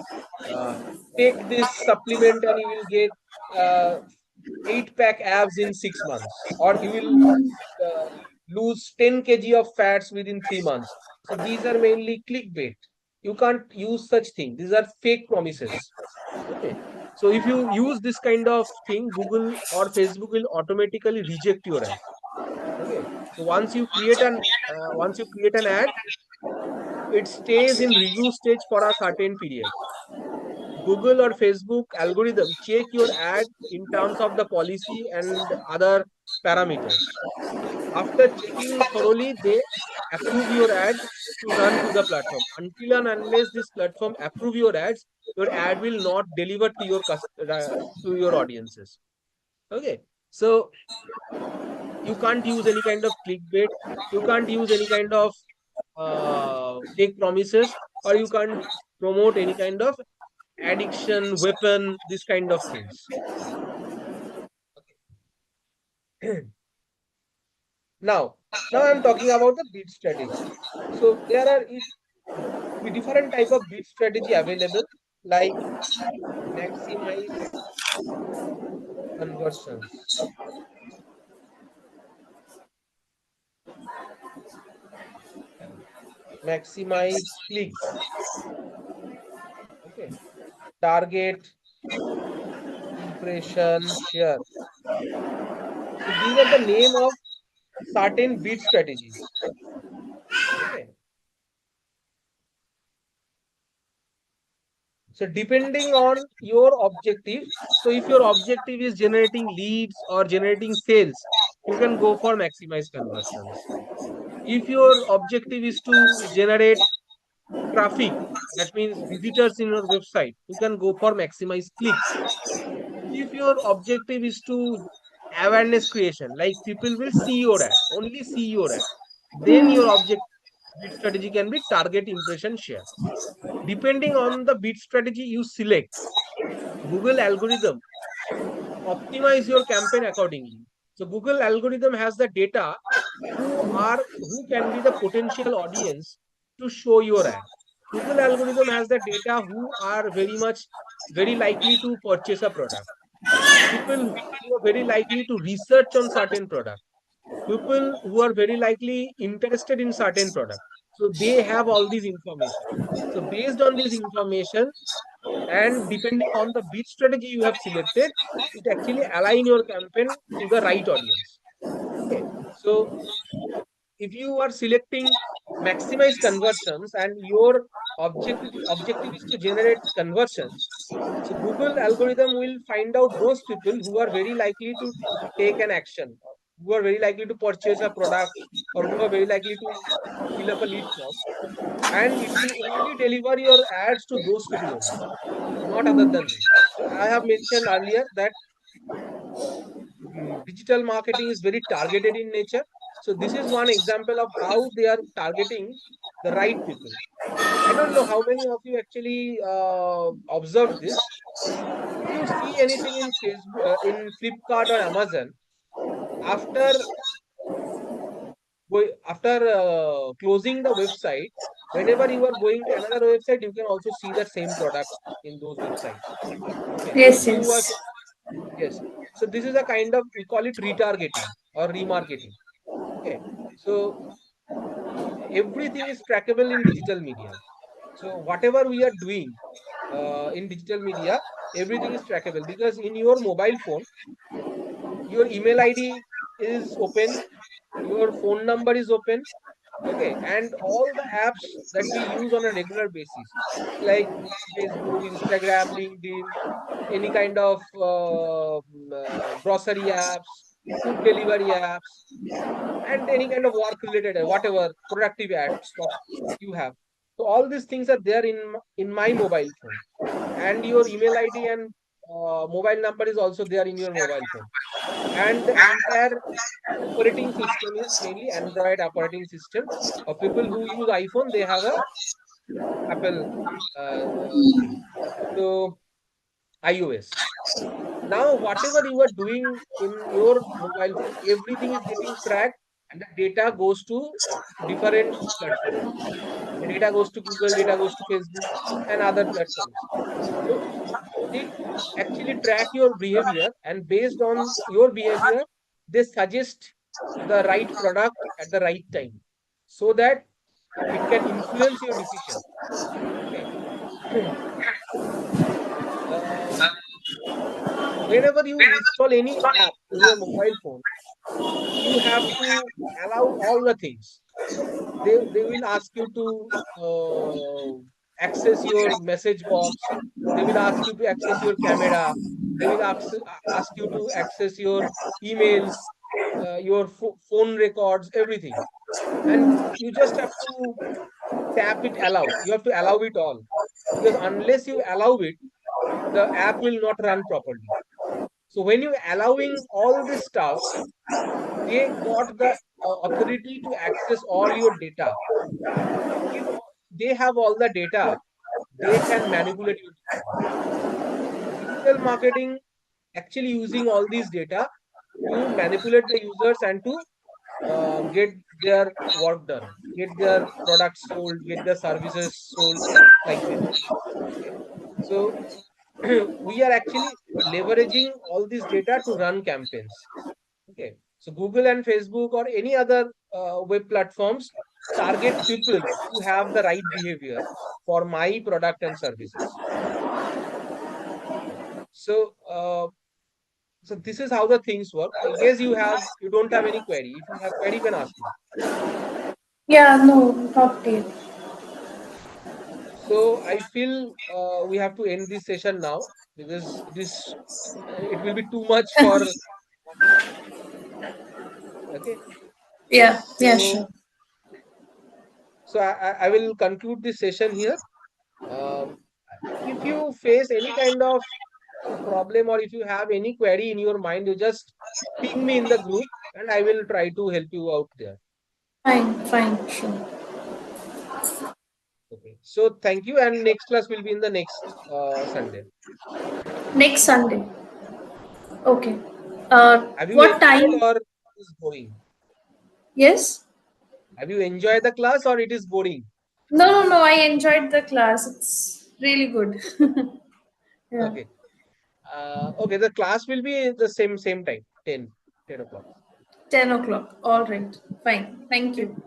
uh, take this supplement and you will get uh, 8-pack abs in 6 months, or you will lose 10 kg of fats within 3 months. So these are mainly clickbait. You can't use such thing. These are fake promises. Okay. So if you use this kind of thing, Google or Facebook will automatically reject your ad. Okay. So once you create an ad, it stays in review stage for a certain period. Google or Facebook algorithm check your ad in terms of the policy and other parameters. After checking thoroughly, they approve your ad to run to the platform. Until and unless this platform approve your ad will not deliver to to your audiences. Okay, so you can't use any kind of clickbait. You can't use any kind of fake promises, or you can't promote any kind of addiction, weapon, this kind of things. Now, now I'm talking about the bid strategy. So there are different type of bid strategy available, like maximize conversions, maximize clicks, okay, target impression share. So these are the name of certain bid strategies. Okay. So depending on your objective, so if your objective is generating leads or generating sales, you can go for maximize conversions. If your objective is to generate traffic, that means visitors in your website, you can go for maximize clicks. If your objective is to awareness creation, like people will see your ad, only see your ad, then your object bid strategy can be target impression share. Depending on the bid strategy you select, Google algorithm optimize your campaign accordingly. So Google algorithm has the data who can be the potential audience to show your ad. Google algorithm has the data who are very likely to purchase a product. People who are very likely to research on certain product. People who are very likely interested in certain product. So they have all these information. So based on this information, and depending on the bid strategy you have selected, it actually align your campaign to the right audience. Okay. So if you are selecting maximize conversions and your objective is to generate conversions, so Google algorithm will find out those people who are very likely to take an action, who are very likely to purchase a product, or who are very likely to fill up a lead form, and it will only deliver your ads to those people only, not other than this. So I have mentioned earlier that digital marketing is very targeted in nature. So this is one example of how they are targeting the right people. I don't know how many of you actually observed this. If you see anything in Facebook, in Flipkart or Amazon, after closing the website, whenever you are going to another website, you can also see the same product in those websites. Okay, so Yes, you are yes. yes. So this is a kind of, we call it retargeting or remarketing. Okay, so everything is trackable in digital media. So whatever we are doing in digital media, everything is trackable because in your mobile phone, your email ID is open, your phone number is open, okay, and all the apps that we use on a regular basis, like Facebook, Instagram, LinkedIn, any kind of grocery apps, food delivery apps, and any kind of work related, whatever productive apps you have. So all these things are there in my mobile phone, and your email ID and mobile number is also there in your mobile phone, and the entire operating system is mainly Android operating system. People who use iPhone, they have a Apple thing. So iOS. Now, whatever you are doing in your mobile phone, everything is getting tracked, and the data goes to different platforms. The data goes to Google, data goes to Facebook, and other platforms. So they actually track your behavior, and based on your behavior, they suggest the right product at the right time, so that it can influence your decision. Okay. uh, Whenever you install any app in your mobile phone, you have to allow all the things. They will ask you to access your message box. They will ask you to access your camera. They will ask you to access your emails, your phone records, everything. And you just have to tap it allow. You have to allow it all, because unless you allow it, the app will not run properly. So when you allowing all this stuff, they got the authority to access all your data. And if they have all the data, they can manipulate your decision. So digital marketing actually using all these data to manipulate the users and to get their work done, get their products sold, get their services sold, like this. Okay. So we are actually leveraging all this data to run campaigns. Okay. So Google and Facebook or any other web platforms target people who have the right behavior for my product and services. Okay. So so this is how the things work. I guess you don't have any query. If you have query, you can ask me. Yeah, no, not yet. So I feel we have to end this session now, because it will be too much for. Okay. Yeah, yeah, So sure. I will conclude this session here. Um, if you face any kind of problem, or if you have any query in your mind, you just ping me in the group, and I will try to help you out there. Fine, fine, sure. Okay. So thank you, and next class will be in the next Sunday. Next Sunday. Okay. Have you What enjoyed, time? or it is boring? Yes? Have you enjoyed the class, or it is boring? No, no, no. I enjoyed the class. It's really good. Yeah. Okay. Okay. The class will be the same time, 10 o'clock. 10 o'clock. All right. Fine. Thank Okay. you.